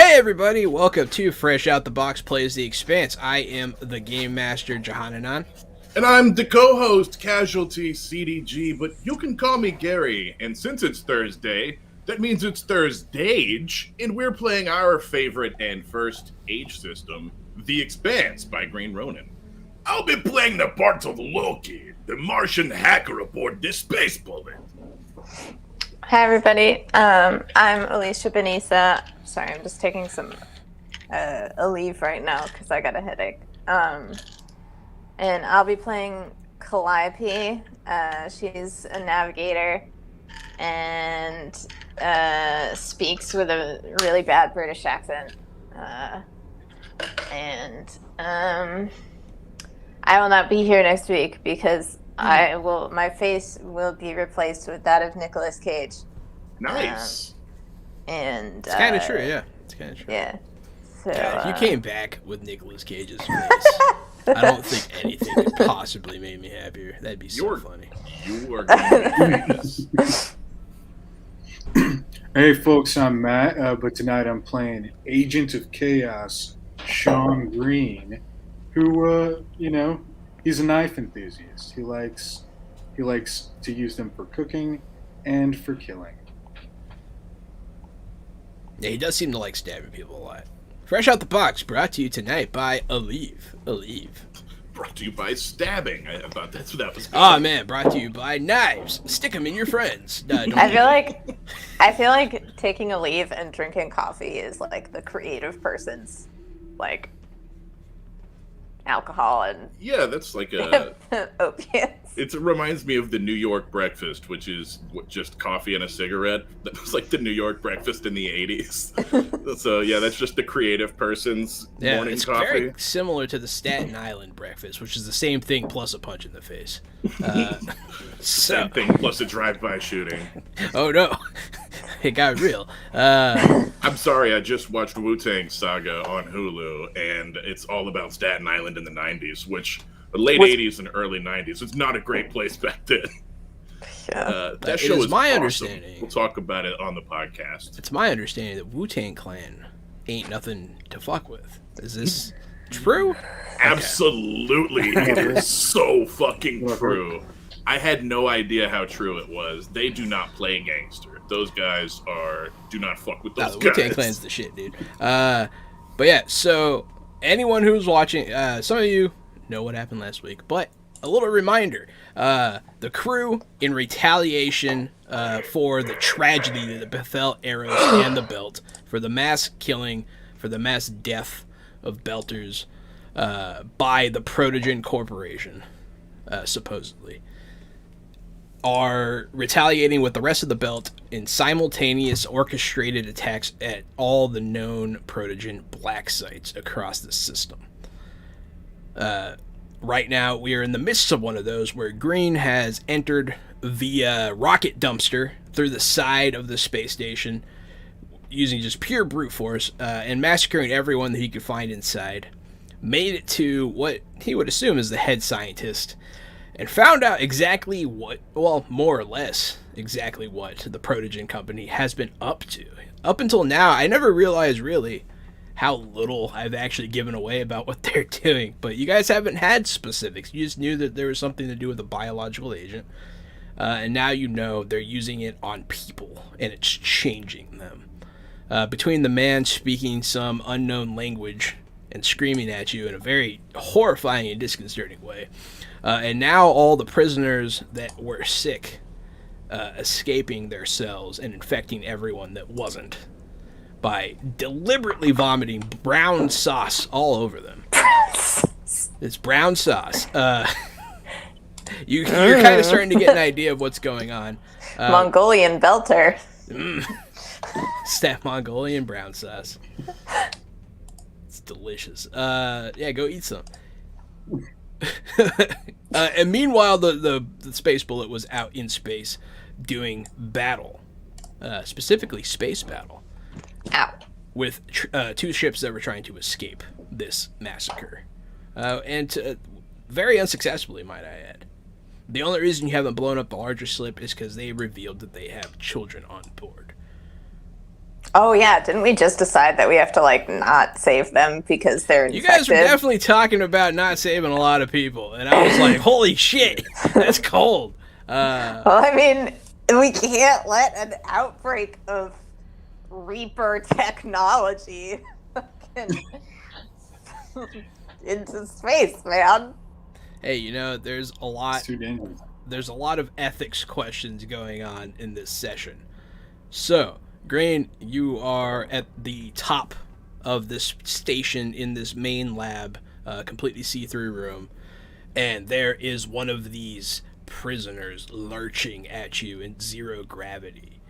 Hey everybody, welcome to Fresh Out the Box Plays the Expanse. I am the Game Master, Johananon. And I'm the co-host, Casualty CDG, but you can call me Gary. And since it's Thursday, that means it's Thursdayge, and we're playing our favorite and first age system, The Expanse by Greene Ronan. I'll be playing the part of Loki, the Martian hacker aboard this space bullet. Hi everybody, I'm Alicia Benissa. Sorry, I'm just taking a leave right now because I got a headache. And I'll be playing Calliope. She's a navigator and speaks with a really bad British accent. I will not be here next week because my face will be replaced with that of Nicolas Cage. Nice. It's kind of true, yeah. It's kind of true. Yeah. So, God, if you came back with Nicolas Cage's face, I don't think anything could possibly make me happier. That'd be so funny. You are going to famous. Hey folks, I'm Matt, but tonight I'm playing Agent of Chaos, Sean Greene, who, he's a knife enthusiast. He likes to use them for cooking and for killing. Yeah, he does seem to like stabbing people a lot. Fresh Out the Box, brought to you tonight by Aleve. Brought to you by stabbing. I thought that's what that was. Oh man, brought to you by knives. Stick them in your friends. I feel like taking a leave and drinking coffee is like the creative person's like alcohol and that's like a opiates. It reminds me of the New York breakfast, which is just coffee and a cigarette. That was like the New York breakfast in the 80s. So yeah, that's just the creative person's morning coffee. It's very similar to the Staten Island breakfast, which is the same thing plus a punch in the face. Same thing plus a drive-by shooting. Oh no, it got real. I'm sorry, I just watched Wu-Tang Saga on Hulu, and it's all about Staten Island in the 90s, which the late 80s and early 90s. It's not a great place back then. Yeah. That show is my awesome. understanding. We'll talk about it on the podcast. It's my understanding that Wu-Tang Clan ain't nothing to fuck with. Is this true? Absolutely. It is so fucking true. I had no idea how true it was. They do not play gangster. Those guys do not fuck with those guys. Wu-Tang Clan's the shit, dude. But yeah, so anyone who's watching, some of you know what happened last week, but a little reminder, the crew, in retaliation for the tragedy that befell Eros and the Belt, for the mass killing, for the mass death of Belters by the Protogen Corporation, supposedly, are retaliating with the rest of the Belt in simultaneous orchestrated attacks at all the known Protogen blacksites across the system. Right now, we are in the midst of one of those where Greene has entered via rocket dumpster through the side of the space station using just pure brute force and massacring everyone that he could find inside. Made it to what he would assume is the head scientist and found out exactly what, well, more or less exactly what the Protogen company has been up to. Up until now, I never realized really how little I've actually given away about what they're doing, but you guys haven't had specifics. You just knew that there was something to do with a biological agent, and now you know they're using it on people, and it's changing them. Between the man speaking some unknown language and screaming at you in a very horrifying and disconcerting way, and now all the prisoners that were sick escaping their cells and infecting everyone that wasn't, by deliberately vomiting brown sauce all over them. It's brown sauce. You're kind of starting to get an idea of what's going on. Mongolian belter. Snap Mongolian brown sauce. It's delicious. Yeah, go eat some. And meanwhile, the space bullet was out in space doing battle. Specifically space battle. Ow. With two ships that were trying to escape this massacre. And very unsuccessfully, might I add. The only reason you haven't blown up the larger ship is because they revealed that they have children on board. Oh yeah, didn't we just decide that we have to like not save them because they're You infected? guys were definitely talking about not saving a lot of people, and I was like, "Holy shit, that's cold." Well, I mean, we can't let an outbreak of Reaper technology fucking into space, man. Hey, you know, It's too dangerous. there's a lot of ethics questions going on in this session. So, Greene, you are at the top of this station in this main lab, completely see-through room, and there is one of these prisoners lurching at you in zero gravity,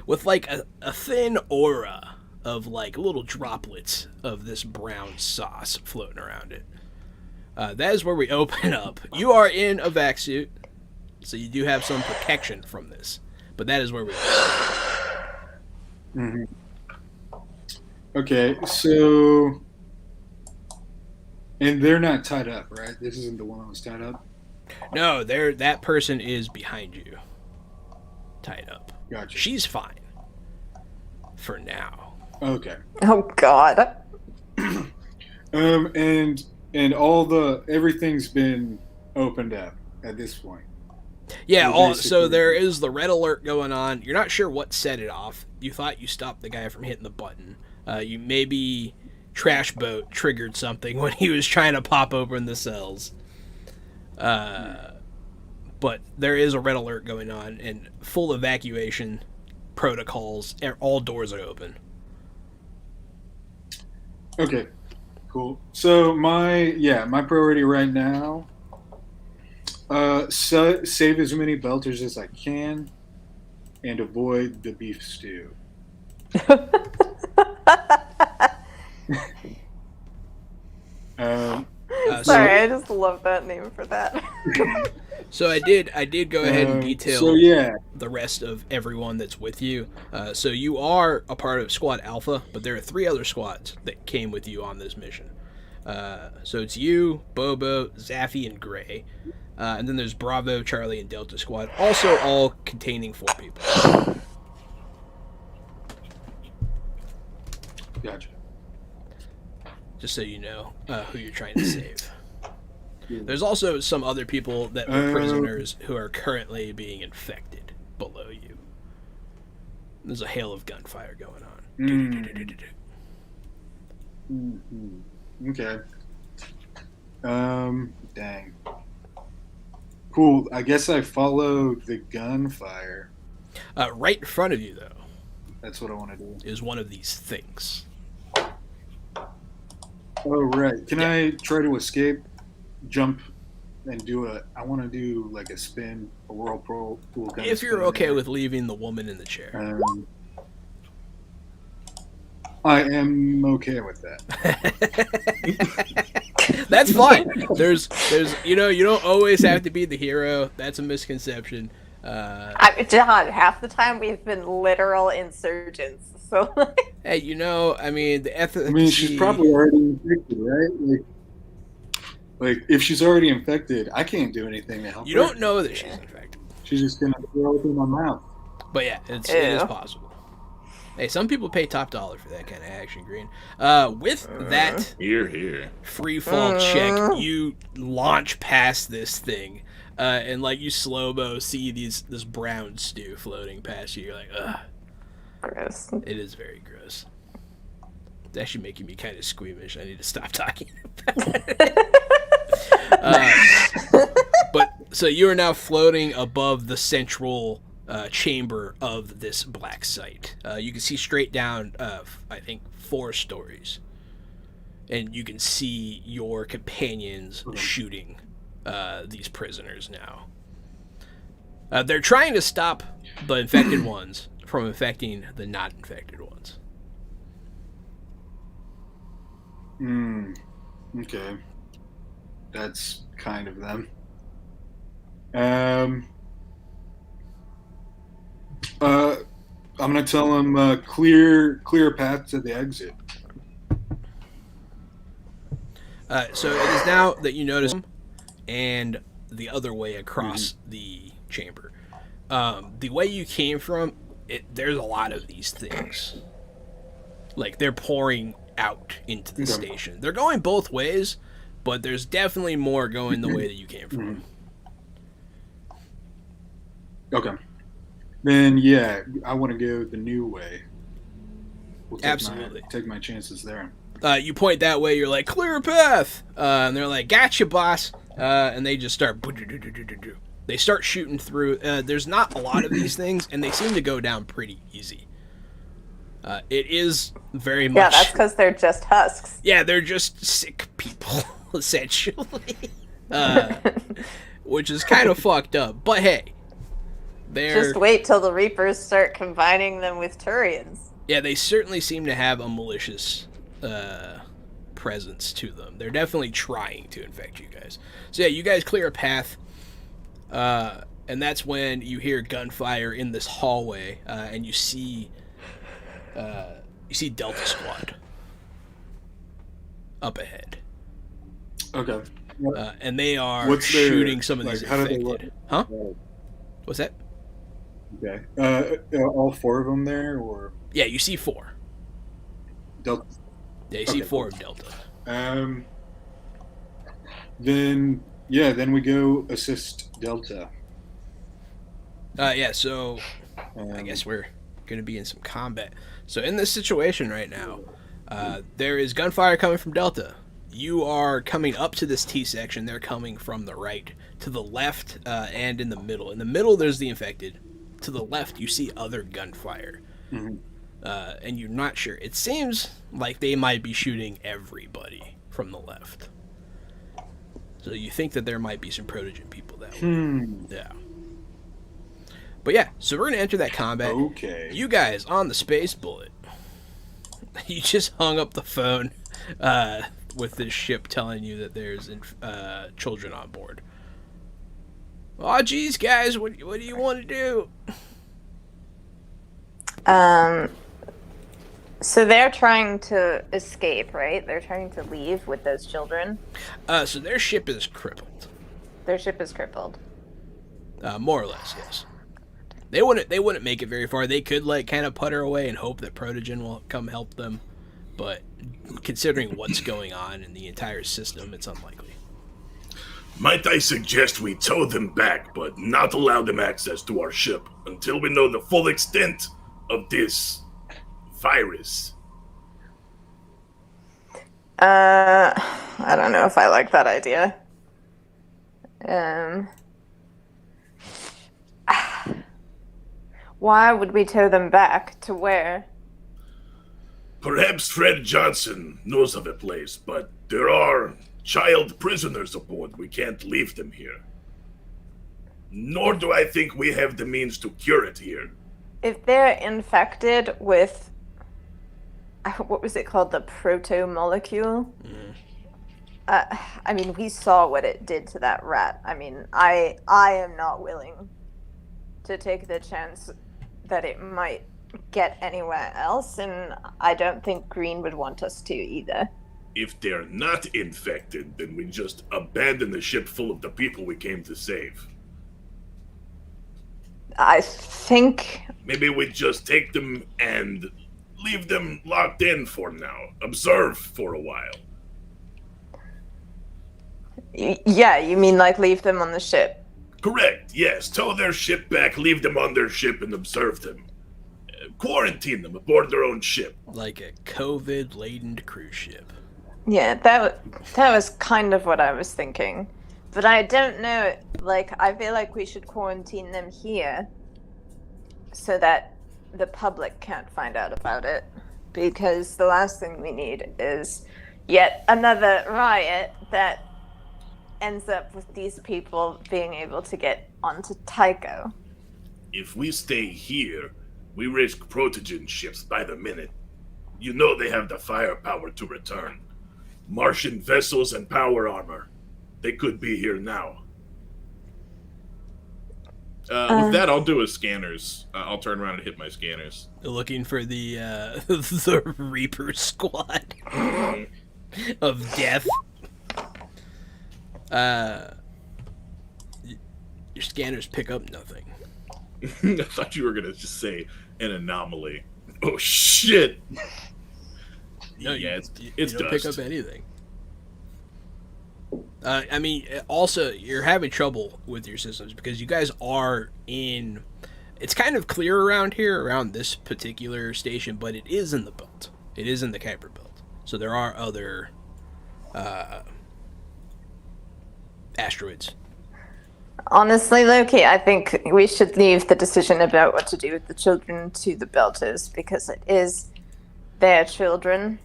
with like a thin aura of like little droplets of this brown sauce floating around it. That is where we open up. You are in a vac suit, so you do have some protection from this, but that is where we open. Mm-hmm. Okay, so and they're not tied up, right? This isn't the one that was tied up. No, that person is behind you, tied up. Gotcha. She's fine for now. Okay. Oh God. And everything's been opened up at this point. Yeah, so there is the red alert going on. You're not sure what set it off. You thought you stopped the guy from hitting the button. You maybe Trash Boat triggered something when he was trying to pop open the cells. But there is a red alert going on and full evacuation protocols. All doors are open. Okay, cool. So my priority right now, save as many belters as I can, and avoid the beef stew. Sorry, I just love that name for that. So I did go ahead and detail the rest of everyone that's with you. So you are a part of Squad Alpha, but there are 3 other squads that came with you on this mission. So it's you, Bobo, Zaffy, and Gray. And then there's Bravo, Charlie, and Delta Squad, also all containing 4 people. Gotcha. Just so you know who you're trying to save. There's also some other people that were prisoners who are currently being infected below you. There's a hail of gunfire going on. Mm-hmm. Okay. Dang. Cool. I guess I follow the gunfire. Right in front of you, though, That's what I want to do. is one of these things. Oh, right. Can I try to escape, jump, and I want to do like a spin, a whirlpool kind of If you're spin okay there. with leaving the woman in the chair. I am okay with that. That's fine. There's you don't always have to be the hero. That's a misconception. John, half the time we've been literal insurgents. So Hey, I mean, the ethics. I mean, she's probably already infected, right? Like if she's already infected, I can't do anything to help her. You don't know that she's infected. She's just gonna throw it in my mouth. But yeah, it is possible. Hey, some people pay top dollar for that kind of action, Greene. With that Here. free fall check, you launch past this thing, and like you slow-mo see this brown stew floating past you. You're like, ugh. gross. It is very gross. It's actually making me kind of squeamish. I need to stop talking about it. But so you are now floating above the central chamber of this black site. You can see straight down, I think, 4 stories. And you can see your companions shooting these prisoners now. They're trying to stop the infected ones from infecting the not infected ones. Okay. That's kind of them. I'm gonna tell them clear path to the exit. So it is now that you notice them and the other way across the chamber. The way you came from, there's a lot of these things. Like, they're pouring out into the station. They're going both ways, but there's definitely more going the way that you came from. Okay. Then, yeah, I want to go the new way. We'll take my chances there. You point that way, you're like, clear a path! And they're like, gotcha, boss! And they just start... They start shooting through. There's not a lot of these things, and they seem to go down pretty easy. It is very much... Yeah, that's because they're just husks. Yeah, they're just sick people, essentially. Which is kind of fucked up. But hey, just wait till the Reapers start combining them with Turians. Yeah, they certainly seem to have a malicious presence to them. They're definitely trying to infect you guys. So yeah, you guys clear a path, and that's when you hear gunfire in this hallway, and you see Delta Squad up ahead. Okay. And they are shooting some of these infected. Huh? What's that? Okay. All 4 of them there, or? Yeah, you see 4. Delta. Yeah, you see 4 of Delta. Then we go assist Delta. Yeah, so I guess we're going to be in some combat. So in this situation right now, there is gunfire coming from Delta. You are coming up to this T section. They're coming from the right. To the left and in the middle. In the middle, there's the infected. To the left, you see other gunfire. Mm-hmm. And you're not sure. It seems like they might be shooting everybody from the left. So you think that there might be some Protogen people that way. Yeah. But yeah, so we're going to enter that combat. Okay. You guys on the space bullet. You just hung up the phone with this ship telling you that there's children on board. Oh, geez, guys, what do you want to do? So they're trying to escape, right? They're trying to leave with those children. So their ship is crippled. Their ship is crippled. More or less, yes. They wouldn't make it very far. They could kind of putter away and hope that Protogen will come help them, but considering what's going on in the entire system, it's unlikely. Might I suggest we tow them back, but not allow them access to our ship until we know the full extent of this virus? I don't know if I like that idea. Why would we tow them back? To where? Perhaps Fred Johnson knows of a place, but there are child prisoners aboard. We can't leave them here. Nor do I think we have the means to cure it here. If they're infected with, what was it called, the proto molecule? I mean, we saw what it did to that rat. I mean, I am not willing to take the chance that it might get anywhere else, and I don't think Greene would want us to either. If they're not infected, then we just abandon the ship full of the people we came to save. I think... Maybe we just take them and leave them locked in for now. Observe for a while. Yeah, you mean leave them on the ship? Correct, yes. Tow their ship back, leave them on their ship, and observe them. Quarantine them aboard their own ship. Like a COVID-laden cruise ship. Yeah, that was kind of what I was thinking. But I don't know, I feel like we should quarantine them here so that the public can't find out about it. Because the last thing we need is yet another riot that ends up with these people being able to get onto Tycho. If we stay here, we risk Protogen ships by the minute. You know they have the firepower to return. Martian vessels and power armor. They could be here now. With that, I'll do a scanners. I'll turn around and hit my scanners. Looking for the the Reaper squad of death. Your scanners pick up nothing. I thought you were gonna just say an anomaly. Oh shit! No, Yeah, you it's don't dust. pick up anything. I mean, also, you're having trouble with your systems because you guys are in. It's kind of clear around here, around this particular station, but it is in the belt. It is in the Kuiper belt. So there are other asteroids. Honestly, Loki, I think we should leave the decision about what to do with the children to the Belters because it is their children.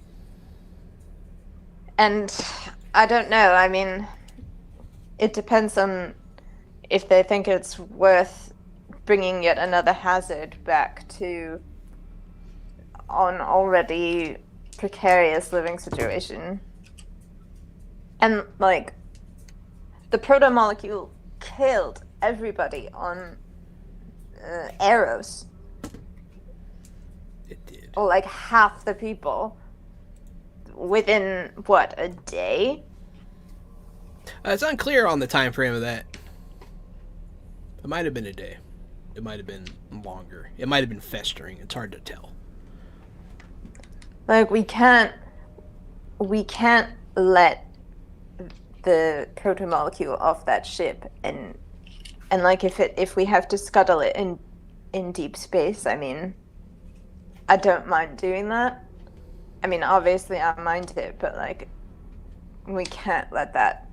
And I don't know. I mean, it depends on if they think it's worth bringing yet another hazard back to an already precarious living situation. And, like, the proto molecule killed everybody on Eros. It did. Or, like, half the people within, what, a day? It's unclear on the time frame of that. It might have been a day. It might have been longer. It might have been festering. It's hard to tell. Like, we can't let the proto molecule off that ship, and like if we have to scuttle it in deep space, I mean, I don't mind doing that. I mean, obviously I mind it, but like, we can't let that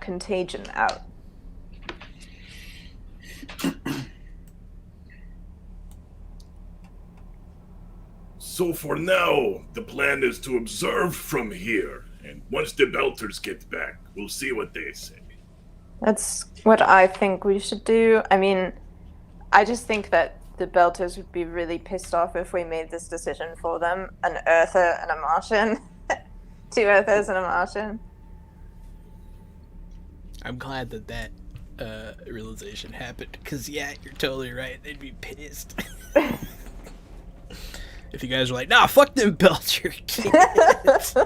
contagion out. So for now, the plan is to observe from here, and once the Belters get back, we'll see what they say. That's what I think we should do. I mean, I just think that the Belters would be really pissed off if we made this decision for them. An Earther and a Martian. 2 Earthers and a Martian. I'm glad that realization happened because, yeah, you're totally right. They'd be pissed. If you guys were like, nah, fuck them Belcher kids,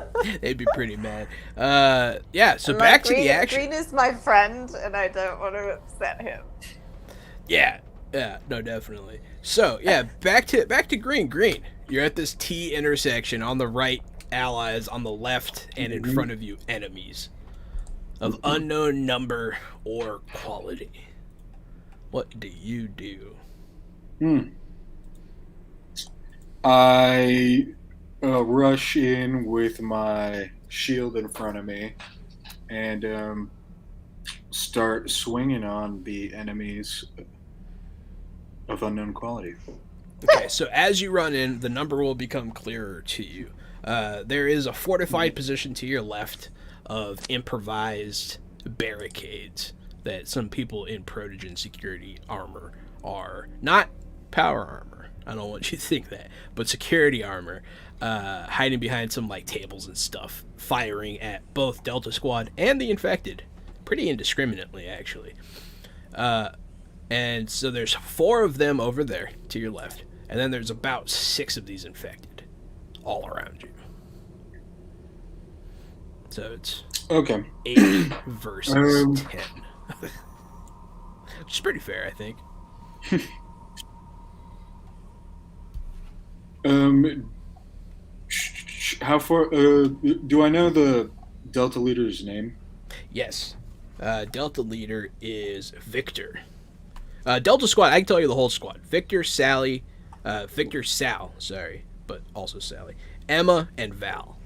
they'd be pretty mad. Yeah, so back to the action. Greene is my friend, and I don't want to upset him. Yeah, no, definitely. So, yeah, back to Greene. Greene, you're at this T intersection. On the right, allies. On the left and in front of you, enemies. Of unknown number or quality. What do you do? I rush in with my shield in front of me and start swinging on the enemies of unknown quality. Okay, so as you run in, the number will become clearer to you. There is a fortified position to your left of improvised barricades that some people in Protogen security armor are. Not power armor. I don't want you to think that. But security armor, hiding behind some like tables and stuff, firing at both Delta Squad and the infected. Pretty indiscriminately, actually. And so there's 4 of them over there to your left. And then there's about 6 of these infected all around you. So it's Okay. 8 versus 10. Which is pretty fair, I think. How far? Do I know the Delta leader's name? Yes. Delta leader is Victor. Delta squad, I can tell you the whole squad. Victor, Sal, but also Sally. Emma and Val.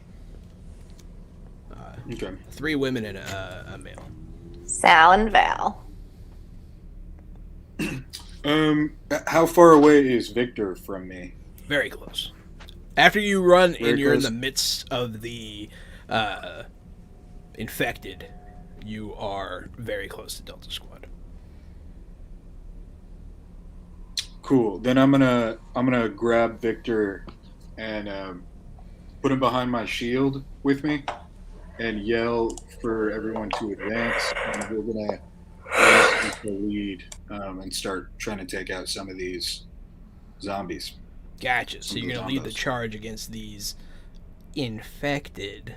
Okay. 3 women and a male. Sal and Val. How far away is Victor from me? Very close. After you run Very and you're close. in the midst of the infected, you are very close to Delta Squad. Cool. Then I'm gonna grab Victor and put him behind my shield with me and yell for everyone to advance, and we're gonna take the lead and start trying to take out some of these zombies. Gotcha. So you're going to lead the Zombos. charge against these infected.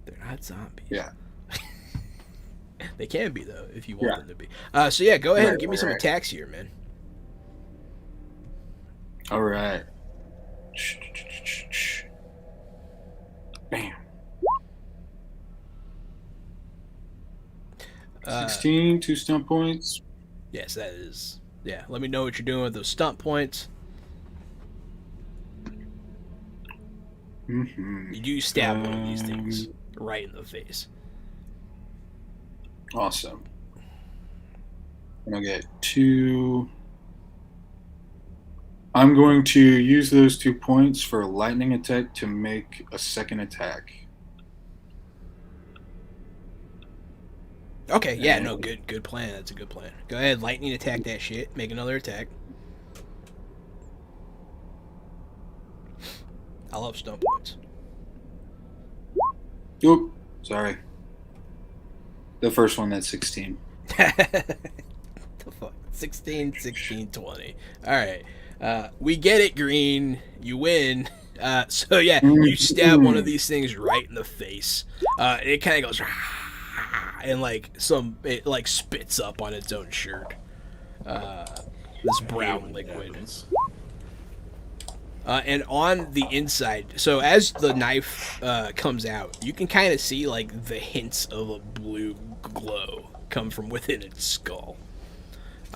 They're not zombies. Yeah. They can be, though, if you want Yeah. them to be. So, yeah, go ahead and Right, give me some right. attacks here, man. All right. Bam. Uh, 16, 2 stunt points. yes, that is. Yeah, let me know what you're doing with those stunt points. Mm-hmm. You do stab one of these things right in the face. Awesome. And I get 2. I'm going to use those 2 points for a lightning attack to make a second attack. Okay, yeah, no, good plan. That's a good plan. Go ahead, lightning attack that shit. Make another attack. I love stunt points. Oop, sorry. The first one, that's 16. The fuck? 16, 16, 20. Alright. We get it, Greene. You win. So yeah, you stab one of these things right in the face. It kind of goes and like it like spits up on its own shirt. This brown liquid. And on the inside, so as the knife comes out, you can kind of see like the hints of a blue glow come from within its skull.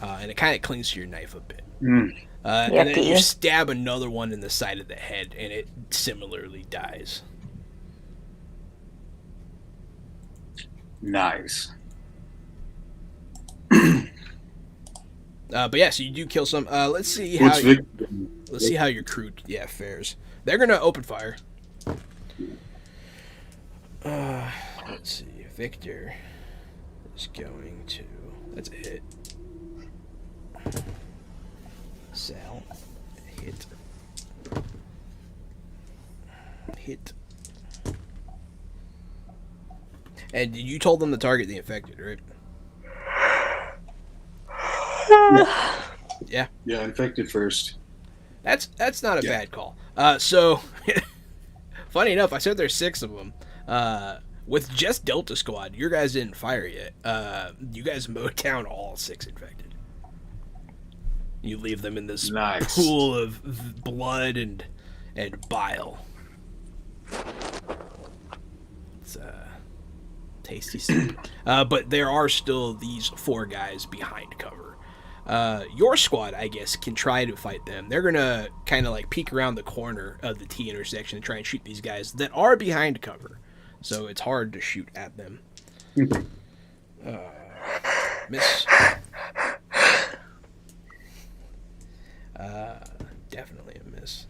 And it kind of clings to your knife a bit. And then you stab another one in the side of the head, and it similarly dies. Nice. But yeah, so you do kill some. Let's see how your crew fares. They're gonna open fire. Let's see. Victor is going to. That's a hit. Sal, hit. And you told them to target the infected, right? Yeah. Yeah, infected first. That's not a bad call. So, funny enough, I said there's 6 of them. With just Delta Squad, your guys didn't fire yet. You guys mowed down all 6 infected. You leave them in this pool of blood and bile. It's tasty stuff. But there are still these 4 guys behind cover. Your squad, I guess, can try to fight them. They're gonna kind of like peek around the corner of the T intersection and try and shoot these guys that are behind cover. So it's hard to shoot at them. Miss. Definitely a miss.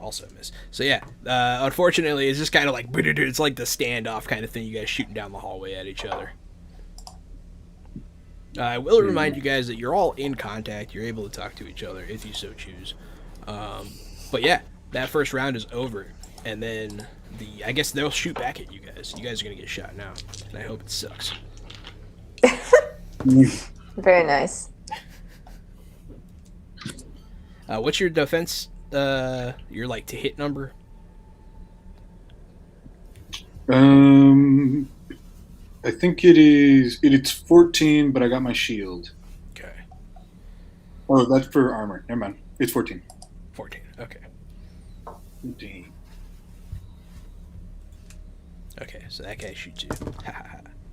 Also a miss. So yeah, unfortunately, it's just kind of like it's like the standoff kind of thing. You guys shooting down the hallway at each other. I will remind you guys that you're all in contact. You're able to talk to each other if you so choose. But yeah, that first round is over, and then I guess they'll shoot back at you guys. You guys are gonna get shot now, and I hope it sucks. Very nice. What's your defense? Your like to hit number? I think it's 14, but I got my shield. Okay. Oh, that's for armor. Never mind. It's 14. 14. Okay. 14. Okay, so that guy shoots you.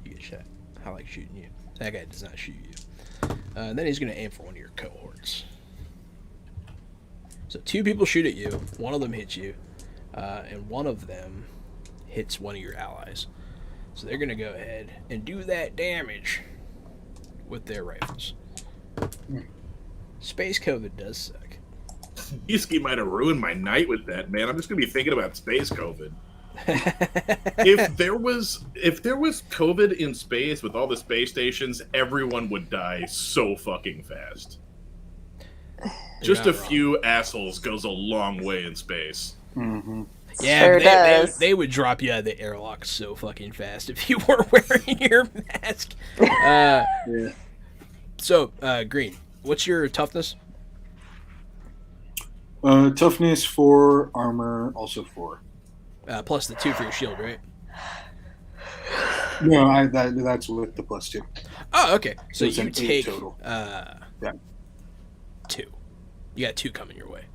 You get shot. I like shooting you. That guy does not shoot you. Then he's going to aim for one of your cohorts. So 2 people shoot at you. One of them hits you. And one of them hits one of your allies. So they're going to go ahead and do that damage with their rifles. Space COVID does suck. Iski might have ruined my night with that, man. I'm just going to be thinking about space COVID. If there was COVID in space with all the space stations, everyone would die so fucking fast. Just a few assholes goes a long way in space. Mm-hmm. Yeah, sure they would drop you out of the airlock so fucking fast if you weren't wearing your mask. Yeah. So, Greene, what's your toughness? Toughness 4, armor also 4. Plus the 2 for your shield, right? No, that's with the +2. Oh, okay. So you take total. 2. You got 2 coming your way.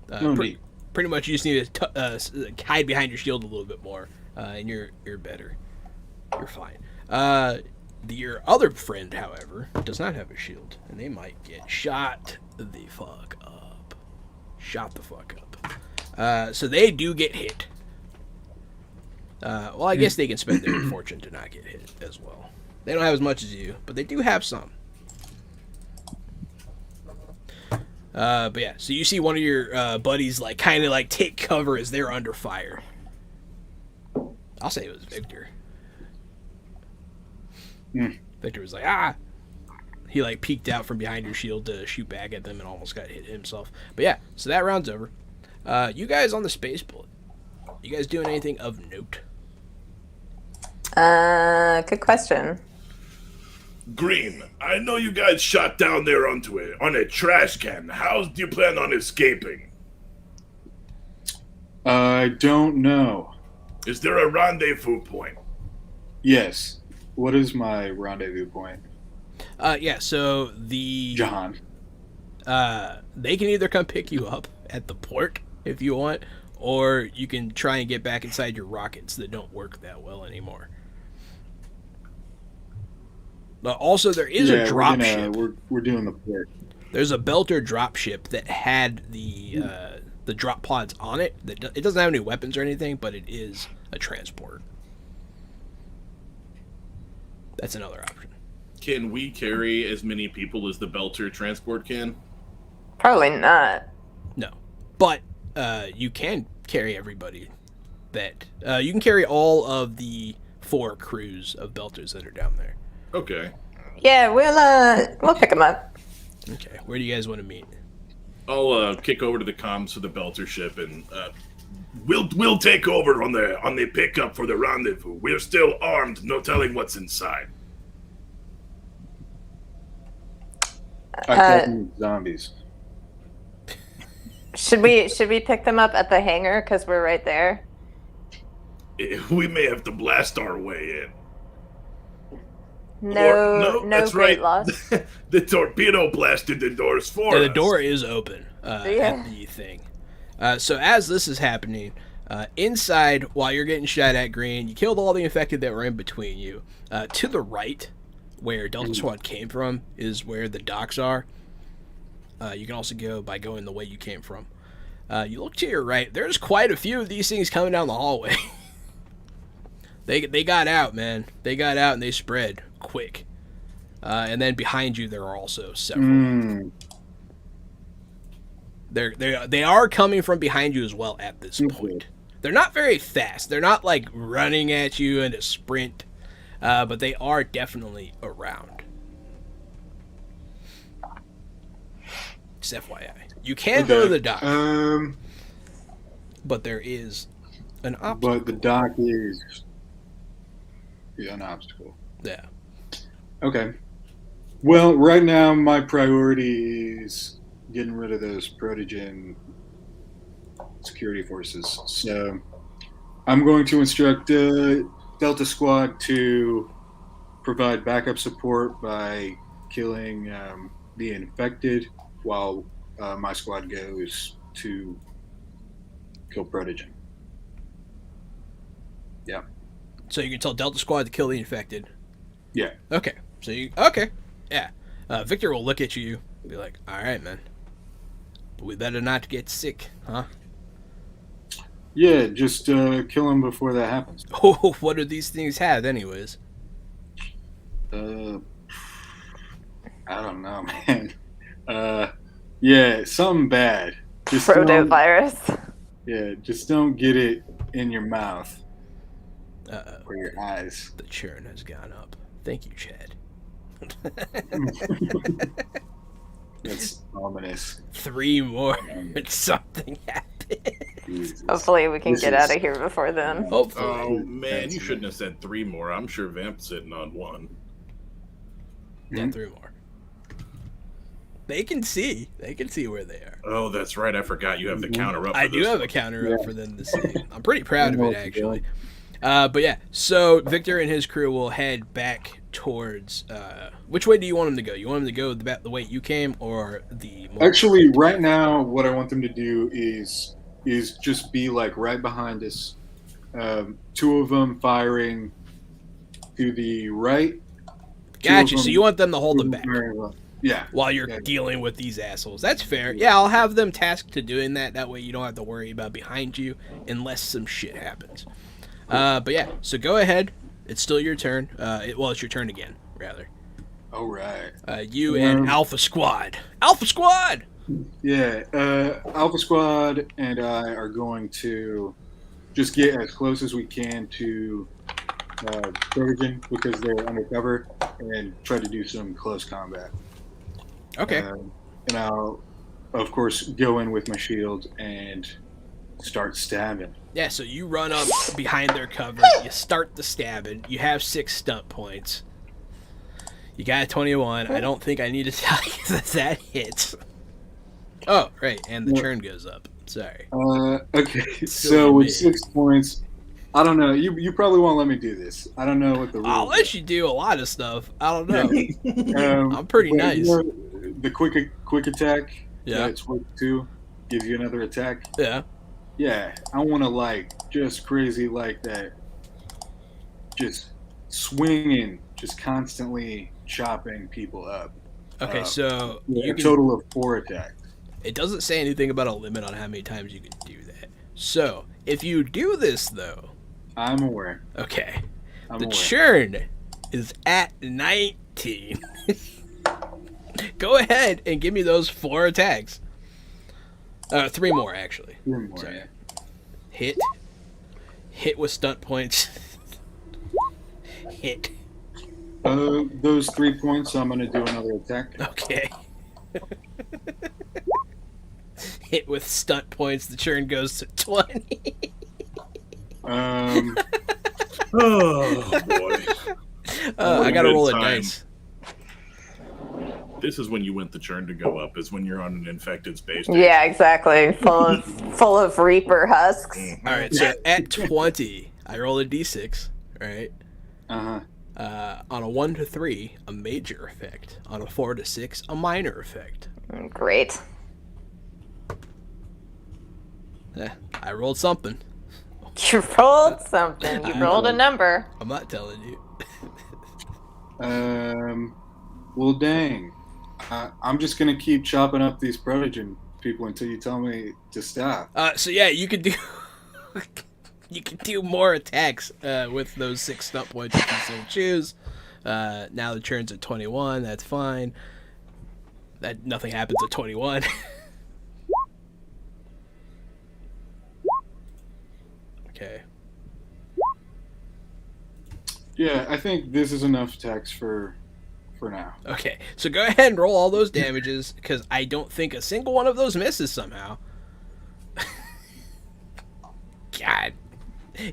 No need. Pretty much, you just need to hide behind your shield a little bit more, and you're better. You're fine. Your other friend, however, does not have a shield, and they might get shot the fuck up. Shot the fuck up. So they do get hit. Well, I guess they can spend their fortune to not get hit as well. They don't have as much as you, but they do have some. But yeah, so you see one of your buddies kind of take cover as they're under fire. I'll say it was Victor. Victor was like, ah! He peeked out from behind your shield to shoot back at them and almost got hit himself. But yeah, so that round's over. You guys on the space bullet. You guys doing anything of note? Good question. Greene, I know you guys shot down there on a trash can. How do you plan on escaping? I don't know. Is there a rendezvous point? Yes. What is my rendezvous point? Yeah, so the... Jahan. They can either come pick you up at the port if you want, or you can try and get back inside your rockets that don't work that well anymore. Also, there is a drop ship. We're doing the port. There's a Belter drop ship that had the drop pods on it. It doesn't have any weapons or anything, but it is a transport. That's another option. Can we carry as many people as the Belter transport can? Probably not. No, but you can carry everybody. You can carry all of the 4 crews of Belters that are down there. Okay. Yeah, we'll pick them up. Okay, where do you guys want to meet? I'll kick over to the comms for the Belter ship, and we'll take over on the pickup for the rendezvous. We're still armed, no telling what's inside. I thought zombies. Should we pick them up at the hangar because we're right there? We may have to blast our way in. No, that's great right. loss. The torpedo blasted the doors for us. The door is open at the thing. So as this is happening, inside, while you're getting shot at, Greene, you killed all the infected that were in between you. To the right, where Delta Squad came from, is where the docks are. You can also go by going the way you came from. You look to your right. There's quite a few of these things coming down the hallway. They got out, man. They got out and they spread quick. And then behind you, there are also several. They are coming from behind you as well at this point. They're not very fast. They're not running at you in a sprint, but they are definitely around. Just FYI, you can go to the dock, but there is an obstacle. But the dock is an obstacle. Yeah. Okay. Well, right now my priority is getting rid of those Protogen security forces. So I'm going to instruct Delta Squad to provide backup support by killing the infected, while my squad goes to kill Protogen. Yeah. So you can tell Delta Squad to kill the infected. Yeah. Okay. Yeah. Victor will look at you and be like, all right, man. But we better not get sick, huh? Yeah, just kill him before that happens. Oh, what do these things have anyways? I don't know, man. Yeah, something bad. Protovirus. Yeah, just don't get it in your mouth. Uh-oh. Or your eyes. The churn has gone up. Thank you, Chad. That's ominous. 3 more. Something happened. Jesus. Hopefully we can get out of here before then. Hopefully. Oh man, you shouldn't have said 3 more. I'm sure Vamp's sitting on 1. Yeah, 3 more. They can see. They can see where they are. Oh, that's right. I forgot you have the counter up. I do have a counter up for them to see. I'm pretty proud of it, actually. But yeah, so Victor and his crew will head back towards. Which way do you want them to go? You want them to go the way you came, or the? Actually, right now, what I want them to do is just be like right behind us. Two of them firing to the right. Gotcha. So you want them to hold them back. Yeah. While you're dealing with these assholes. That's fair. Yeah, I'll have them tasked to doing that. That way you don't have to worry about behind you unless some shit happens. But yeah, so go ahead. It's still your turn. It's your turn again, rather. All right. You and Alpha Squad. Alpha Squad! Yeah, Alpha Squad and I are going to just get as close as we can to Protogen because they're undercover and try to do some close combat. Okay. And I'll, of course, go in with my shield and start stabbing. Yeah, so you run up behind their cover. You start the stabbing. You have 6 stunt points. You got a 21. I don't think I need to tell you that hits. Oh, right, and the churn goes up. Sorry. Okay, so with 6 points, I don't know. You probably won't let me do this. I don't know what the rules I'll let you do a lot of stuff. I don't know. I'm pretty nice. You know, the quick attack. Yeah. It's worth 2. Gives you another attack. Yeah. Yeah. I want to just crazy like that. Just swinging, just constantly chopping people up. Okay, so a total of 4 attacks. It doesn't say anything about a limit on how many times you can do that. So if you do this though, I'm aware. Okay. I'm the aware. churn is at 19. Go ahead and give me those 4 attacks. 3 more, actually. 3 more. Sorry. Hit with stunt points. Hit. Those 3 points, I'm going to do another attack. Okay. Hit with stunt points, the churn goes to 20. Oh boy. I gotta roll a dice. This is when you want the churn to go up, is when you're on an infected space. Yeah, exactly. Full of Reaper husks. Alright, so at 20, I roll a d6, right? Uh-huh. On a 1 to 3, a major effect. On a 4 to 6, a minor effect. Great. I rolled something. You rolled something. You rolled a number. I'm not telling you. Well, dang. I'm just going to keep chopping up these Protogen people until you tell me to stop. So yeah, you could do... you can do more attacks with those 6 stunt points if you so choose. Now the churn's at 21. That's fine. That nothing happens at 21. Okay. Yeah, I think this is enough attacks for now. Okay, so go ahead and roll all those damages because I don't think a single one of those misses somehow. God.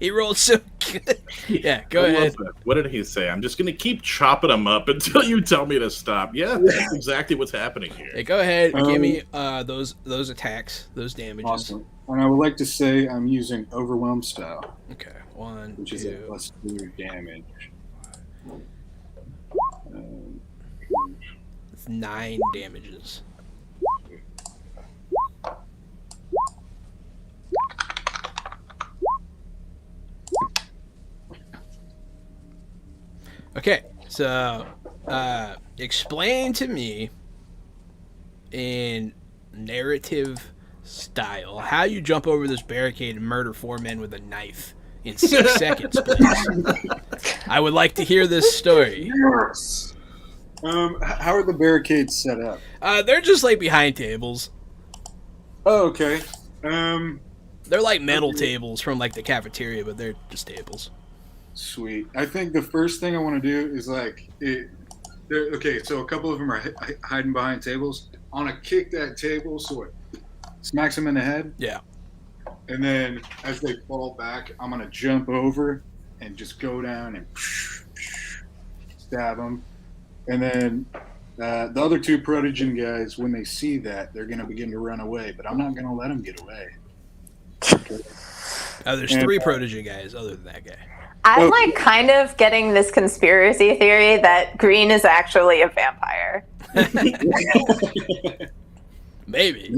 He rolled so good. Yeah, go ahead. What did he say? I'm just going to keep chopping them up until you tell me to stop. Yeah, that's exactly what's happening here. Hey, go ahead. Give me those attacks, those damages. Awesome. And I would like to say I'm using Overwhelm style. Okay, 1, which 2. is a +2 damage. It's 9 damages. Okay, so explain to me in narrative style how you jump over this barricade and murder 4 men with a knife in 6 seconds, please. I would like to hear this story. Yes. How are the barricades set up? They're just like behind tables. Oh, okay. They're like metal tables from like the cafeteria, but they're just tables. Sweet. I think the first thing I want to do is okay, so a couple of them are hiding behind tables. I want to kick that table so it smacks them in the head. Yeah. And then as they fall back, I'm going to jump over and just go down and stab them. And then the other 2 Protogen guys, when they see that, they're going to begin to run away. But I'm not going to let them get away. There's 3 Protogen guys other than that guy. I'm like kind of getting this conspiracy theory that Greene is actually a vampire. Maybe.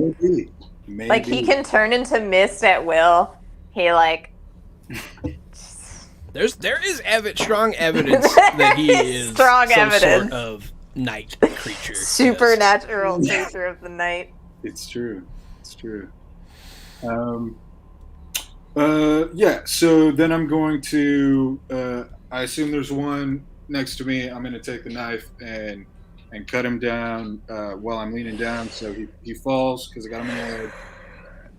Maybe. Like he can turn into mist at will. He like there is strong evidence that he is strong some evidence. sort of night creature. Supernatural creature of the night. It's true. It's true. Yeah, so then I'm going to I assume there's one next to me. I'm going to take the knife and cut him down while I'm leaning down so he falls because I got him in the leg,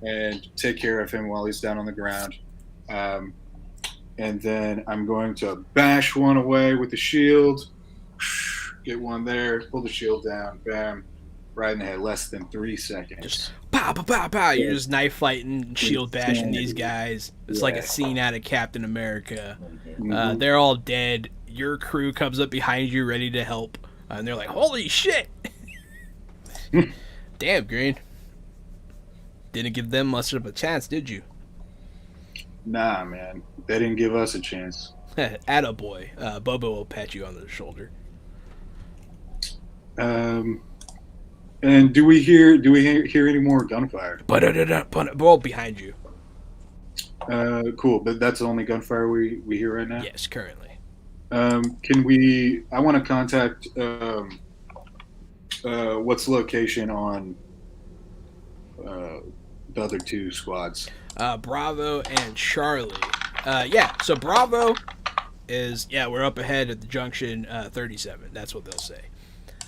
and take care of him while he's down on the ground. And then I'm going to bash one away with the shield. Get one there, pull the shield down, bam, right in the head, less than 3 seconds. Just pow, pow, pow, pow. You're just knife fighting, shield bashing these guys. It's like a scene out of Captain America. They're all dead. Your crew comes up behind you ready to help. And they're like, holy shit! Damn, Greene. Didn't give them much of a chance, did you? Nah, man. They didn't give us a chance. Attaboy. Bobo will pat you on the shoulder. And do we hear any more gunfire? Well, behind you. Cool, but that's the only gunfire we hear right now? Yes, currently. Can we... I want to contact... what's the location on the other 2 squads? Bravo and Charlie. So Bravo is... Yeah, we're up ahead at the junction 37. That's what they'll say.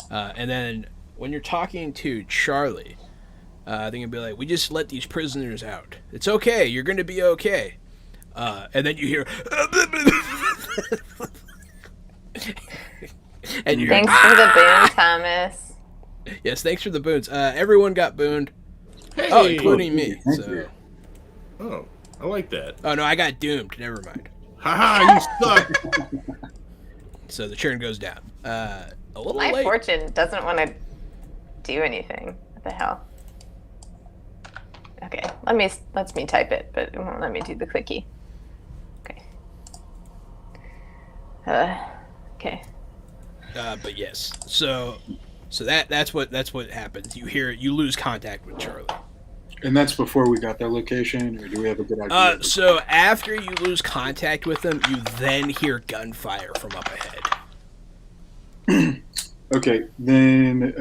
And then when you're talking to Charlie, they're going to be like, we just let these prisoners out. It's okay. You're going to be okay. And then you hear... and you hear, Thanks for the boon, Thomas. Yes, thanks for the boons. Everyone got booned. Hey! Including me. Thank So. you. Oh, I like that. Oh, no, I got doomed. Never mind. Haha, you suck. So the churn goes down. A little My late. fortune doesn't want to do anything. What the hell? Okay, lets me type it, but it won't let me do the clicky. Okay. Okay. But yes, so that's what happens. You lose contact with Charlie. And that's before we got their location, or do we have a good idea? So after you lose contact with them, you then hear gunfire from up ahead. Okay, then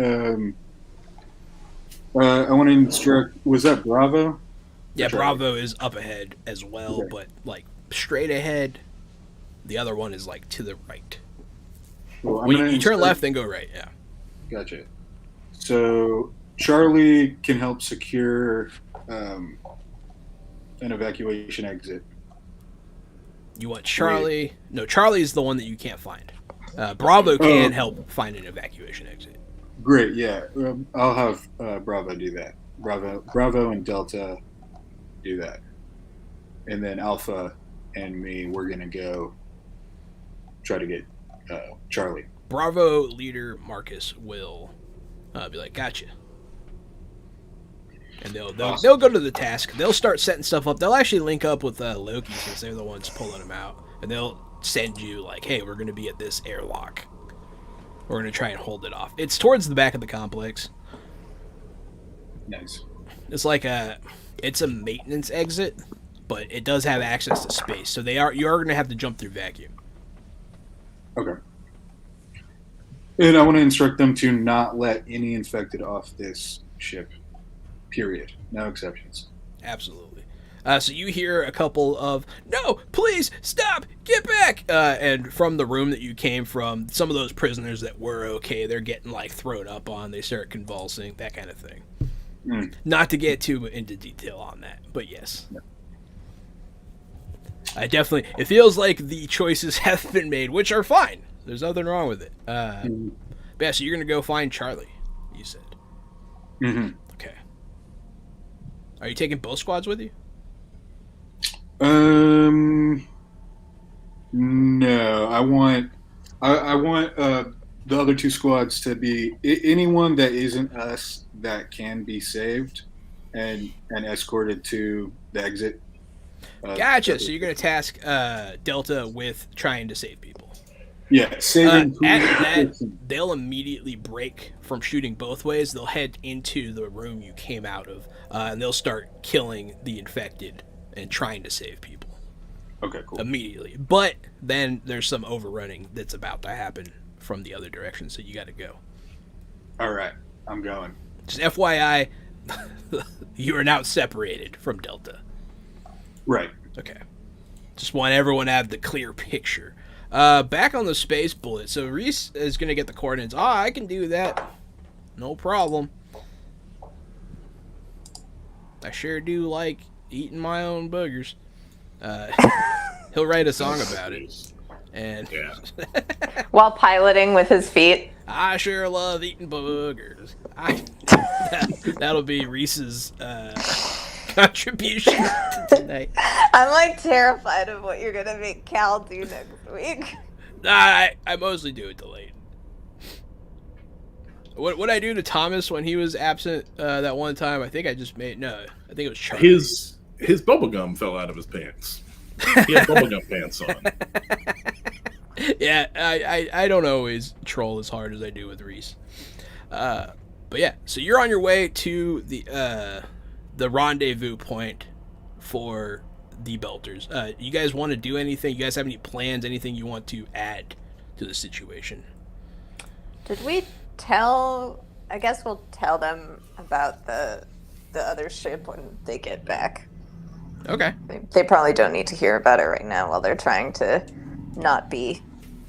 I want to instruct. Was that Bravo? Yeah, Charlie. Bravo is up ahead as well, Okay. but like straight ahead. The other one is like to the right. Well, When you turn left, then go right. Yeah. Gotcha. So Charlie can help secure an evacuation exit. You want Charlie? No, Charlie's the one that you can't find. Bravo can help find an evacuation exit. Great, yeah. I'll have Bravo do that. Bravo and Delta do that. And then Alpha and me, we're going to go try to get Charlie. Bravo leader Marcus will be like, gotcha. And they'll go to the task. They'll start setting stuff up. They'll actually link up with Loki since they're the ones pulling him out. And they'll send you like, hey, we're going to be at this airlock. We're going to try and hold it off. It's towards the back of the complex. Nice. It's like it's a maintenance exit, but it does have access to space. So you are going to have to jump through vacuum. Okay. And I want to instruct them to not let any infected off this ship. Period. No exceptions. Absolutely. So you hear a couple of, no, please, stop, get back! And from the room that you came from, some of those prisoners that were okay, they're getting, like, thrown up on, they start convulsing, that kind of thing. Mm. Not to get too into detail on that, but yes. No. It feels like the choices have been made, which are fine. There's nothing wrong with it. But yeah, so you're going to go find Charlie, you said. Mm-hmm. Okay. Are you taking both squads with you? No. I want the other 2 squads to be anyone that isn't us that can be saved and escorted to the exit. Gotcha. So you're going to task Delta with trying to save people. Yeah, saving At that, they'll immediately break from shooting both ways. They'll head into the room you came out of, and they'll start killing the infected and trying to save people. Okay, cool. Immediately. But then there's some overrunning that's about to happen from the other direction, so you got to go. All right, I'm going. Just FYI, you are now separated from Delta. Right. Okay. Just want everyone to have the clear picture. Back on the space bullet. So Reese is going to get the coordinates. I can do that. No problem. I sure do like eating my own boogers. He'll write a song about it. And while piloting with his feet. I sure love eating boogers. That'll be Reese's contribution to tonight. I'm like terrified of what you're gonna make Cal do next week. I mostly do it delayed. What I do to Thomas when he was absent that one time? I think I just made I think it was Charlie. His bubblegum fell out of his pants. He had bubblegum pants on. Yeah, I don't always troll as hard as I do with Reese. But yeah, so you're on your way to the rendezvous point for the Belters. You guys want to do anything? You guys have any plans? Anything you want to add to the situation? Did we tell? I guess we'll tell them about the other ship when they get back. Okay. They probably don't need to hear about it right now while they're trying to not be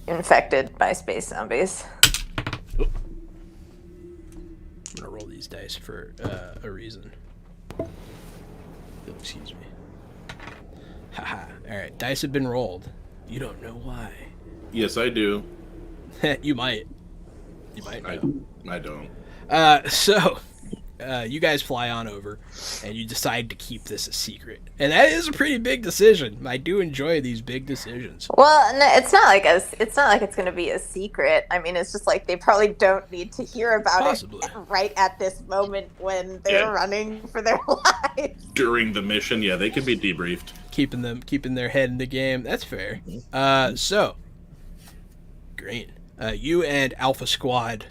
infected by space zombies. I'm gonna roll these dice for a reason. Excuse me. Haha. Alright, dice have been rolled. You don't know why. Yes, I do. You might. You might know. I don't. So, you guys fly on over, and you decide to keep this a secret. And that is a pretty big decision. I do enjoy these big decisions. Well, no, it's not like it's going to be a secret. I mean, it's just like they probably don't need to hear about it right at this moment when they're running for their lives. During the mission, yeah, they can be debriefed. Keeping their head in the game. That's fair. So, Greene, you and Alpha Squad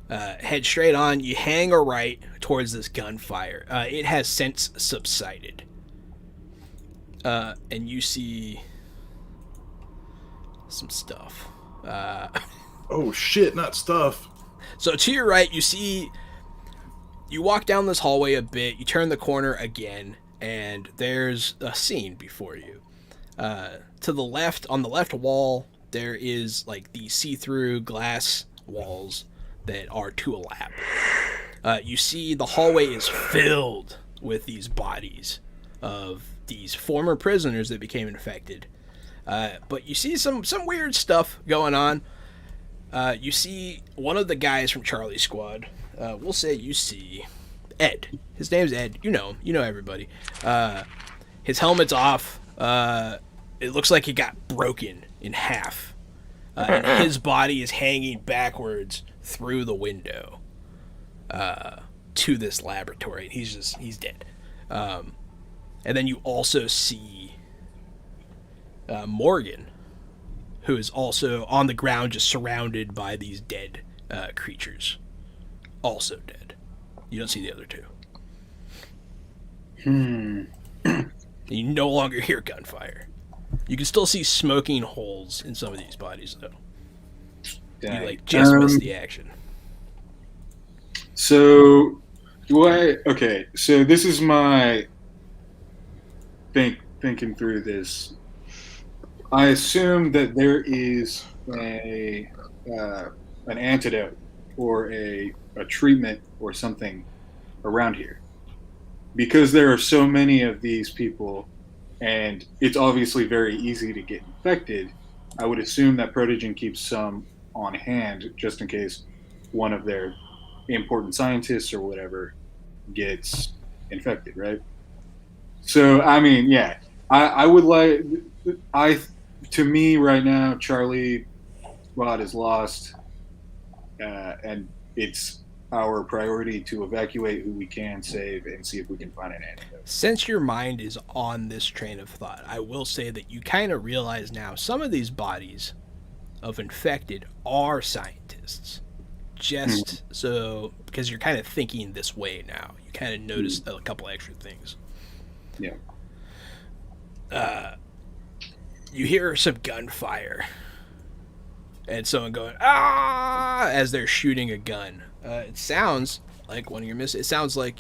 head straight on. You hang a right towards this gunfire. It has since subsided. And you see some stuff. Oh shit, not stuff. So to your right, you walk down this hallway a bit, you turn the corner again, and there's a scene before you. To the left, on the left wall, there is like the see-through glass walls that are to a lap. You see the hallway is filled with these bodies of these former prisoners that became infected. But you see some weird stuff going on. You see one of the guys from Charlie's squad. We'll say you see Ed. His name's Ed. You know him. You know everybody. His helmet's off. It looks like it got broken in half. And his body is hanging backwards through the window to this laboratory. And he's dead. And then you also see Morgan, who is also on the ground just surrounded by these dead creatures. Also dead. You don't see the other two. You no longer hear gunfire. You can still see smoking holes in some of these bodies, though. Dang. You just missed the action. So, okay, so this is my thinking through this. I assume that there is an antidote or a treatment or something around here. Because there are so many of these people, and it's obviously very easy to get infected, I would assume that Protogen keeps some on hand just in case one of their important scientists or whatever gets infected, right? So, I mean, yeah, I would like, to me right now, Charlie Rod is lost, and it's our priority to evacuate who we can save and see if we can find an antidote. Since your mind is on this train of thought, I will say that you kind of realize now some of these bodies of infected are scientists. Just so, because you're kind of thinking this way now. You kind of notice a couple extra things. Yeah. You hear some gunfire. And someone going, ah, as they're shooting a gun. It sounds like one of your It sounds like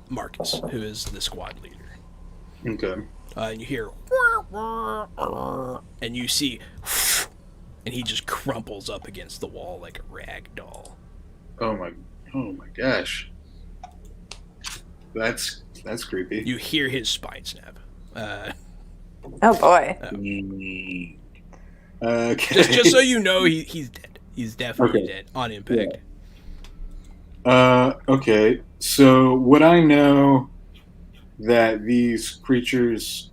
Marcus, who is the squad leader. Okay. And you hear, and you see, and he just crumples up against the wall like a rag doll. Oh my gosh. That's creepy. You hear his spine snap. Oh boy. Okay. Just so you know, he's dead. He's definitely dead on impact. Okay. So would I know that these creatures,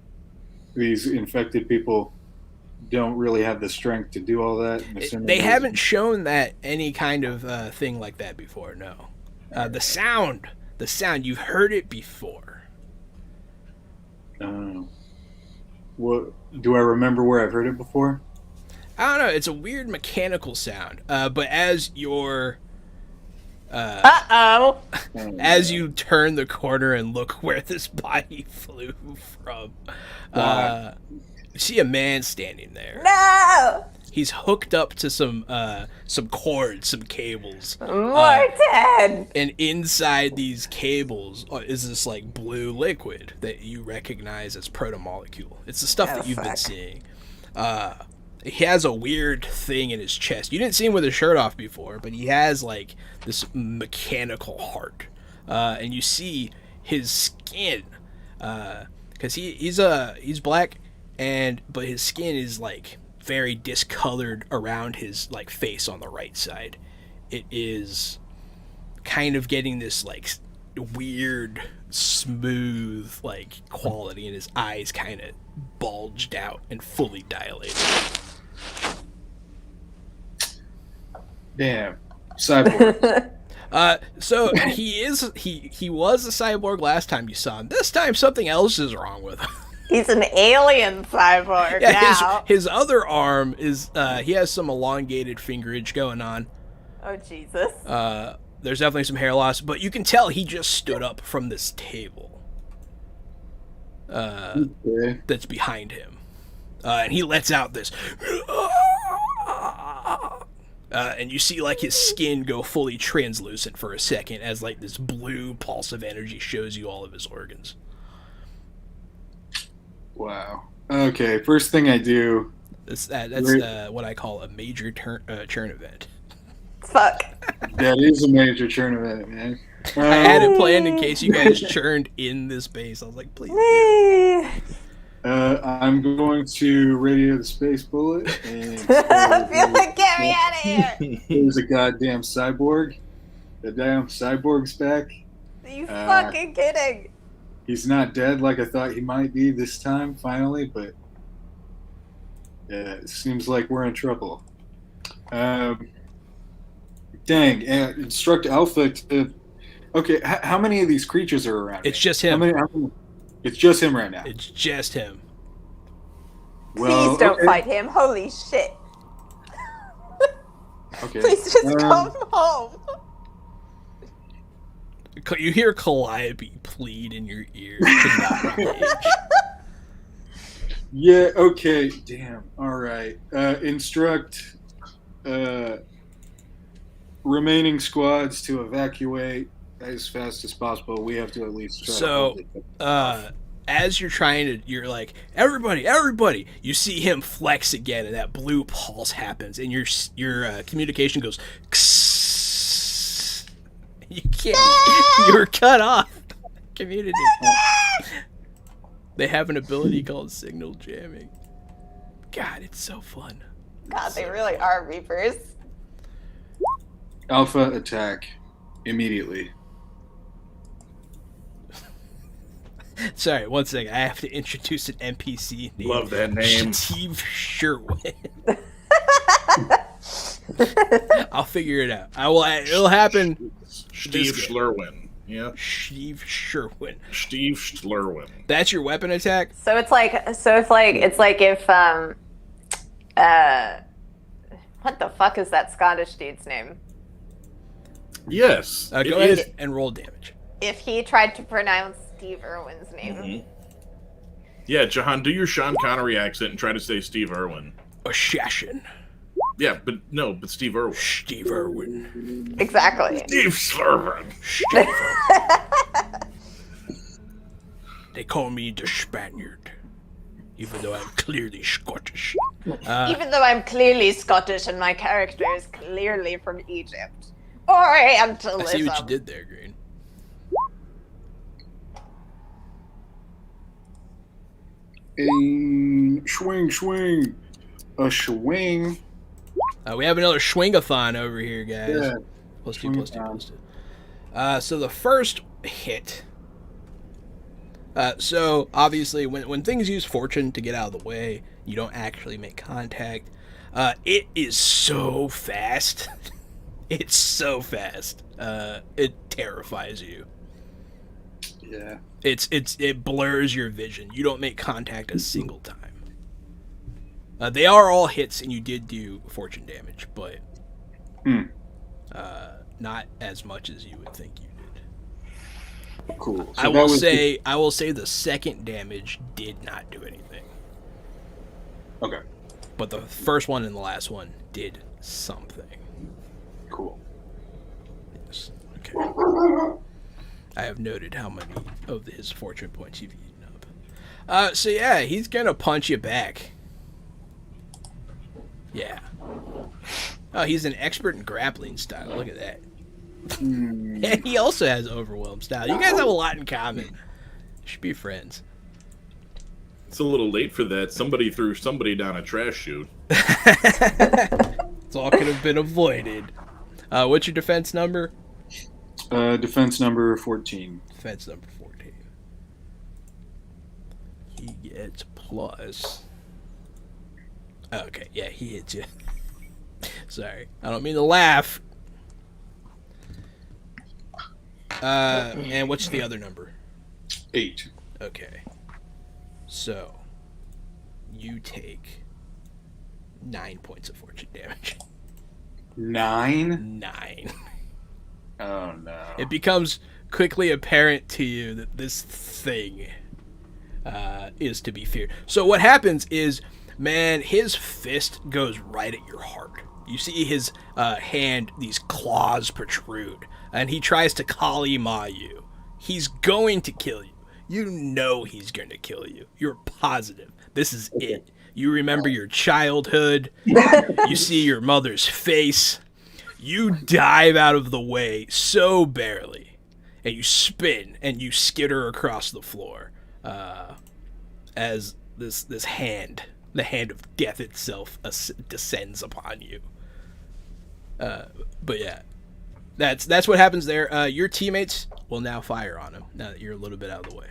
these infected people, don't really have the strength to do all that? They haven't shown that any kind of thing like that before. No. The sound. You've heard it before. What do I remember where I've heard it before? I don't know. It's a weird mechanical sound. But as you're as you turn the corner and look where this body flew from, you see a man standing there. No! He's hooked up to some cords, some cables. Morton! And inside these cables is this like blue liquid that you recognize as protomolecule. It's the stuff that you've been seeing. He has a weird thing in his chest. You didn't see him with his shirt off before, but he has like this mechanical heart. And you see his skin, because he's black, but his skin is like very discolored around his like face on the right side. It is kind of getting this like weird smooth like quality, and his eyes kind of bulged out and fully dilated. Damn. Cyborg. So he was a cyborg last time you saw him. This time something else is wrong with him. He's an alien cyborg now. His other arm is he has some elongated fingerage going on. Oh Jesus. There's definitely some hair loss, but you can tell he just stood up from this table. That's behind him. And he lets out this and you see like his skin go fully translucent for a second as like this blue pulse of energy shows you all of his organs. Wow. Okay, first thing I do. That's what I call a major churn event. Fuck. That is a major churn event, man. I had it planned in case you guys churned in this base. I was like, please. I'm going to radio the space bullet and Get me out of here! there's a goddamn cyborg. The damn cyborg's back. Are you fucking kidding? He's not dead like I thought he might be this time, finally, but it seems like we're in trouble. Dang, instruct Alpha to... Okay, how many of these creatures are around? It's just him. How many? It's just him right now. It's just him. Well, please don't fight him. Holy shit. Okay. Please just come home. You hear Calliope plead in your ear to not engage. Yeah, okay. Damn. All right. Instruct remaining squads to evacuate as fast as possible. We have to at least try to as you're like, everybody, you see him flex again, and that blue pulse happens, and your communication goes, Kss. You can't, you're cut off. Community. They have an ability called signal jamming. God, it's so fun. God, they really are Reapers. Alpha attack immediately. Sorry, one second. I have to introduce an NPC named Love that name. Steve Sherwin. I'll figure it out. It'll happen. Steve Schlurwin. Yeah. Steve Sherwin. Steve Schlurwin. That's your weapon attack? So it's like if what the fuck is that Scottish dude's name? Yes. Go ahead and roll damage. If he tried to pronounce Steve Irwin's name. Mm-hmm. Yeah, Jahan, do your Sean Connery accent and try to say Steve Irwin. Assassin. Yeah, but Steve Irwin. Steve Irwin. Exactly. Steve Schlurwin. Steve Irwin. They call me the Spaniard, even though I'm clearly Scottish. Even though I'm clearly Scottish and my character is clearly from Egypt. Orientalism. I see what you did there, Greene. A swing. A swing. We have another swing-a-thon over here, guys. Yeah. Plus two. So the first hit. So obviously, when things use fortune to get out of the way, you don't actually make contact. It is so fast. It's so fast. It terrifies you. Yeah. It blurs your vision. You don't make contact a single time. They are all hits, and you did do fortune damage, but not as much as you would think you did. Cool. So I will say the second damage did not do anything. Okay. But the first one and the last one did something. Cool. Yes. Okay. I have noted how many of his fortune points you've eaten up. So yeah, he's gonna punch you back. Yeah. Oh, he's an expert in grappling style. Look at that. And he also has overwhelm style. You guys have a lot in common. You should be friends. It's a little late for that. Somebody threw somebody down a trash chute. It's all could have been avoided. What's your defense number? Defense number 14. Defense number 14. He gets plus. Okay, yeah, he hits you. Sorry, I don't mean to laugh. And what's the other number? 8. Okay. So, you take 9 points of fortune damage. 9? 9. Oh no. It becomes quickly apparent to you that this thing is to be feared. So what happens is, man, his fist goes right at your heart. You see his hand, these claws protrude, and he tries to Kali-Ma you. He's going to kill you. You know he's going to kill you. You're positive. This is it. You remember your childhood. You see your mother's face. You dive out of the way so barely, and you spin and you skitter across the floor as this hand, the hand of death itself, descends upon you. But yeah, that's what happens there. Your teammates will now fire on him now that you're a little bit out of the way.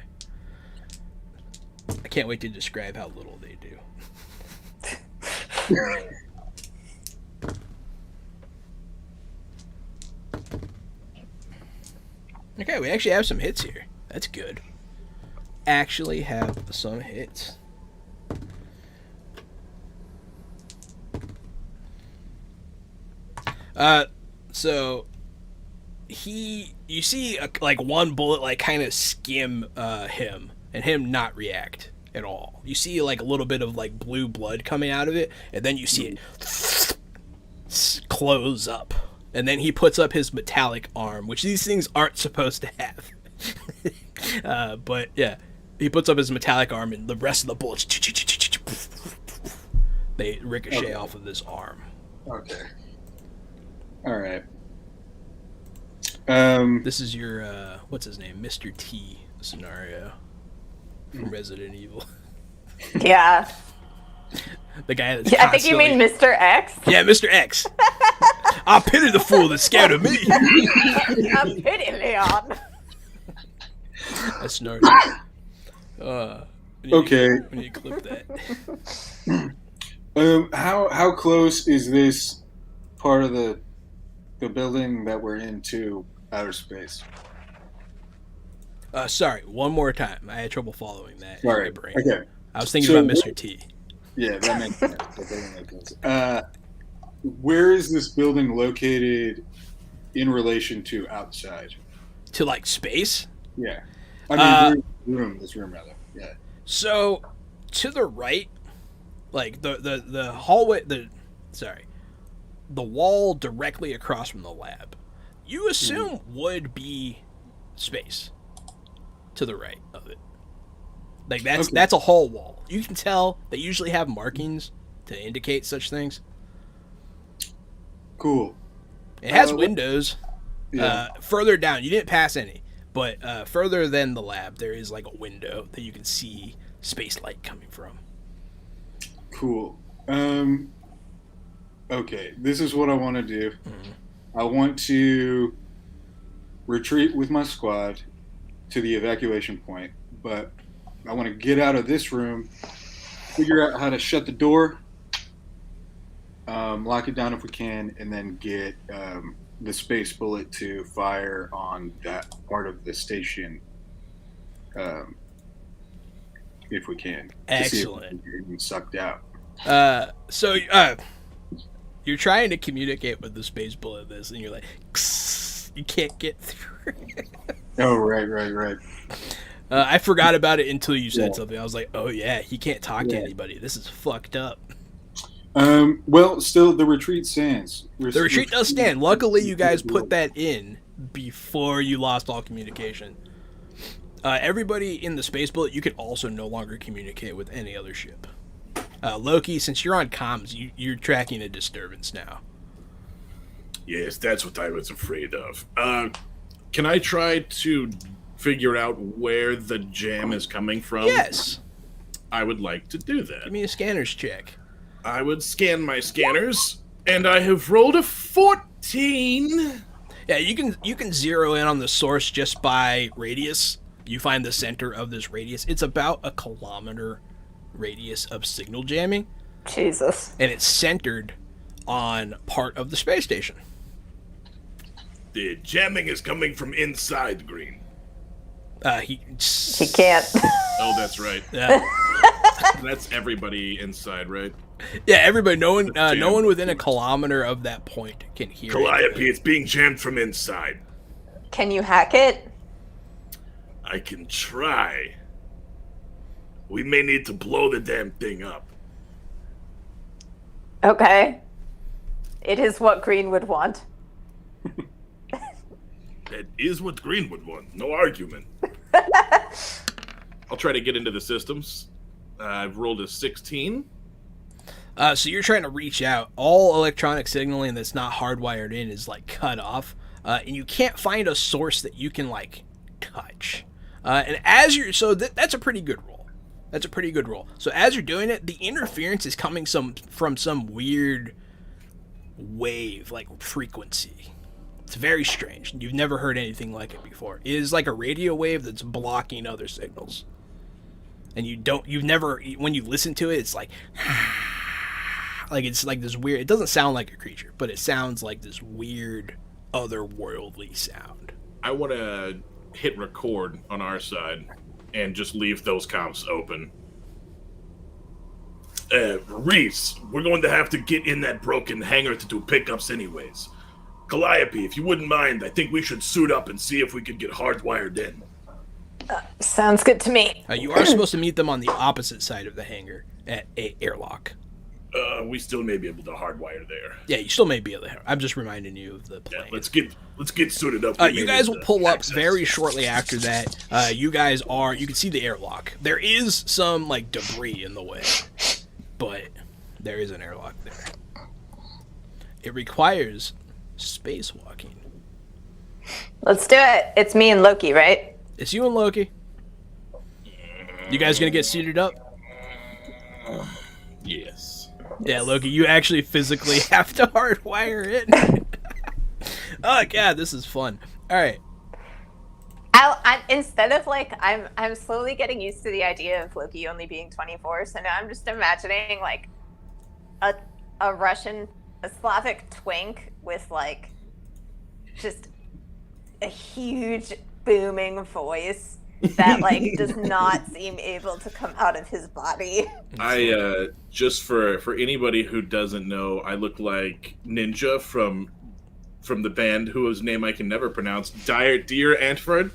I can't wait to describe how little they do. Okay, we actually have some hits here. That's good. Actually have some hits. So you see like one bullet like kind of skim him and him not react at all. You see like a little bit of like blue blood coming out of it, and then you see it close up. And then he puts up his metallic arm, which these things aren't supposed to have. But yeah, he puts up his metallic arm, and the rest of the bullets, they ricochet off of this arm. Okay. All right. This is your, what's his name? Mr. T scenario from Resident Evil. Yeah. The guy that's I think you mean Mr. X. Yeah, Mr. X. I pity the fool that's scared of me. I pity Leon. I snorted. Okay. We need to clip that. How close is this part of the building that we're in to outer space? Sorry, one more time. I had trouble following that in Sorry. my brain. Okay. I was thinking So about Mr. T. Yeah, that makes sense. That doesn't make sense. Where is this building located in relation to outside? To like space? Yeah. I mean, this room rather. Yeah. So to the right, like the hallway, the wall directly across from the lab, you assume would be space. To the right of it, like that's a hall wall. You can tell they usually have markings to indicate such things. Cool. It has windows. Yeah. Further down, you didn't pass any, but further than the lab, there is like a window that you can see space light coming from. Cool. Okay, this is what I want to do. I want to retreat with my squad to the evacuation point, but I want to get out of this room, figure out how to shut the door, lock it down if we can, and then get the space bullet to fire on that part of the station if we can. Excellent. To see if we get sucked out. So you're trying to communicate with the space bullet this, and you're like, you can't get through. Oh, right. I forgot about it until you said something. I was like, oh yeah, he can't talk to anybody. This is fucked up. Well, still, the retreat stands. The retreat does stand. Luckily, you guys put that in before you lost all communication. Everybody in the space bullet, you can also no longer communicate with any other ship. Loki, since you're on comms, you're tracking a disturbance now. Yes, that's what I was afraid of. Can I try to figure out where the jam is coming from? Yes. I would like to do that. Give me a scanners check. I would scan my scanners, and I have rolled a 14. Yeah, you can zero in on the source just by radius. You find the center of this radius. It's about a kilometer radius of signal jamming. Jesus. And it's centered on part of the space station. The jamming is coming from inside, Greene. He can't. Oh, that's right. Yeah. That's everybody inside, right? Yeah, everybody. No one within a kilometer of that point can hear. Calliope, it's being jammed from inside. Can you hack it? I can try. We may need to blow the damn thing up. Okay. It is what Greene would want. That is what Greene would want. No argument. I'll try to get into the systems. I've rolled a 16. So you're trying to reach out. All electronic signaling that's not hardwired in is like cut off, and you can't find a source that you can like touch. And as you're that's a pretty good roll. That's a pretty good roll. So as you're doing it, the interference is coming from some weird wave, like frequency. It's very strange. You've never heard anything like it before. It is like a radio wave that's blocking other signals. And when you listen to it, it's like it's like this weird, it doesn't sound like a creature, but it sounds like this weird otherworldly sound. I want to hit record on our side and just leave those comps open. Reese, we're going to have to get in that broken hangar to do pickups anyways. Calliope, if you wouldn't mind, I think we should suit up and see if we could get hardwired in. Sounds good to me. You are supposed to meet them on the opposite side of the hangar at a airlock. We still may be able to hardwire there. Yeah, you still may be able to. I'm just reminding you of the plan. Yeah, let's get suited up. You guys will pull up very shortly after that. You can see the airlock. There is some like debris in the way, but there is an airlock there. It requires spacewalking. Let's do it. It's me and Loki, right? It's you and Loki. You guys gonna get suited up? Yes. Yeah, Loki, you actually physically have to hardwire it. Oh god, this is fun. All right. Instead of like, I'm slowly getting used to the idea of Loki only being 24. So now I'm just imagining like a Russian a Slavic twink with like just a huge booming voice that like does not seem able to come out of his body. I just for anybody who doesn't know, I look like Ninja from the band whose name I can never pronounce, Dear Antwoord,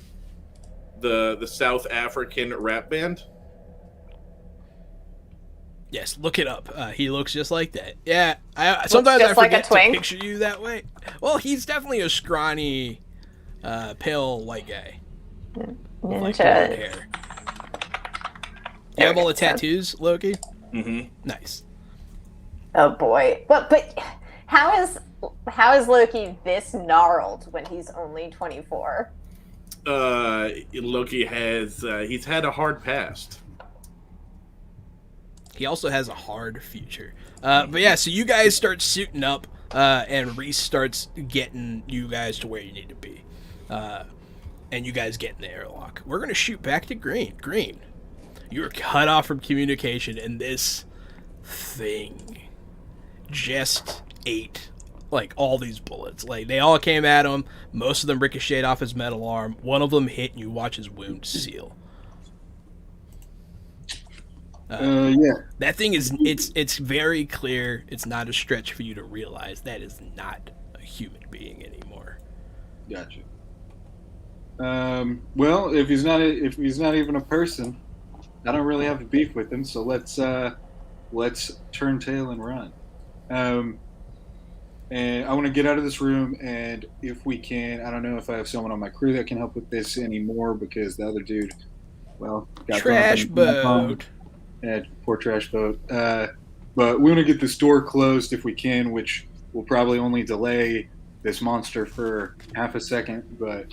the South African rap band. Yes, look it up. He looks just like that. Yeah, sometimes I just like a forget to twink? picture you that way. Well, he's definitely a scrawny, pale white guy. With, like, blonde Ninja. hair. You have all the tattoos, Loki? Mm-hmm. Nice. Oh boy. But how is Loki this gnarled when he's only 24? Loki has he's had a hard past. He also has a hard future. But yeah, so you guys start suiting up, and Reese starts getting you guys to where you need to be. And you guys get in the airlock. We're going to shoot back to Greene. Greene, you're cut off from communication, and this thing just ate, like, all these bullets. Like, they all came at him. Most of them ricocheted off his metal arm. One of them hit, and you watch his wound seal. Yeah. That thing is, it's very clear. It's not a stretch for you to realize that is not a human being anymore. Gotcha. Well, if he's not even a person, I don't really have a beef with him. So let's turn tail and run. And I want to get out of this room. And if we can, I don't know if I have someone on my crew that can help with this anymore because the other dude, well, got Trash boat. Yeah, poor trash boat. But we want to get this door closed if we can, which will probably only delay this monster for half a second. But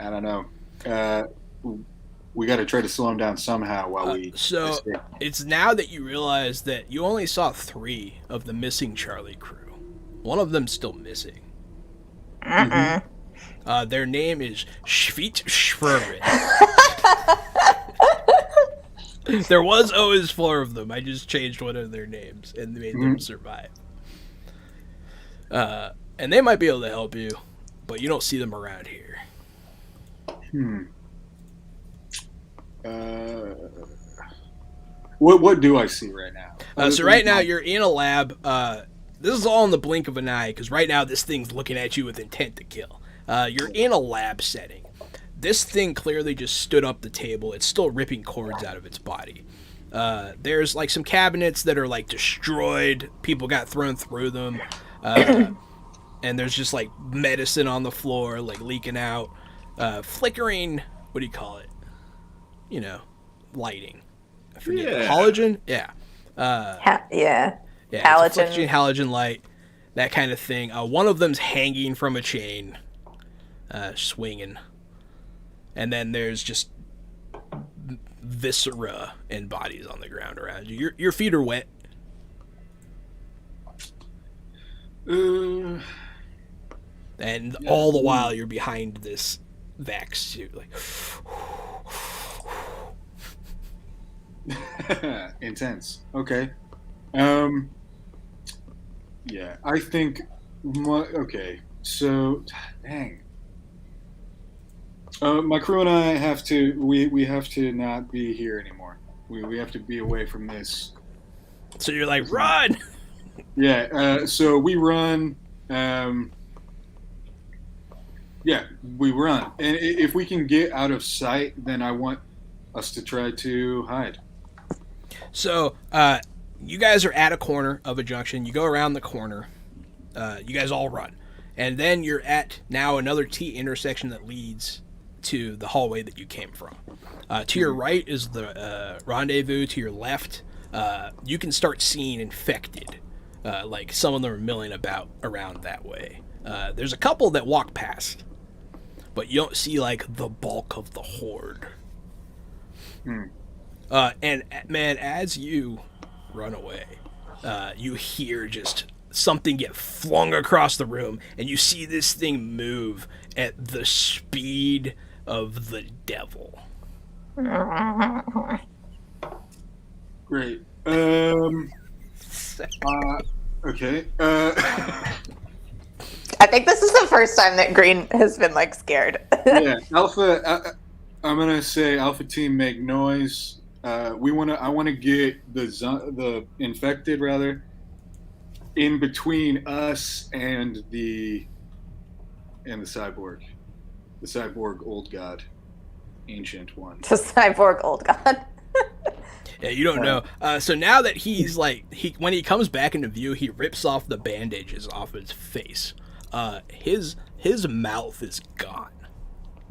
I don't know. We got to try to slow him down somehow while we. So escape. it's now that you realize that you only saw 3 of the missing Charlie crew. One of them's still missing. Their name is Schveit Schwerven. There was always 4 of them. I just changed one of their names and made them survive. And they might be able to help you, but you don't see them around here. What do I see right now? So right now you're in a lab. This is all in the blink of an eye because right now this thing's looking at you with intent to kill. You're in a lab setting. This thing clearly just stood up the table. It's still ripping cords out of its body. There's like some cabinets that are like destroyed. People got thrown through them. And there's just like medicine on the floor, like leaking out. Flickering, what do you call it? You know, lighting. I forget. Yeah. Halogen? Yeah. Yeah. Yeah, Halogen. it's a flickering halogen light, that kind of thing. One of them's hanging from a chain, swinging. And then there's just viscera and bodies on the ground around you. Your feet are wet. And all the while you're behind this vac suit, like intense. Okay. Yeah, I think. Okay, so dang. My crew and I have to. We have to not be here anymore. We have to be away from this. So you're like, run! Yeah. So we run. Yeah, we run, and if we can get out of sight, then I want us to try to hide. So, you guys are at a corner of a junction. You go around the corner. You guys all run. And then you're at now another T intersection that leads to the hallway that you came from. To your right is the rendezvous. To your left, you can start seeing infected. Like some of them are milling about around that way. There's a couple that walk past. But you don't see, like, the bulk of the horde. And, man, as you run away, you hear just something get flung across the room, and you see this thing move at the speed of the devil. Great. Okay. I think this is the first time that Greene has been like scared. Yeah, Alpha. I'm gonna say Alpha Team make noise. I want to get the infected rather in between us and the cyborg, old god, ancient one. The cyborg old god. Yeah, you don't know. So now that he's like, when he comes back into view, he rips off the bandages off his face. His mouth is gone.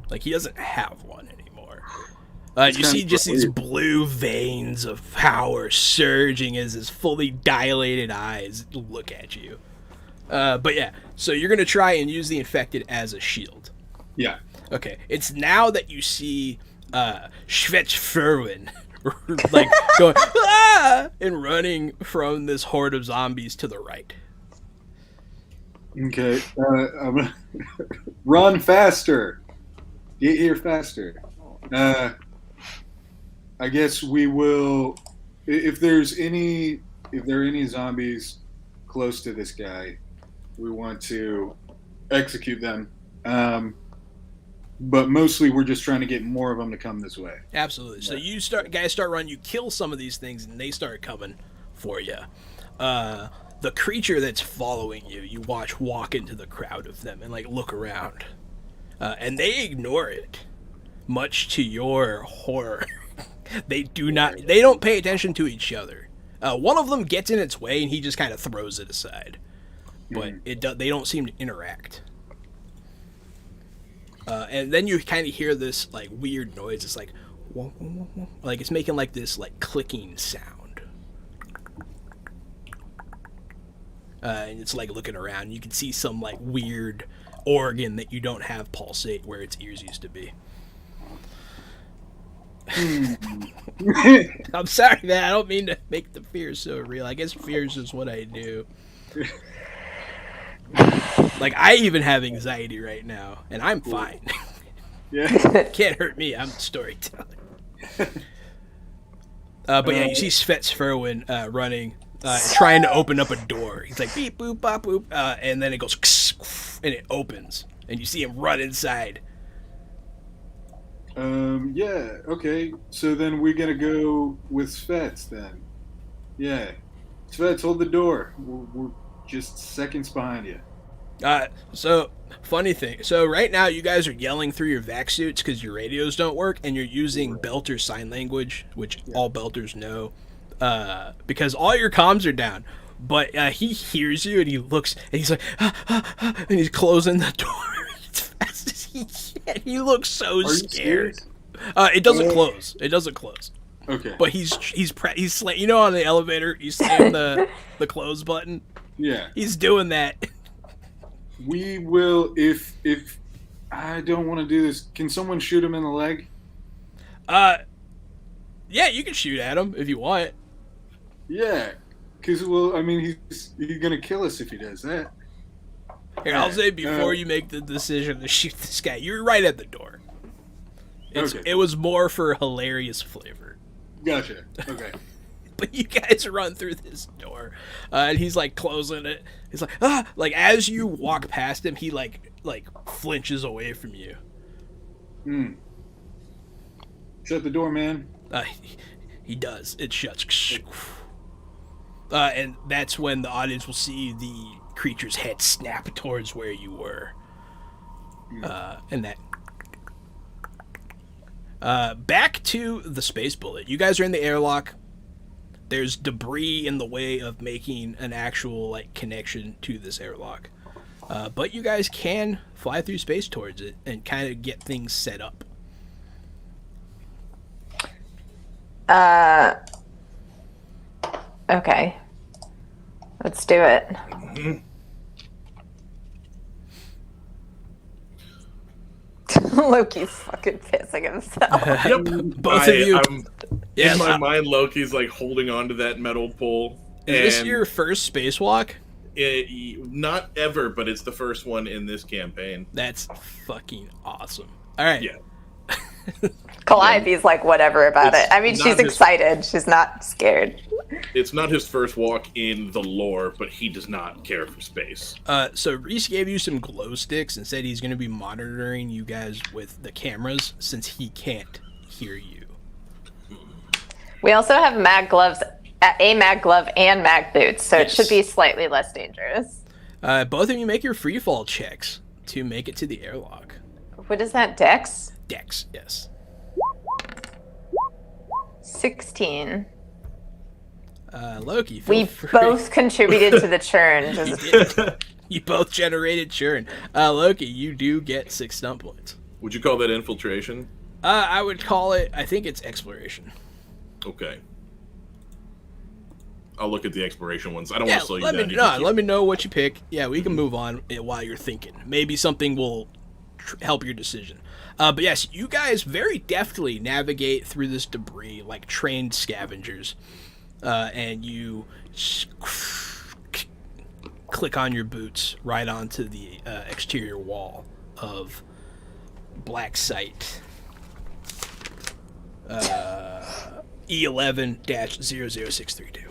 Like, he doesn't have one anymore. You see just these blue veins of power surging as his fully dilated eyes look at you. But yeah, so you're going to try and use the infected as a shield. Yeah. Okay, it's now that you see Schwetzferwin like going ah! and running from this horde of zombies to the right. Okay. I'm gonna run faster. Get here faster. I guess we will. If there are any zombies close to this guy, we want to execute them. But mostly we're just trying to get more of them to come this way. Absolutely. So you guys start running, you kill some of these things, and they start coming for you. The creature that's following you, you watch walk into the crowd of them and like look around. And they ignore it, much to your horror. They don't pay attention to each other. One of them gets in its way and he just kind of throws it aside. But they don't seem to interact. And then you kind of hear this like weird noise. It's like, whoa, whoa, whoa. Like it's making like this like clicking sound. And it's like looking around. You can see some like weird organ that you don't have pulsate where its ears used to be. I'm sorry, man. I don't mean to make the fears so real. I guess fears is what I do. Like, I even have anxiety right now, and I'm fine. Yeah. Can't hurt me. I'm the storyteller. But yeah, you see Schwetzferwin running, trying to open up a door. He's like, beep, boop, bop, boop. And then it goes, and it opens. And you see him run inside. Yeah, okay. So then we're going to go with Svets then. Yeah. Svets, hold the door. We're just seconds behind you. So, funny thing. So, right now, you guys are yelling through your vac suits because your radios don't work, and you're using Belter sign language, which all Belters know, because all your comms are down. But he hears you, and he looks, and he's like, and he's closing the door as fast as he can. He looks so scared. It doesn't close. It doesn't close. Okay. But he's you know, on the elevator, you slam the close button. Yeah. He's doing that. We will, if I don't want to do this, can someone shoot him in the leg? Yeah, you can shoot at him if you want. Yeah, because, well, I mean, he's going to kill us if he does that. Here, I'll say before you make the decision to shoot this guy, you're right at the door. Okay. It was more for hilarious flavor. Gotcha. Okay. But you guys run through this door, and he's like closing it. He's like, ah! Like as you walk past him, he like flinches away from you. Shut the door, man. He does. It shuts. And that's when the audience will see the creature's head snap towards where you were. And that. Back to the space bullet. You guys are in the airlock. There's debris in the way of making an actual like connection to this airlock. But you guys can fly through space towards it and kind of get things set up. Okay. Let's do it. Loki's fucking pissing himself. Yep. Both of you. In my mind, Loki's like holding onto that metal pole. Is this your first spacewalk? Not ever, but it's the first one in this campaign. That's fucking awesome. All right. Yeah. Calliope's like whatever about it. I mean, It's she's not his- excited. She's not scared. It's not his first walk in the lore, but he does not care for space. So Reese gave you some glow sticks and said he's going to be monitoring you guys with the cameras since he can't hear you. We also have mag gloves, a mag glove and mag boots, so Yes. it should be slightly less dangerous. Both of you make your free fall checks to make it to the airlock. What is that, Dex? Dex, yes. 16. Loki, feel We free. both contributed to the churn. Just- You both generated churn. Loki, you do get 6 stunt points. Would you call that infiltration? I would call it, I think it's exploration. Okay. I'll look at the exploration ones. I don't want to slow you let down. me, You no, can keep- let me know what you pick. Yeah, we can move on while you're thinking. Maybe something will help your decision. But yes, you guys very deftly navigate through this debris like trained scavengers. And you click on your boots right onto the exterior wall of blacksite E11-00632.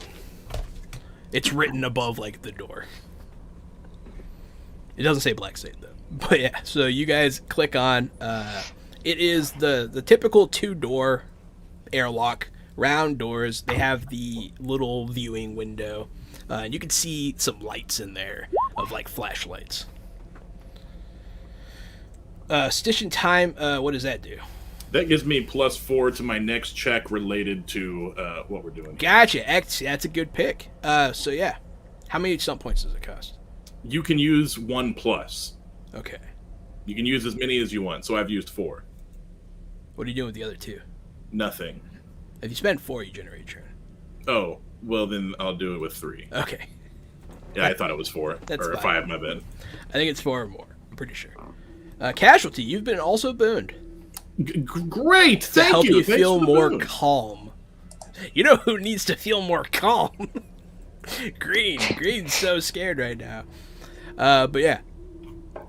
It's written above like the door. It doesn't say blacksite though. But yeah, so you guys click on. It is the typical 2-door airlock. Round doors. They have the little viewing window. And you can see some lights in there of like flashlights. Station time, what does that do? That gives me +4 to my next check related to what we're doing. Gotcha. That's a good pick. So yeah. How many stunt points does it cost? You can use 1+. Okay. You can use as many as you want, so I've used 4. What are you doing with the other 2? Nothing. If you spend 4, you generate churn. Oh, well then I'll do it with 3. Okay. Yeah, I thought it was 4. That's or fine. 5, my bad. I think it's 4 or more. I'm pretty sure. Casualty, you've been also booned. Great! To Thank help you Thanks feel for the more boon. calm. You know who needs to feel more calm? Greene. Greene's so scared right now. But yeah.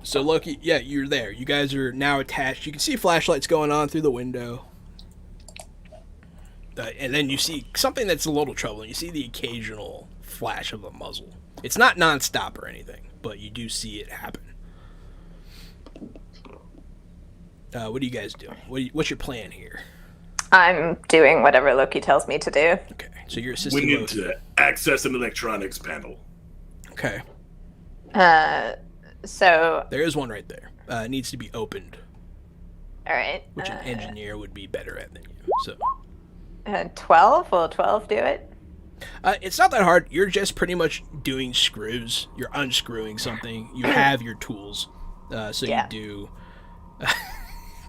So Loki, yeah, you're there. You guys are now attached. You can see flashlights going on through the window. And then you see something that's a little troubling. You see the occasional flash of a muzzle. It's not nonstop or anything, but you do see it happen. What do you guys do? What's your plan here? I'm doing whatever Loki tells me to do. Okay, so you're We assisting need Loki. to access an electronics panel. Okay, So, there is one right there. It needs to be opened, all right. which an engineer would be better at than you. So 12? Will 12 do it? it's not that hard. You're just pretty much doing screws. You're unscrewing something. You have your tools, so Yeah. you do.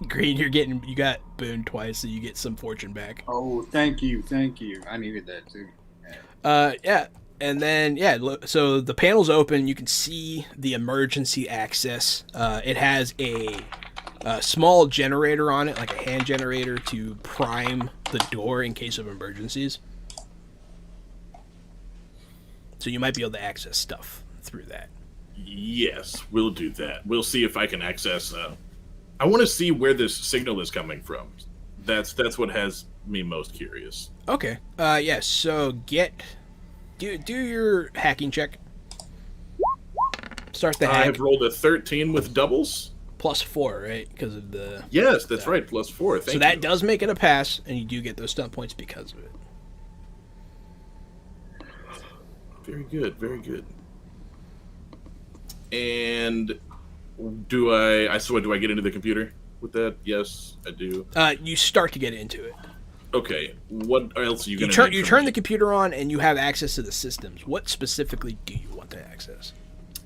Greene, you got booned twice, so you get some fortune back. Oh, thank you. I needed that too. Yeah, and then so the panel's open. You can see the emergency access. It has a small generator on it, like a hand generator, to prime the door in case of emergencies. So you might be able to access stuff through that. Yes, we'll do that. We'll see if I can access. I want to see where this signal is coming from. That's what has me most curious. Okay. Yeah. So do your hacking check. Start the hack. I've rolled a 13 with doubles. +4, right? Because of the. Yes, that's right. +4. Thank So that you. does make it a pass, and you do get those stunt points because of it. Very good. Very good. And do I get into the computer with that? Yes, I do. You start to get into it. Okay. What else are you You going to turn the computer on, and you have access to the systems. What specifically do you want to access?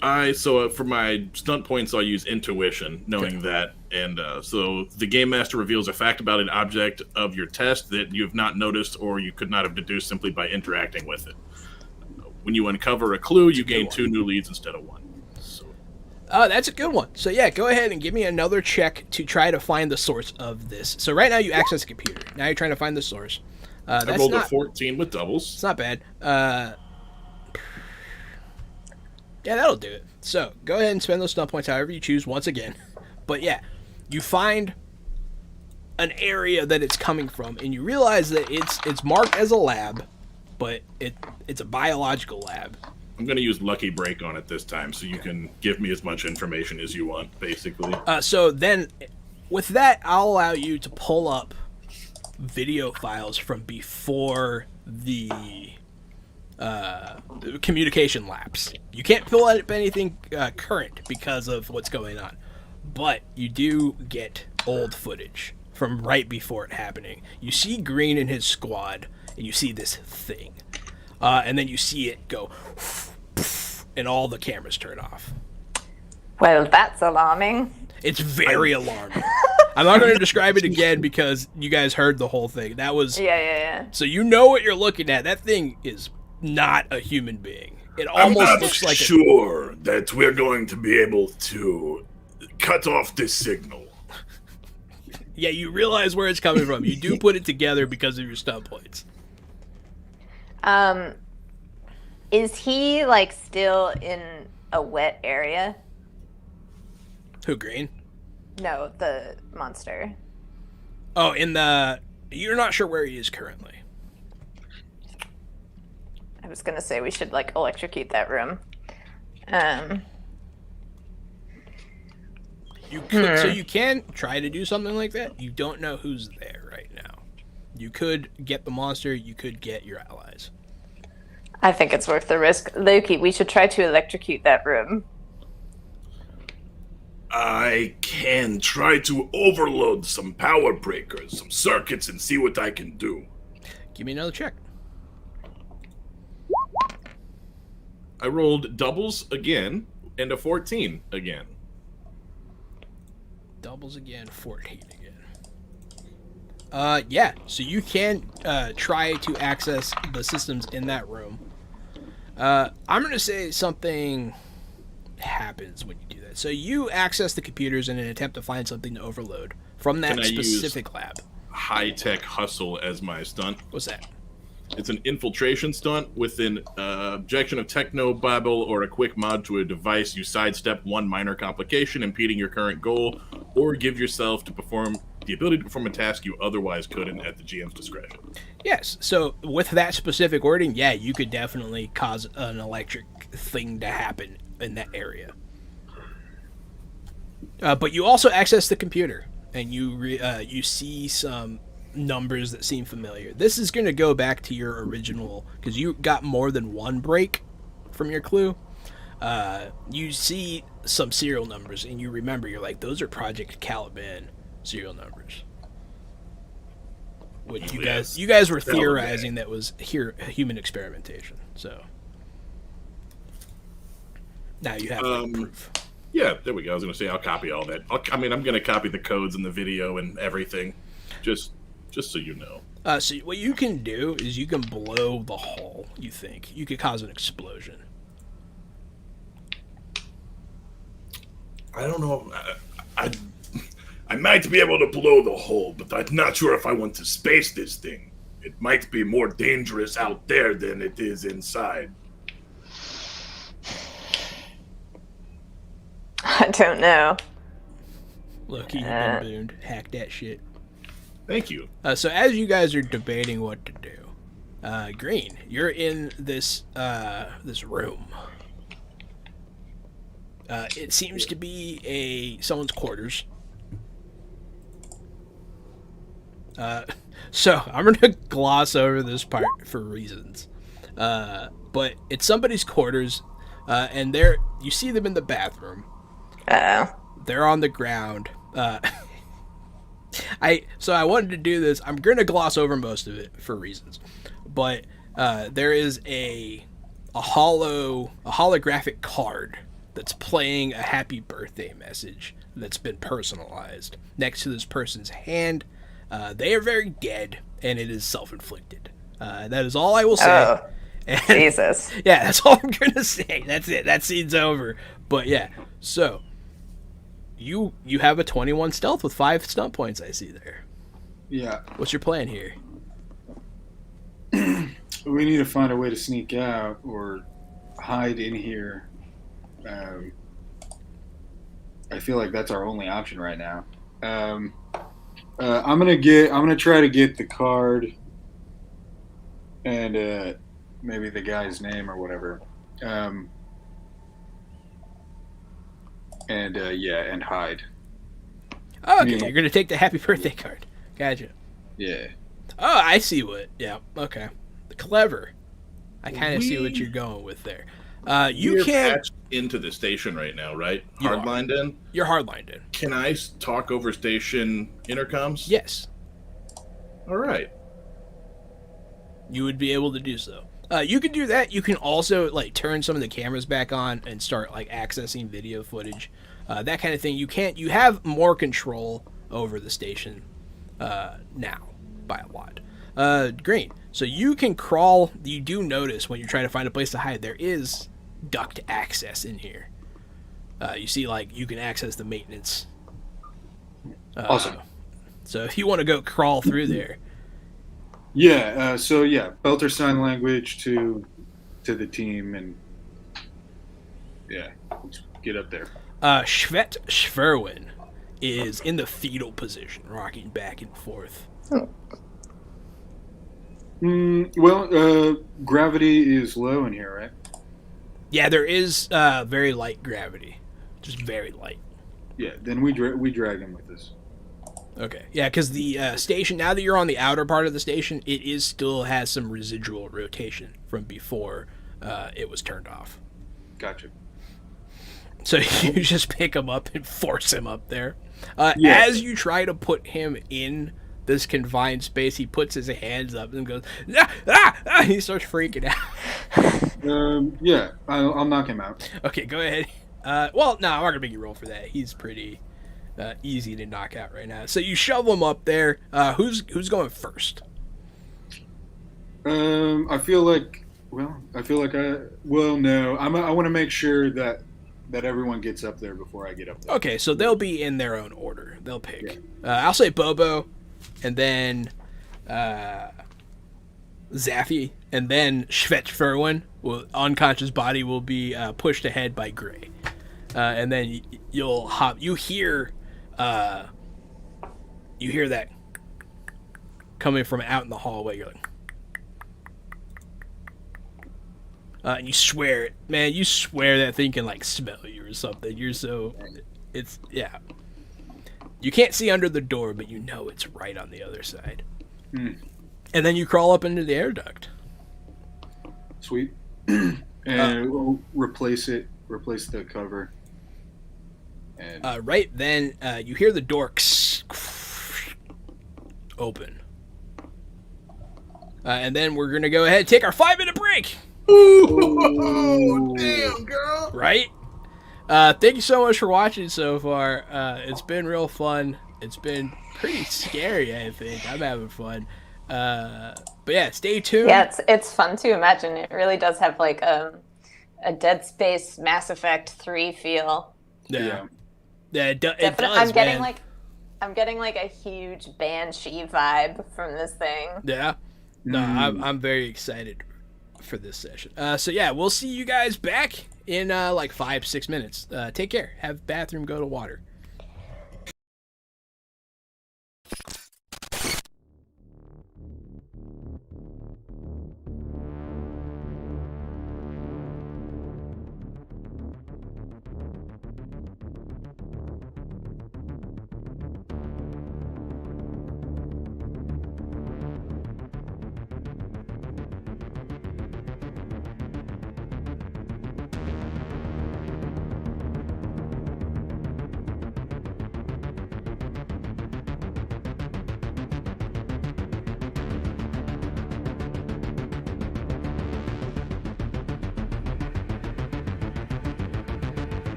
For my stunt points, I'll use intuition, knowing that, and so the game master reveals a fact about an object of your test that you have not noticed or you could not have deduced simply by interacting with it. When you uncover a clue, you gain 2 new leads instead of 1. So, That's a good one. So yeah, go ahead and give me another check to try to find the source of this. So right now you access the computer. Now you're trying to find the source. I That's rolled a not, 14 with doubles. it's not bad. Yeah, that'll do it. So go ahead and spend those stunt points however you choose once again. But yeah, you find an area that it's coming from, and you realize that it's marked as a lab, but it's a biological lab. I'm going to use Lucky Break on it this time, so you can give me as much information as you want, basically. So then, with that, I'll allow you to pull up video files from before the communication lapse. You can't pull up anything current because of what's going on, but you do get old footage from right before it happening. You see Greene and his squad, and you see this thing. And then you see it go, and all the cameras turn off. Well, that's alarming. It's very alarming. I'm not going to describe it again because you guys heard the whole thing. That was... Yeah. So you know what you're looking at. That thing is not a human being. It almost looks like sure that we're going to be able to cut off this signal. Yeah, you realize where it's coming from. You do put it together because of your stunt points. Is he like still in a wet area? Who, Greene? No, the monster. Oh, you're not sure where he is currently. I was gonna say we should like electrocute that room. You could, so you can try to do something like that. You don't know who's there right now. You could get the monster. You could get your allies. I think it's worth the risk. Loki, we should try to electrocute that room. I can try to overload some power breakers, some circuits, and see what I can do. Give me another check. I rolled doubles again and a 14 again. Doubles again, 14 again. Yeah, so you can try to access the systems in that room. I'm going to say something happens when you do that. So you access the computers in an attempt to find something to overload from that specific lab. High-tech hustle as my stunt. What's that? It's an infiltration stunt with an objection of technobabble or a quick mod to a device. You sidestep one minor complication impeding your current goal, or give yourself the ability to perform a task you otherwise couldn't at the GM's discretion. Yes, so with that specific wording, yeah, you could definitely cause an electric thing to happen in that area. But you also access the computer, and you see some numbers that seem familiar. This is going to go back to your original, because you got more than one break from your clue. You see some serial numbers, and you remember, you're like, those are Project Caliban serial numbers. Which you guys were theorizing that was human experimentation. So now you have proof. Yeah, there we go. I was going to say I'll copy all that. I'm going to copy the codes and the video and everything, just so you know. So what you can do is you can blow the hull. You think you could cause an explosion? I don't know. I might be able to blow the hole, but I'm not sure if I want to space this thing. It might be more dangerous out there than it is inside. I don't know. Look, you've been booned. Hack that shit. Thank you. So as you guys are debating what to do, Greene, you're in this room. It seems to be someone's quarters. So I'm gonna gloss over this part for reasons, but it's somebody's quarters, and you see them in the bathroom. They're on the ground. I wanted to do this. I'm gonna gloss over most of it for reasons, but there is a holographic card that's playing a happy birthday message that's been personalized next to this person's hand. They are very dead, and it is self-inflicted. That is all I will say. Oh, and, Jesus. Yeah, that's all I'm gonna say. That's it. That scene's over. But yeah, so you have a 21 stealth with 5 stunt points. I see there. Yeah. What's your plan here? We need to find a way to sneak out or hide in here. I feel like that's our only option right now. I'm gonna try to get the card and maybe the guy's name or whatever. And hide. Oh, okay, Me and- you're gonna take the happy birthday card. Gotcha. Yeah. Oh, I see what. Yeah. Okay. Clever. I kind of see what We- you're going with there. We're You can't. patched into the station right now, right? You are. Hardlined in. You're hardlined in. Can I talk over station intercoms? Yes, All right. you would be able to do so. You can do that. You can also like turn some of the cameras back on and start like accessing video footage, that kind of thing. You have more control over the station now by a lot. Green. So you can crawl. You do notice when you're trying to find a place to hide, there is duct access in here. You see, like you can access the maintenance. Awesome. So if you want to go crawl through there, Yeah. Belter sign language to the team, and yeah, let's get up there. Shvet Schverwin is in the fetal position, rocking back and forth. Gravity is low in here, right? Yeah, there is very light gravity, just very light. Yeah. Then we drag him with us. Okay, yeah, because the station, now that you're on the outer part of the station, it is still has some residual rotation from before it was turned off. Gotcha. So you just pick him up and force him up there. Yeah. As you try to put him in this confined space, he puts his hands up and goes, ah, ah, ah, he starts freaking out. Yeah, I'll knock him out. Okay, go ahead. Well, no, I'm not gonna make you roll for that. He's pretty easy to knock out right now. So you shove him up there. Who's going first? I feel like no. I want to make sure that everyone gets up there before I get up there. Okay, so they'll be in their own order. They'll pick. I'll say Bobo, and then Zaffy, and then Shvet Furwin. Unconscious body will be pushed ahead by Gray, and then you'll hop. You hear that coming from out in the hallway. You're like, and you swear it, man. You swear that thing can like smell you or something. You're so, it's yeah. You can't see under the door, but you know it's right on the other side. Mm. And then you crawl up into the air duct. Sweet. And we'll replace the cover. And Right then, you hear the door open. And then we're gonna go ahead and take our 5-minute break. Ooh, damn, girl. Right? Thank you so much for watching so far. It's been real fun. It's been pretty scary, I think. I'm having fun. But yeah, stay tuned. Yeah, it's fun to imagine. It really does have like a Dead Space Mass Effect 3 feel. Yeah, it does. I'm getting like a huge Banshee vibe from this thing. Yeah. No, I'm very excited for this session. So yeah, we'll see you guys back in like 5-6 minutes. Take care. Have bathroom, go to water.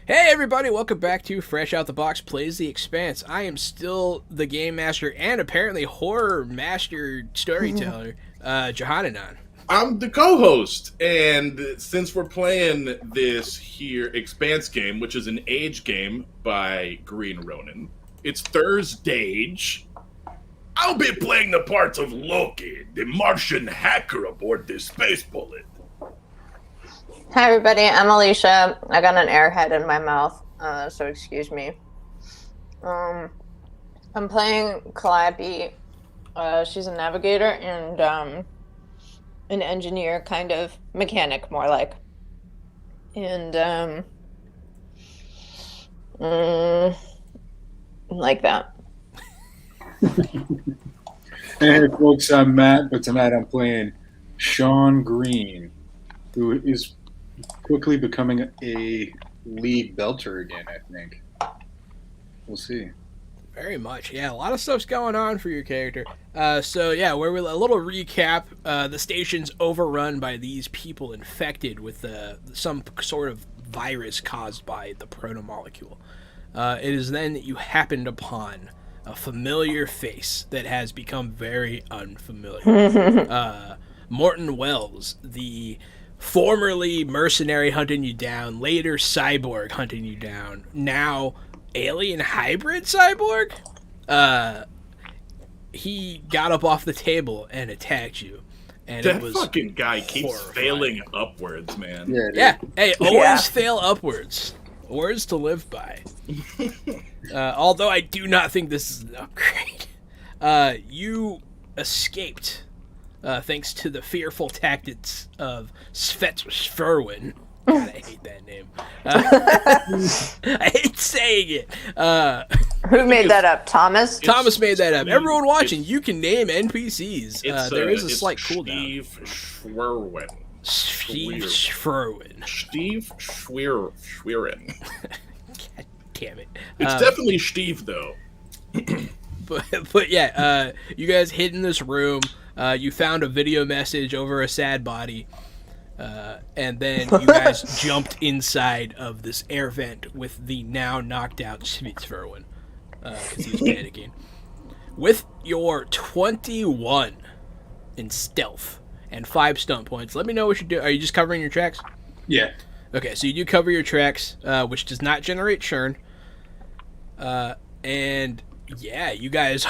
Hey everybody, welcome back to Fresh Out the Box Plays the Expanse. I am still the game master and apparently horror master storyteller, Johananon. I'm the co-host, and since we're playing this here Expanse game, which is an age game by Greene Ronan, it's Thursday. I'll be playing the part of Loki, the Martian hacker aboard this space bullet. Hi, everybody. I'm Alicia. I got an airhead in my mouth, so excuse me. I'm playing Calliope. She's a navigator and an engineer, kind of mechanic, more like. And like that. Hey folks, I'm Matt, but tonight I'm playing Sean Greene, who is quickly becoming a lead belter again, I think. We'll see. Very much, yeah. A lot of stuff's going on for your character. So yeah, we're a little recap. The station's overrun by these people infected with some sort of virus caused by the protomolecule. It is then that you happened upon a familiar face that has become very unfamiliar. Morton Wells, the formerly mercenary hunting you down, later cyborg hunting you down, now alien hybrid cyborg. He got up off the table and attacked you, and That it was fucking guy keeps horrifying. failing upwards, man. Yeah, hey, always Yeah. fail upwards. Words to live by. Although I do not think this is an upgrade. You escaped thanks to the fearful tactics of Svetsferwin. God, I hate that name. I hate saying it. Who made that up? Thomas? Thomas made that up. Steve- Everyone watching, you can name NPCs. There is a it's slight cooldown. Steve Schwerwin. Steve Schwerwin. Steve Schwerin. God damn it. It's definitely Steve, though. But yeah, you guys hid in this room. You found a video message over a sad body. And then you guys jumped inside of this air vent with the now knocked out Schmitzverwin. Because he was panicking. With your 21 in stealth and 5 stunt points, let me know what you do. Are you just covering your tracks? Yeah. Okay, so you do cover your tracks, which does not generate churn. And yeah, you guys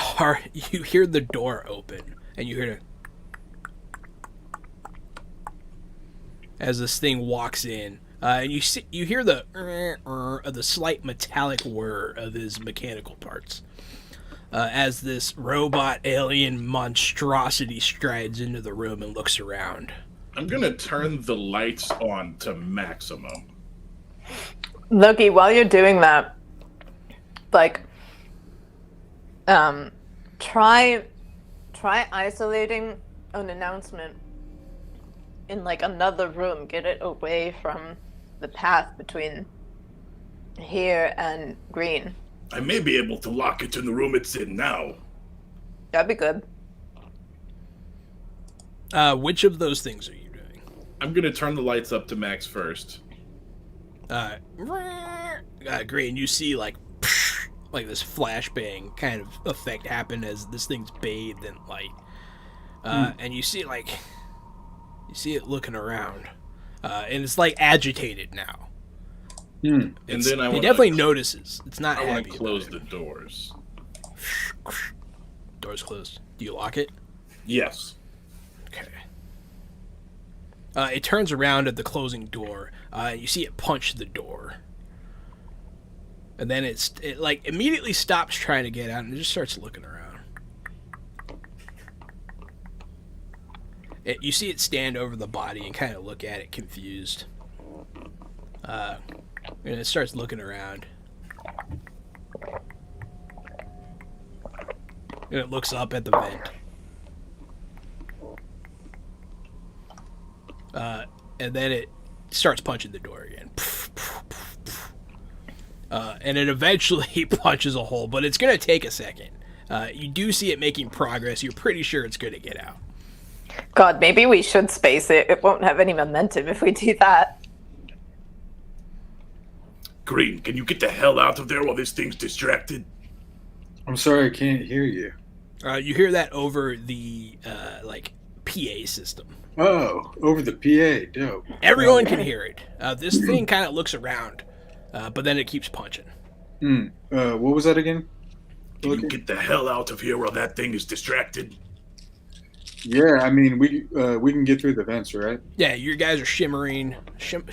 you hear the door open, and you hear as this thing walks in, and you hear the slight metallic whir of his mechanical parts. As this robot alien monstrosity strides into the room and looks around. I'm gonna turn the lights on to maximum. Loki, while you're doing that, like, try isolating an announcement in like another room. Get it away from the path between here and Greene. I may be able to lock it in the room it's in now. That'd be good. Which of those things are you doing? I'm gonna turn the lights up to max first. Greene, you see like this flashbang kind of effect happen as this thing's bathed in light. And you see it looking around. And it's like agitated now. And then He definitely notices. It's not I want happy. to close the doors. Door's closed. Do you lock it? Yes. Okay. It turns around at the closing door. You see it punch the door. And then it like immediately stops trying to get out and it just starts looking around. You see it stand over the body and kind of look at it confused. And it starts looking around. And it looks up at the vent. And then it starts punching the door again. And it eventually punches a hole, but it's going to take a second. You do see it making progress. You're pretty sure it's going to get out. God, maybe we should space it. It won't have any momentum if we do that. Greene, can you get the hell out of there while this thing's distracted? I'm sorry, I can't hear you. You hear that over the PA system. Oh, over the PA. Dope. Everyone can hear it. This thing kind of looks around, but then it keeps punching. What was that again? Can you get the hell out of here while that thing is distracted? Yeah, I mean, we can get through the vents, right? Yeah, you guys are shimmering. Shimmering.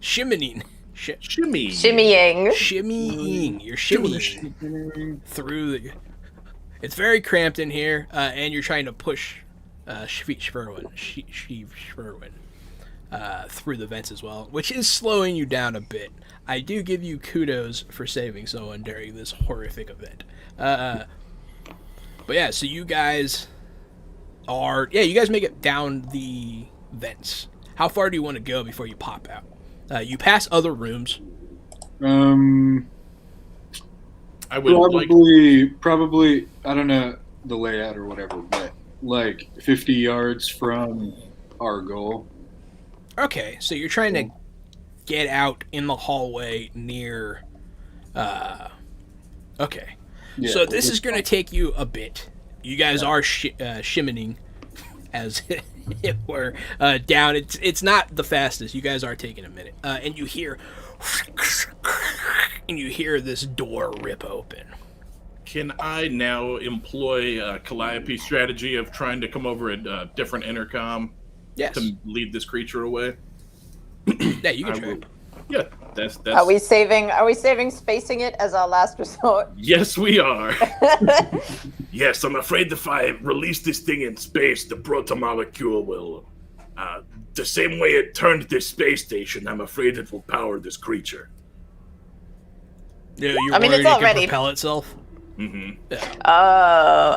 Shimmening. Shimmy. Shimmying. Shimmying. You're shimmying through the... It's very cramped in here, and you're trying to push Schwerwin through the vents as well, which is slowing you down a bit. I do give you kudos for saving someone during this horrific event. But yeah, so you guys are... Yeah, you guys make it down the vents. How far do you want to go before you pop out? You pass other rooms. I would probably, I don't know the layout or whatever, but like 50 yards from our goal. Okay, so you're trying to get out in the hallway near... Okay. Yeah, So this is going to take you a bit. You guys are shimmening, as it were, down. It's not the fastest. You guys are taking a minute. And you hear... And you hear this door rip open. Can I now employ a Calliope strategy of trying to come over a different intercom Yes. to lead this creature away? Yeah, you can I try. will- Yeah, that's. Are we saving spacing it as our last resort? Yes, we are. Yes, I'm afraid if I release this thing in space, the protomolecule will... the same way it turned this space station, I'm afraid it will power this creature. Yeah, you're I mean, worried it's it can already- propel itself? Mm-hmm. Oh.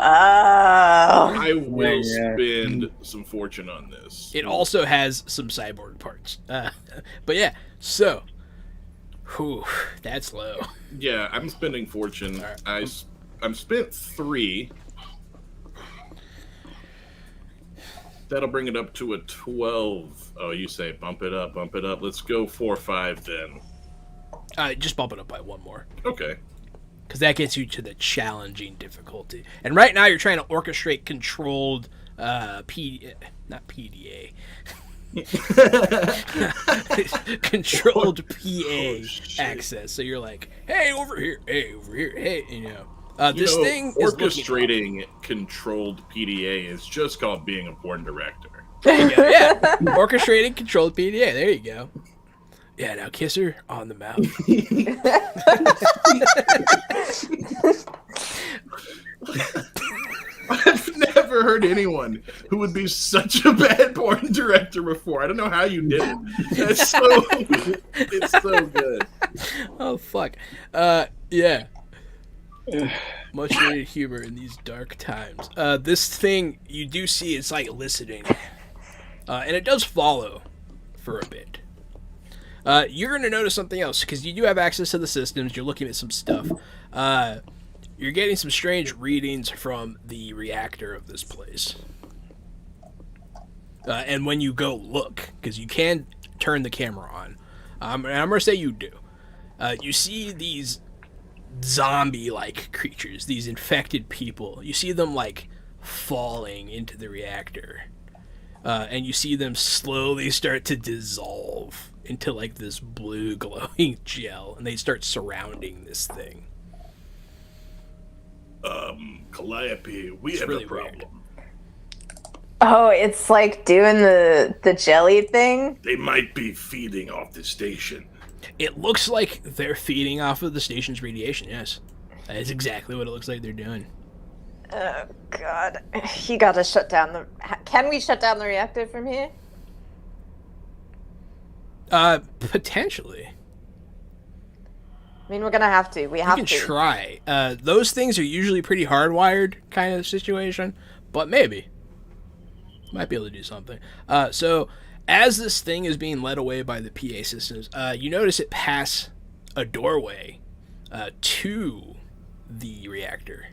I will Yeah. spend some fortune on this. It also has some cyborg parts. But yeah, so... Whew, that's low. Yeah, I'm spending fortune. I'm spent 3. That'll bring it up to a 12. Oh, you say bump it up, bump it up. Let's go 4 or 5 then. Just bump it up by one more. Okay. Because that gets you to the challenging difficulty. And right now you're trying to orchestrate controlled not PDA. Controlled PA access. So you're like, hey, over here, hey, you know. This thing is looking... orchestrating controlled PDA is just called being a porn director. There you go, yeah. Orchestrating controlled PDA. There you go. Yeah, now kiss her on the mouth. I've never heard anyone who would be such a bad porn director before. I don't know how you did it. It's so good. Oh, fuck. Yeah. Much needed humor in these dark times. This thing, you do see it's like listening. And it does follow for a bit. You're going to notice something else, because you do have access to the systems. You're looking at some stuff. You're getting some strange readings from the reactor of this place. And when you go look, because you can turn the camera on, and I'm going to say you do, you see these zombie-like creatures, these infected people. You see them, like, falling into the reactor. And you see them slowly start to dissolve into, like, this blue glowing gel, and they start surrounding this thing. Calliope, we have really a problem. weird. Oh, it's like doing the jelly thing. They might be feeding off the station. It looks like they're feeding off of the station's radiation, yes. That is exactly what it looks like they're doing. Oh God, you gotta shut down the. Can we shut down the reactor from here? Potentially. I mean, we're gonna have to. We have You to. can try. Those things are usually pretty hardwired kind of situation, but maybe. Might be able to do something. So, as this thing is being led away by the PA systems, you notice it pass a doorway to the reactor.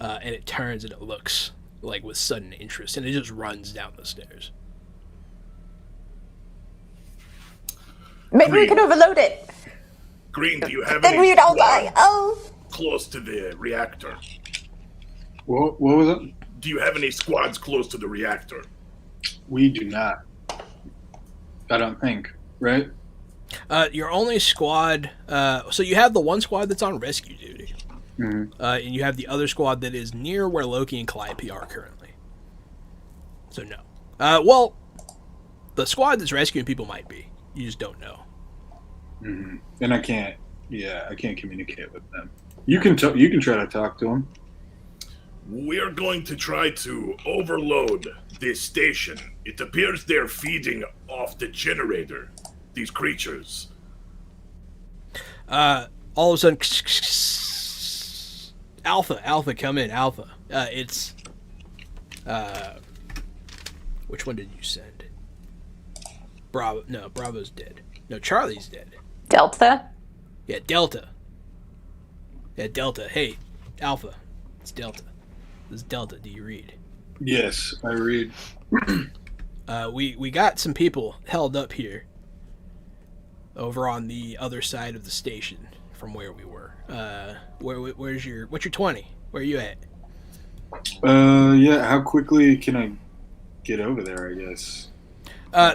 And it turns and it looks like with sudden interest, and it just runs down the stairs. Maybe we can overload it. Greene, do you have Then any we don't die. squads Oh. close to the reactor? What was it? Do you have any squads close to the reactor? We do not. I don't think. Right? Your only squad. So you have the one squad that's on rescue duty, and you have the other squad that is near where Loki and Calliope are currently. So no. Well, the squad that's rescuing people might be. You just don't know. Mm-hmm. And I can't. Yeah, I can't communicate with them. You can try to talk to them. We're going to try to overload this station. It appears they're feeding off the generator, these creatures. All of a sudden, Alpha, come in, Alpha. It's, which one did you send? Bravo, no, Bravo's dead. No, Charlie's dead. Delta? Yeah, Delta. Yeah, Delta. Hey, Alpha, it's Delta. This is Delta. Do you read? Yes, I read. We got some people held up here over on the other side of the station from where we were. What's your 20? Where are you at? Yeah, how quickly can I get over there, I guess?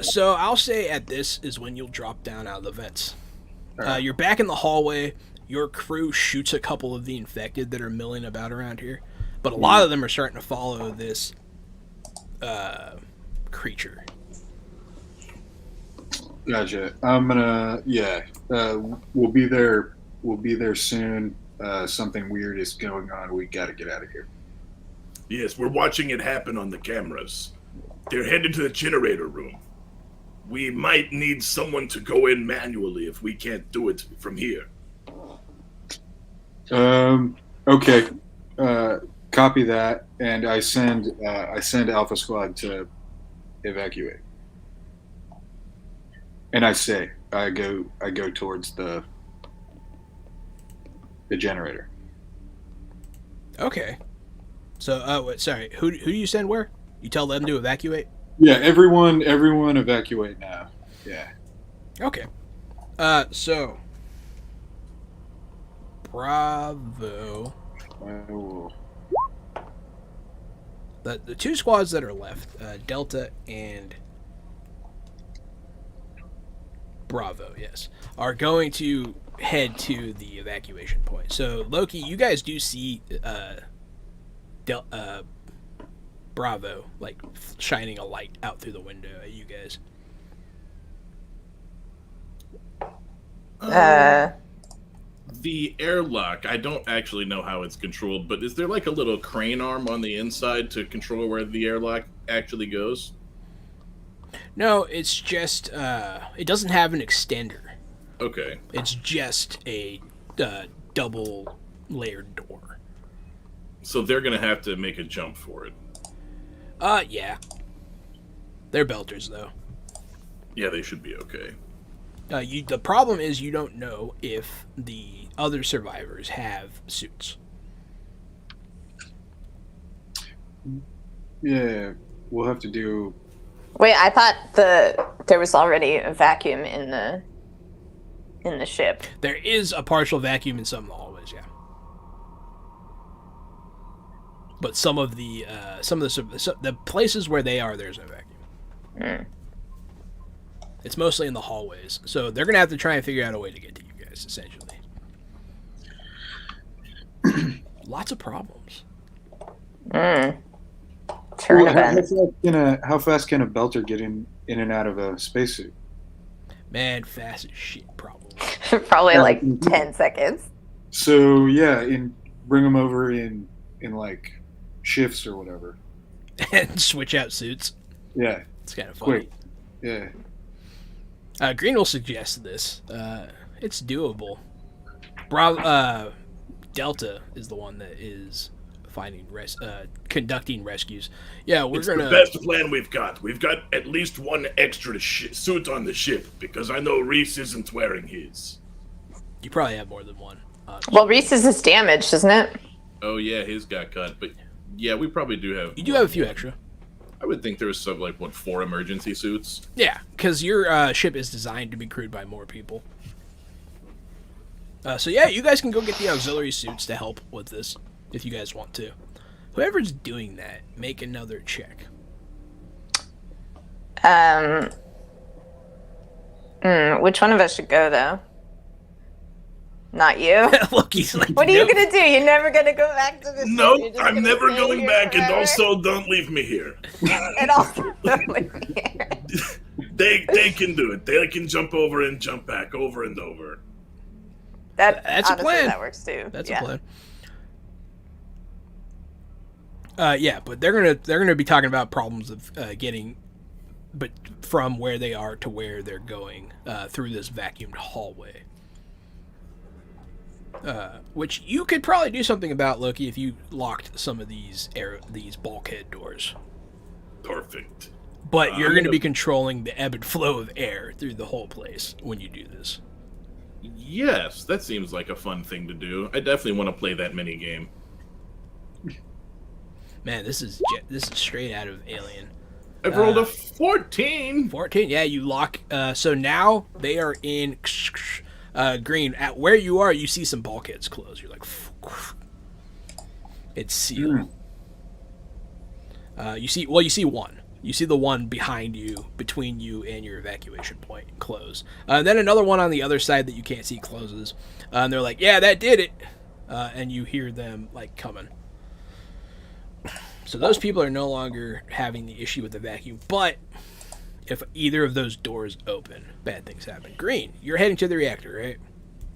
So I'll say at this is when you'll drop down out of the vents. Alright. You're back in the hallway. Your crew shoots a couple of the infected that are milling about around here, but a lot of them are starting to follow this creature. Gotcha. I'm gonna. Yeah. We'll be there. We'll be there soon. Something weird is going on. We gotta get out of here. Yes, we're watching it happen on the cameras. They're headed to the generator room. We might need someone to go in manually if we can't do it from here. Okay. Copy that, and I send Alpha Squad to evacuate. And I go towards the generator. Okay. So, sorry. Who do you send where? You tell them to evacuate? Yeah, everyone evacuate now. Yeah. Okay. So Bravo. I will. The two squads that are left, Delta and Bravo, yes, are going to head to the evacuation point. So Loki, you guys do see Bravo like shining a light out through the window at you guys. The airlock, I don't actually know how it's controlled, but is there like a little crane arm on the inside to control where the airlock actually goes? No, it's just it doesn't have an extender. Okay. It's just a double layered door. So they're going to have to make a jump for it. Yeah. They're belters though. Yeah, they should be okay. The problem is you don't know if the other survivors have suits. Yeah, we'll have to do. Wait, I thought there was already a vacuum in the ship. There is a partial vacuum in some of the hallways, yeah. But some of the places where they are, there's no vacuum. It's mostly in the hallways, so they're gonna have to try and figure out a way to get to you guys. Essentially, lots of problems. Turn Well, event. how fast can a belter get in and out of a spacesuit? Man, fast as shit, probably. Probably like 10 seconds. So yeah, bring them over in like shifts or whatever. And switch out suits. Yeah, It's kind of funny. quick. Yeah. Greene will suggest this. It's doable. Delta is the one that is conducting rescues. Yeah, we're It's gonna. the best plan we've got. We've got at least one extra suit on the ship because I know Reese isn't wearing his. You probably have more than one. Well, Reese's is damaged, isn't it? Oh, yeah, his got cut. But, yeah, we probably do have... You do have a few extra. I would think there's some, like, 4 emergency suits? Yeah, because your ship is designed to be crewed by more people. So yeah, you guys can go get the auxiliary suits to help with this, if you guys want to. Whoever's doing that, make another check. Which one of us should go, though? Not you. Look, he's like, What are you gonna do? You're never gonna go back to this. Nope, You're just I'm gonna never stay going here back, and forever? also don't leave me here. And also don't leave me here. They can do it. They can jump over and jump back over and over. That's a honestly, plan. That works too. That's yeah. a plan. Yeah, but they're gonna be talking about problems of getting, but from where they are to where they're going through this vacuumed hallway. Which you could probably do something about, Loki, if you locked some of these bulkhead doors. Perfect. But you're going to be controlling the ebb and flow of air through the whole place when you do this. Yes, that seems like a fun thing to do. I definitely want to play that mini game. Man, this is straight out of Alien. I've rolled a 14. 14, yeah, you lock. So now they are in Greene. At where you are, you see some bulkheads close. You're like, it's sealed. You see one. You see the one behind you, between you and your evacuation point, close. Then another one on the other side that you can't see closes. And they're like, yeah, that did it. And you hear them, like, coming. So those people are no longer having the issue with the vacuum. But if either of those doors open, bad things happen. Greene, you're heading to the reactor, right?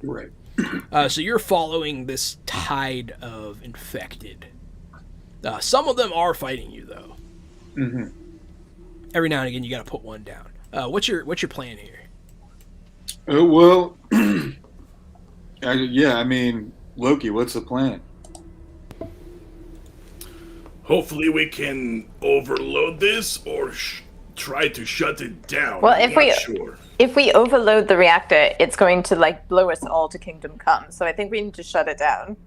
Right. So you're following this tide of infected. Some of them are fighting you, though. Mm-hmm. Every now and again, you got to put one down. What's your plan here? Well, yeah, I mean, Loki, what's the plan? Hopefully we can overload this or try to shut it down. Well, I'm not sure. if we overload the reactor, it's going to like blow us all to Kingdom Come. So I think we need to shut it down.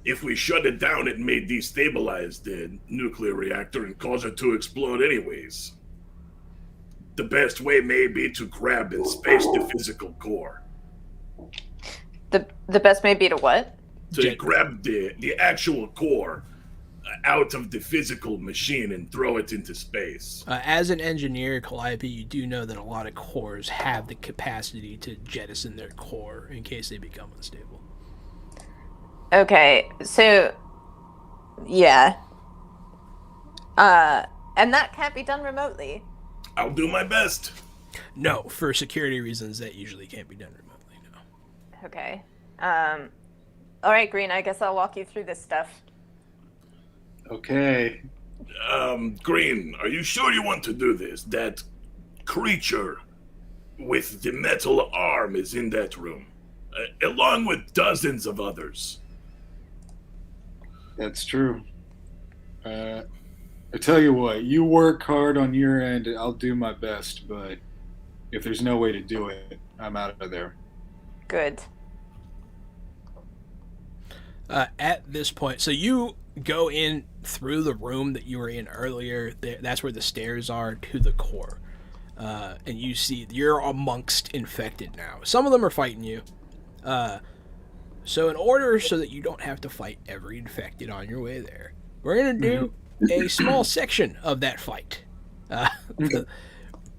If we shut it down, it may destabilize the nuclear reactor and cause it to explode anyways. The best way may be to grab and space the physical core. The best may be to what? To grab the actual core out of the physical machine and throw it into space. As an engineer, Calliope, you do know that a lot of cores have the capacity to jettison their core in case they become unstable. Okay, so yeah. And that can't be done remotely. I'll do my best. No, for security reasons, that usually can't be done remotely, no. Okay. All right, Greene, I guess I'll walk you through this stuff. Okay. Greene, are you sure you want to do this? That creature with the metal arm is in that room, along with dozens of others. That's true. I tell you what, you work hard on your end, I'll do my best, but if there's no way to do it, I'm out of there. Good. At this point, so you go in through the room that you were in earlier. That's where the stairs are to the core. And you see you're amongst infected now. Some of them are fighting you. So in order so that you don't have to fight every infected on your way there, we're going to do a small section of that fight.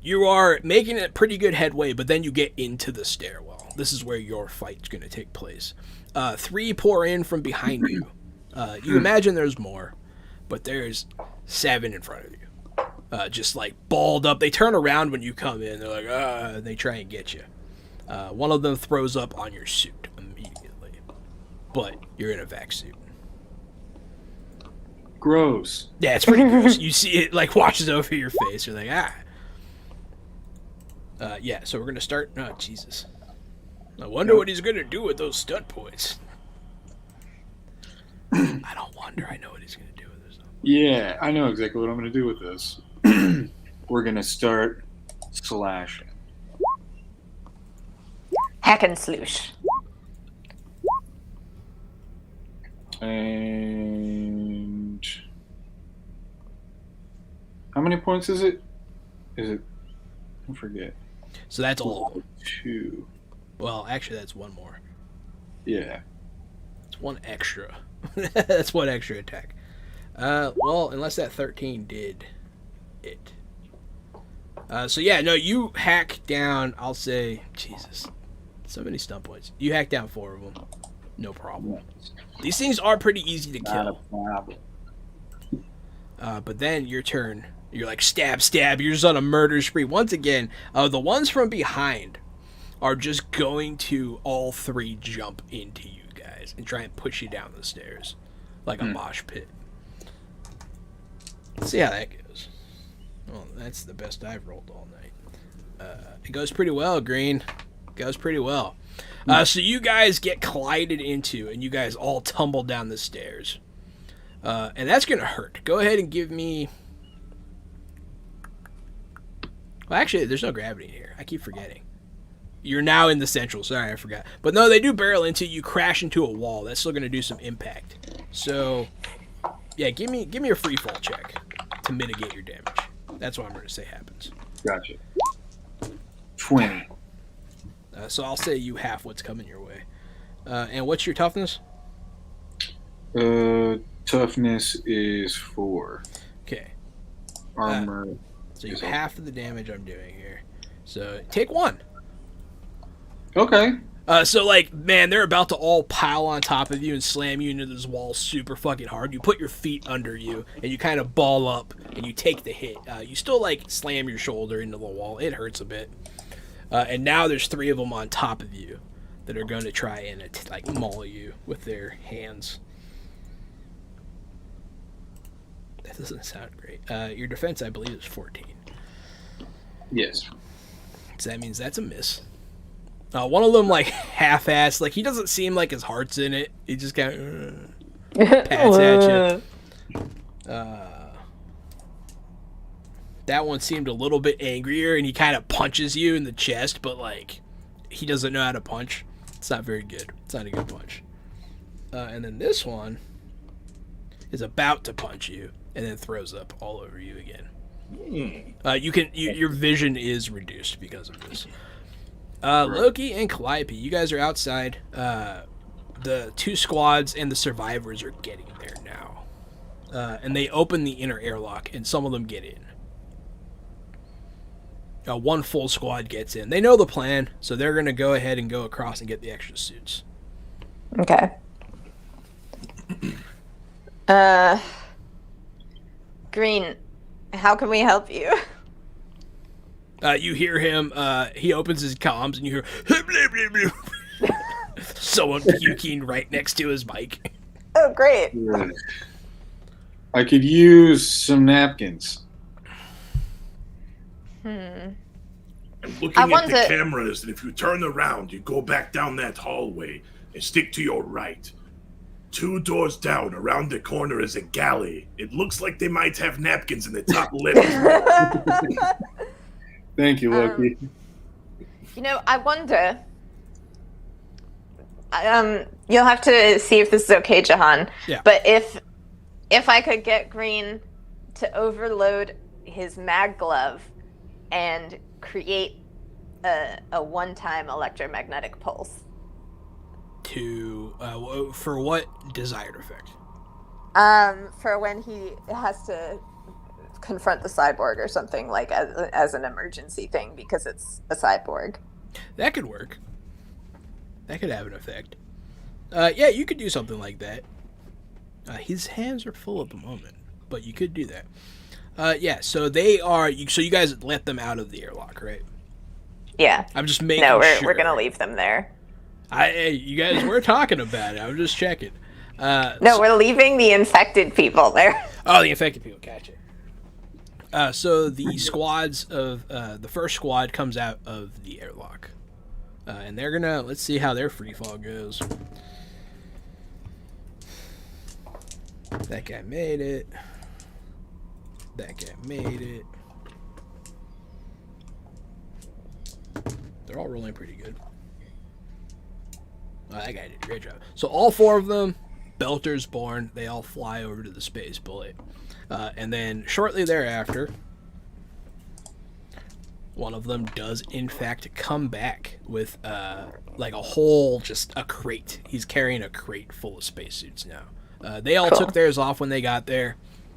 You are making a pretty good headway, but then you get into the stairwell. This is where your fight's going to take place. 3 pour in from behind you. You imagine there's more, but there's 7 in front of you. Just like balled up. They turn around when you come in. They're like, and they try and get you. One of them throws up on your suit immediately, but you're in a vac suit. Gross. Yeah, it's pretty gross. You see it like washes over your face. You're like, yeah, so we're going to start. Oh, Jesus. I wonder what he's going to do with those stud points. I don't wonder. I know what he's going to do with this. Yeah, I know exactly what I'm going to do with this. We're going to start slashing. Hack and sloosh. And many points is it? Is it? I forget. So that's all. 2. Well, actually, that's one more. Yeah. It's one extra. That's one extra attack. Well, unless that 13 did it. So yeah, no, you hack down, I'll say, Jesus, so many stun points. You hack down 4 of them. No problem. These things are pretty easy to Not a kill. problem. But then your turn, you're like, stab, stab, you're just on a murder spree. Once again, the ones from behind are just going to all 3 jump into you guys and try and push you down the stairs like a mosh pit. Let's see how that goes. Well, that's the best I've rolled all night. It goes pretty well, Greene. It goes pretty well. So you guys get collided into, and you guys all tumble down the stairs. And that's going to hurt. Go ahead and give me... Well, actually, there's no gravity here. I keep forgetting. You're now in the central. Sorry, I forgot. But no, they do barrel into you, crash into a wall. That's still going to do some impact. So, yeah, give me a free fall check to mitigate your damage. That's what I'm going to say happens. Gotcha. 20. So I'll say you half what's coming your way. And what's your toughness? Toughness is 4. Okay. Armor. So you half of the damage I'm doing here. So take 1. Okay. So like, man, they're about to all pile on top of you and slam you into this wall super fucking hard. You put your feet under you and you kind of ball up and you take the hit. You still like slam your shoulder into the wall. It hurts a bit. And now there's 3 of them on top of you that are going to try and like maul you with their hands. That doesn't sound great. Your defense, I believe, is 14. Yes. So that means that's a miss. One of them, like, half-assed. Like, he doesn't seem like his heart's in it. He just kind of pats at you. That one seemed a little bit angrier, and he kind of punches you in the chest, but, like, he doesn't know how to punch. It's not very good. It's not a good punch. And then this one is about to punch you, and then throws up all over you again. Your vision is reduced because of this. Loki and Calliope, you guys are outside. The 2 squads and the survivors are getting there now. And they open the inner airlock, and some of them get in. 1 full squad gets in. They know the plan, so they're going to go ahead and go across and get the extra suits. Okay. Greene, how can we help you? You hear him, he opens his comms, and you hear someone puking right next to his mic. Oh, great. I could use some napkins. I'm looking at the cameras, and if you turn around, you go back down that hallway and stick to your right. 2 doors down, around the corner is a galley. It looks like they might have napkins in the top left. Thank you, Loki. I wonder. You'll have to see if this is okay, Jahan. Yeah. But if I could get Greene to overload his mag glove and create a one-time electromagnetic pulse. For what desired effect? For when he has to confront the cyborg or something, like as an emergency thing, because it's a cyborg. That could work. That could have an effect. Yeah, you could do something like that. His hands are full at the moment, but you could do that. Yeah, so they are. So you guys let them out of the airlock, right? Yeah. I'm just making No, sure. we're gonna leave them there. You guys were talking about it. I'm just checking. No, we're leaving the infected people there. Oh, the infected people. Gotcha. So the squads of the first squad comes out of the airlock, and they're gonna let's see how their free fall goes. That guy made it. That guy made it. They're all rolling pretty good. Oh, that guy did a great job. So all 4 of them, Belter's born. They all fly over to the space bullet. And then shortly thereafter, one of them does in fact come back with like a whole, just a crate. He's carrying a crate full of spacesuits now. They all Cool. took theirs off when they got there,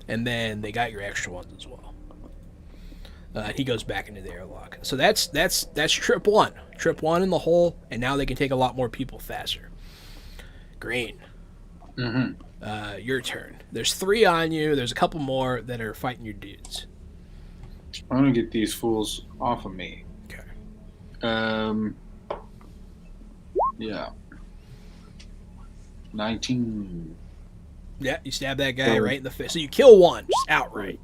and then they got your extra ones as well. He goes back into the airlock. So that's trip one. Trip one in the hole, and now they can take a lot more people faster. Greene. Your turn. There's 3 on you. There's a couple more that are fighting your dudes. I'm gonna get these fools off of me. Okay. Yeah. 19. Yeah, you stab that guy right in the face. So you kill one, just outright.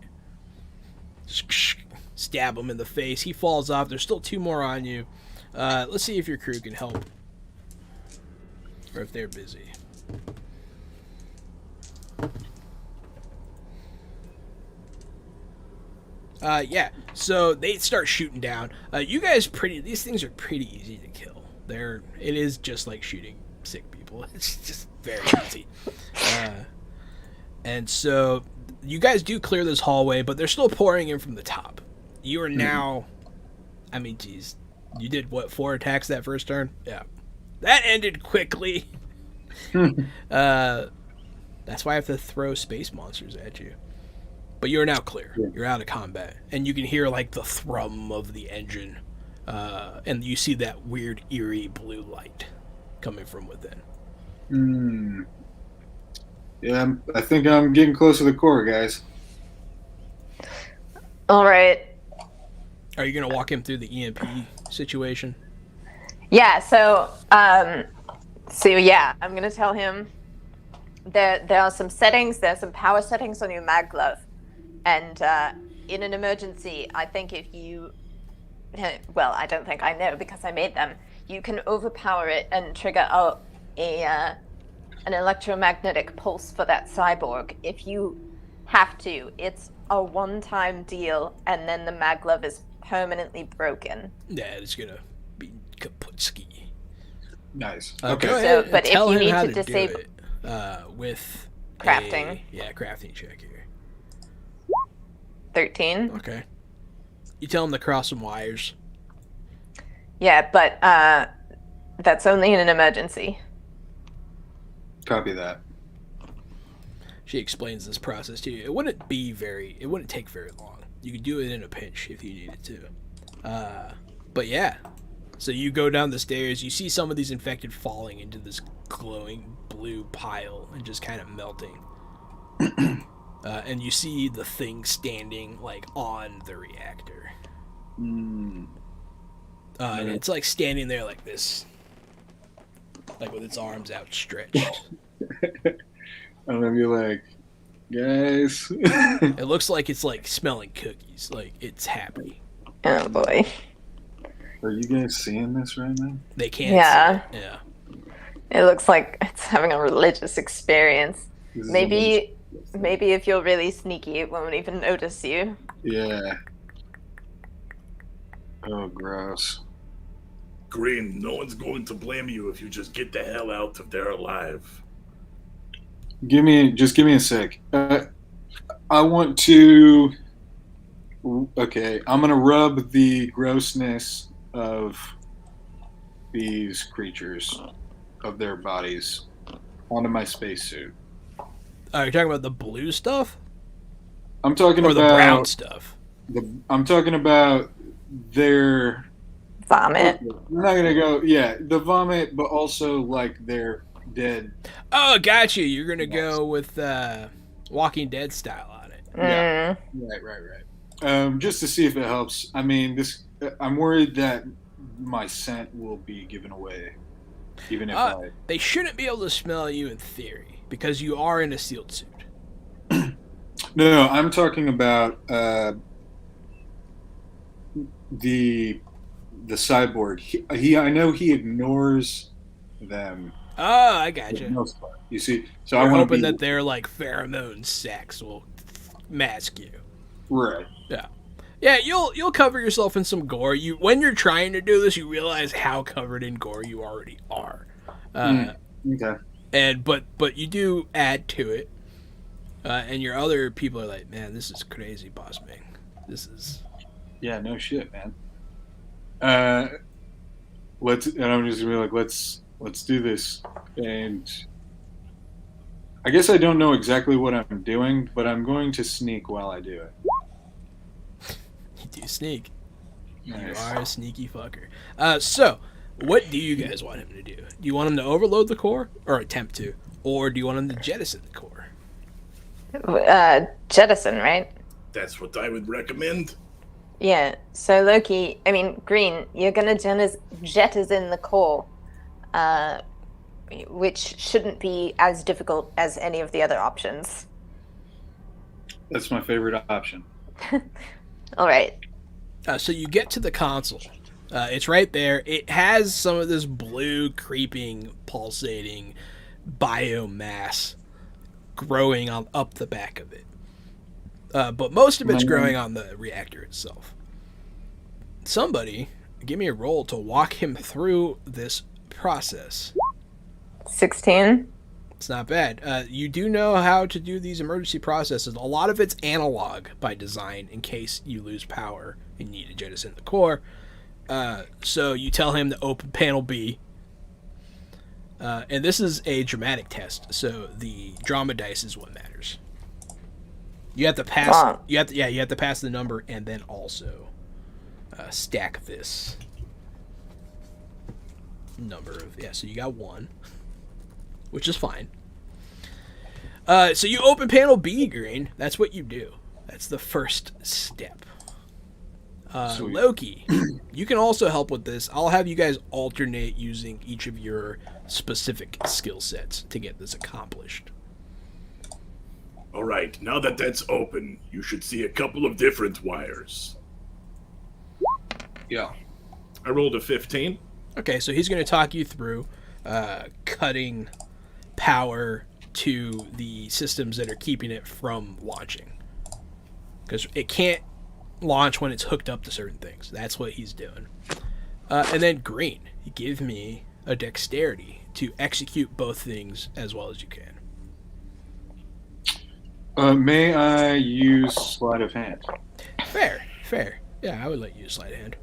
Just stab him in the face. He falls off. There's still 2 more on you. Let's see if your crew can help. Or if they're busy. Yeah, so they start shooting down. You guys these things are pretty easy to kill. It is just like shooting sick people. It's just very easy. And so you guys do clear this hallway, but they're still pouring in from the top. You are now, I mean, geez, you did what, 4 attacks that first turn? Yeah. That ended quickly. That's why I have to throw space monsters at you. But you're now clear. You're out of combat. And you can hear, like, the thrum of the engine. And you see that weird, eerie blue light coming from within. Yeah, I think I'm getting close to the core, guys. All right. Are you going to walk him through the EMP situation? Yeah, so yeah, I'm gonna tell him there are some settings, there's some power settings on your mag glove, and in an emergency, I think if you, well, I don't think I know because I made them, you can overpower it and trigger an electromagnetic pulse for that cyborg. If you have to, it's a one-time deal, and then the mag glove is permanently broken. Yeah, it's going to be kaputski. Nice. Okay. Okay. So, but if Tell you him need how to disable do it, with crafting. Crafting check here. 13. Okay. You tell him to cross some wires. Yeah, but that's only in an emergency. Copy that. She explains this process to you. It wouldn't take very long. You could do it in a pinch if you needed to. But yeah. So you go down the stairs, you see some of these infected falling into this glowing blue pile and just kind of melting. And you see the thing standing like on the reactor. And it's like standing there like this. Like with its arms outstretched. I'm gonna be like, guys. It looks like it's like smelling cookies. Like it's happy. Oh boy. Are you guys seeing this right now? They can't Yeah. see it. Yeah. It looks like it's having a religious experience. This is Maybe if you're really sneaky, it won't even notice you. Yeah. Oh, gross. Greene, no one's going to blame you if you just get the hell out of there alive. Just give me a sec. I want to. Okay, I'm gonna rub the grossness of these creatures, of their bodies, onto my spacesuit. Are you talking about the blue stuff? I'm talking Or about the brown stuff? I'm talking about their Vomit. I'm not gonna go. Yeah, the vomit, but also like their dead. Oh, got you. You're gonna go with Walking Dead style on it. Yeah. Right. Just to see if it helps. I mean, I'm worried that my scent will be given away, even if They shouldn't be able to smell you in theory because you are in a sealed suit. No, I'm talking about the cyborg. He I know he ignores them. Oh, I got For the you. most part. You see, so You're I want to hoping be that their like pheromone sex will mask you. right. Yeah, you'll cover yourself in some gore. When you're trying to do this, you realize how covered in gore you already are. Okay. But you do add to it, and your other people are like, man, this is crazy, Boss Ming. This is. Yeah. No shit, man. And I'm just gonna be like, let's do this. And I guess I don't know exactly what I'm doing, but I'm going to sneak while I do it. You do sneak. Nice. You are a sneaky fucker. So, what do you guys want him to do? Do you want him to overload the core, or attempt to, or do you want him to jettison the core? Jettison, right? That's what I would recommend. Yeah. So Greene, you're gonna jettison the core, which shouldn't be as difficult as any of the other options. That's my favorite option. All right. So you get to the console. It's right there. It has some of this blue, creeping, pulsating biomass growing up the back of it. But most of it's growing on the reactor itself. Somebody, give me a roll to walk him through this process. 16. It's not bad. You do know how to do these emergency processes. A lot of it's analog by design in case you lose power and need to jettison the core. So you tell him to open panel B. And this is a dramatic test, so the drama dice is what matters. You have to pass. You have to pass the number and then also stack this number of So you got 1, which is fine. So you open panel B, Greene. That's what you do. That's the first step. Loki, you can also help with this. I'll have you guys alternate using each of your specific skill sets to get this accomplished. All right, now that that's open, you should see a couple of different wires. Yeah. I rolled a 15. Okay, so he's going to talk you through cutting power to the systems that are keeping it from launching. Because it can't launch when it's hooked up to certain things. That's what he's doing. And then Greene, give me a dexterity to execute both things as well as you can. May I use sleight of hand? Fair. Yeah, I would let you use sleight of hand.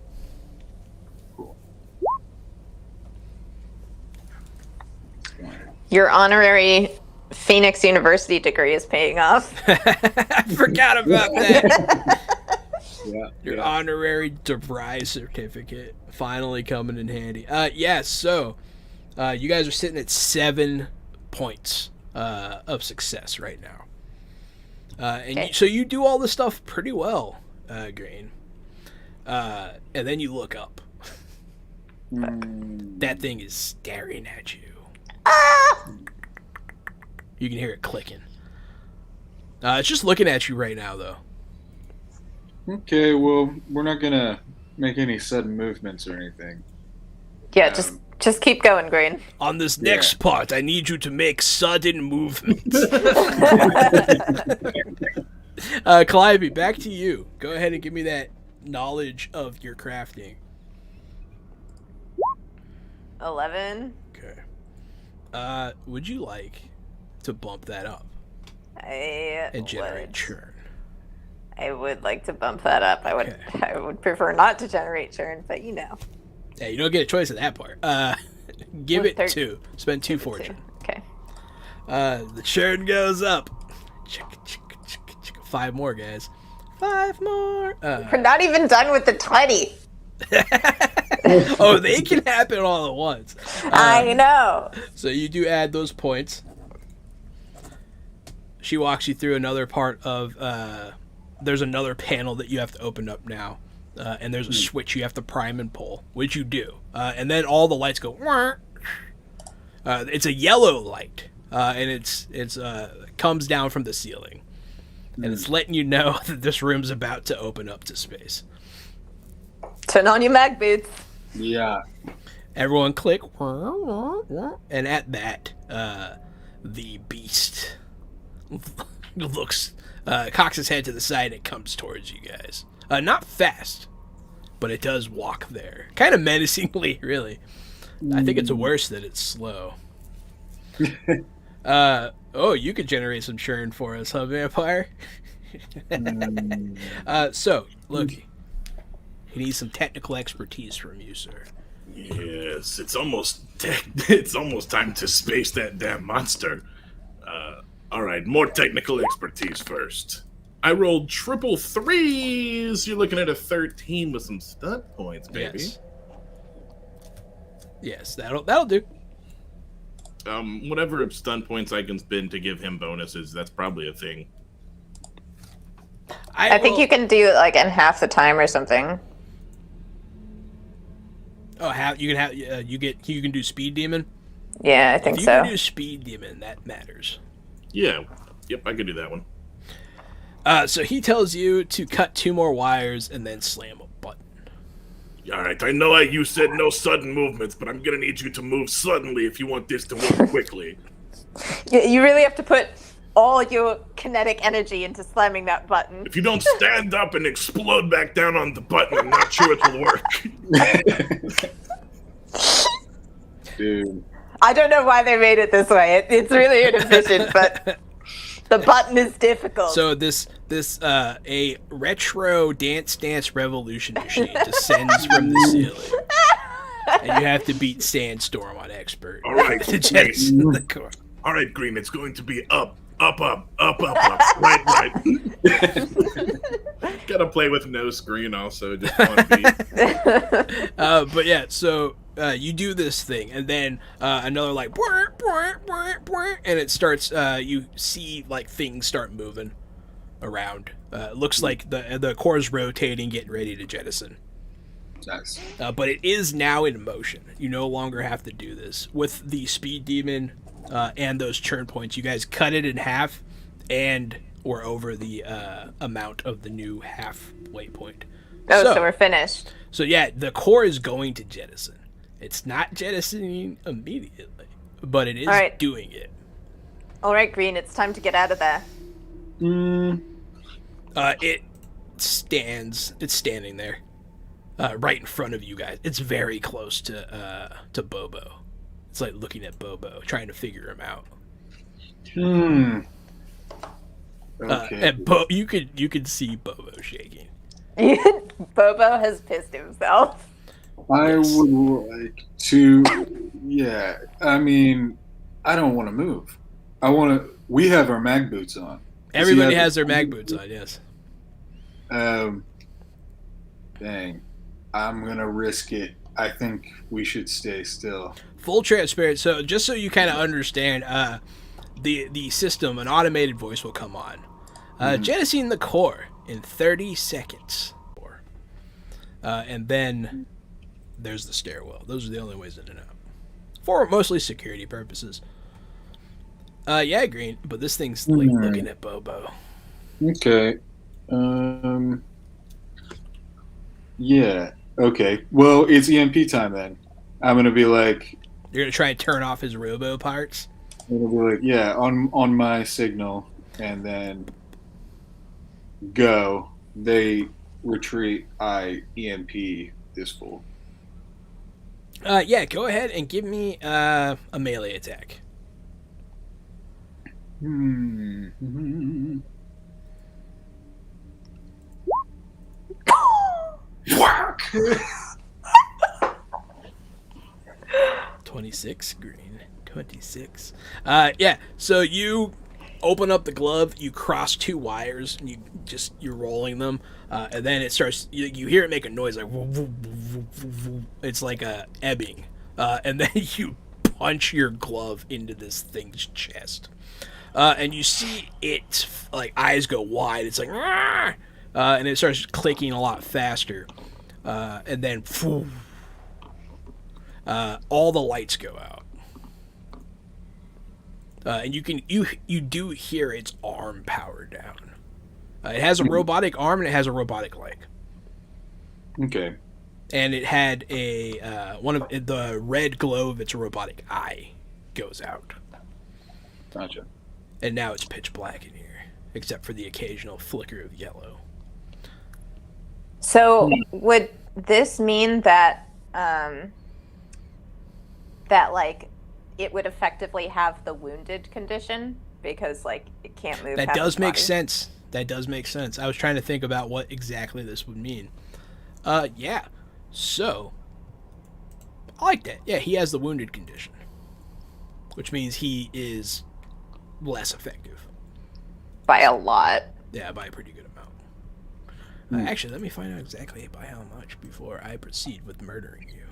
Cool. Your honorary Phoenix University degree is paying off. I forgot about that. Yeah. Your honorary DeVry certificate finally coming in handy. So you guys are sitting at 7 points of success right now. So you do all this stuff pretty well, Greene. And then you look up. That thing is staring at you. You can hear it clicking. It's just looking at you right now, though. Okay, well, we're not gonna make any sudden movements or anything. Yeah, just keep going, Greene. On this next part, I need you to make sudden movements. Calliope, back to you. Go ahead and give me that knowledge of your crafting. 11. Okay. Would you like to bump that up and generate churn? I would like to bump that up. I would prefer not to generate churn, but you know. Yeah, you don't get a choice at that part. Give it 2. Spend 2 fortune. Okay. The churn goes up. 5 more, guys. 5 more. We're not even done with the 20. Oh, they can happen all at once. I know. So you do add those points. She walks you through another part of... there's another panel that you have to open up now. And there's a switch you have to prime and pull, which you do. And then all the lights go... it's a yellow light. And it's comes down from the ceiling. And it's letting you know that this room's about to open up to space. Turn on your mag boots. Yeah. Everyone click. And at that, the beast cocks his head to the side and it comes towards you guys. Not fast, but it does walk there. Kind of menacingly, really. I think it's worse that it's slow. You could generate some churn for us, huh, Vampire? So, Loki, He needs some technical expertise from you, sir. Yes, it's almost time to space that damn monster. All right, more technical expertise first. I rolled triple threes. You're looking at a 13 with some stunt points, baby. Yes, that'll do. Whatever stun points I can spend to give him bonuses, that's probably a thing. I think you can do it like in half the time or something. Oh, you can do speed demon. Yeah, I think if you so. can do speed demon, that matters. Yeah, yep, I could do that one. So he tells you to cut 2 more wires and then slam a button. All right, I know you said no sudden movements, but I'm gonna need you to move suddenly if you want this to work quickly. You really have to put all your kinetic energy into slamming that button. If you don't stand up and explode back down on the button, I'm not sure it will work. Dude. I don't know why they made it this way. It's really inefficient, but the button is difficult. So this a retro Dance Revolution machine descends from the ceiling, and you have to beat Sandstorm on expert. All right, to jettison the core. All right, Greene, it's going to be up, right. Gotta play with no screen also, just one beat. But yeah, so you do this thing, and then another like, and it starts. You see like things start moving around. Looks like the core's rotating, getting ready to jettison. Nice. But it is now in motion. You no longer have to do this with the speed demon and those churn points. You guys cut it in half, and we're over the amount of the new halfway point. So we're finished. So yeah, the core is going to jettison. It's not jettisoning immediately, but it is doing it. All right, Greene, it's time to get out of there. It's standing there, right in front of you guys. It's very close to Bobo. It's like looking at Bobo, trying to figure him out. Okay. And you could see Bobo shaking. Bobo has pissed himself. I would like to. Yeah, I mean, I don't want to move. We have our mag boots on. Everybody has their mag boots on. Yes. Dang, I'm gonna risk it. I think we should stay still. Full transparent. So just so you kind of understand, the system, an automated voice will come on. Jettisoning the core in 30 seconds. And then there's the stairwell. Those are the only ways in and out. For mostly security purposes. Yeah, Greene, but this thing's like looking at Bobo. Okay. Yeah. Okay. Well, it's EMP time then. I'm gonna be like. You're gonna try and turn off his robo parts. I'm gonna be like, yeah, on my signal, and then go. They retreat. I EMP this fool. Yeah, go ahead and give me a melee attack. 26, Greene. 26. Yeah, so you open up the glove, you cross 2 wires, and you're rolling them, and then it starts, you hear it make a noise like, it's like a ebbing, and then you punch your glove into this thing's chest, and you see it, like, eyes go wide, it's like, and it starts clicking a lot faster, and then all the lights go out. And you do hear its arm power down. It has a robotic arm and it has a robotic leg. Okay. And it had the red glow of its robotic eye goes out. Gotcha. And now it's pitch black in here, except for the occasional flicker of yellow. So would this mean that like it would effectively have the wounded condition because like it can't move? That does make sense. I was trying to think about what exactly this would mean. Yeah. So, I like that. Yeah, he has the wounded condition, which means he is less effective. By a lot. Yeah, by a pretty good amount. Actually, let me find out exactly by how much before I proceed with murdering you.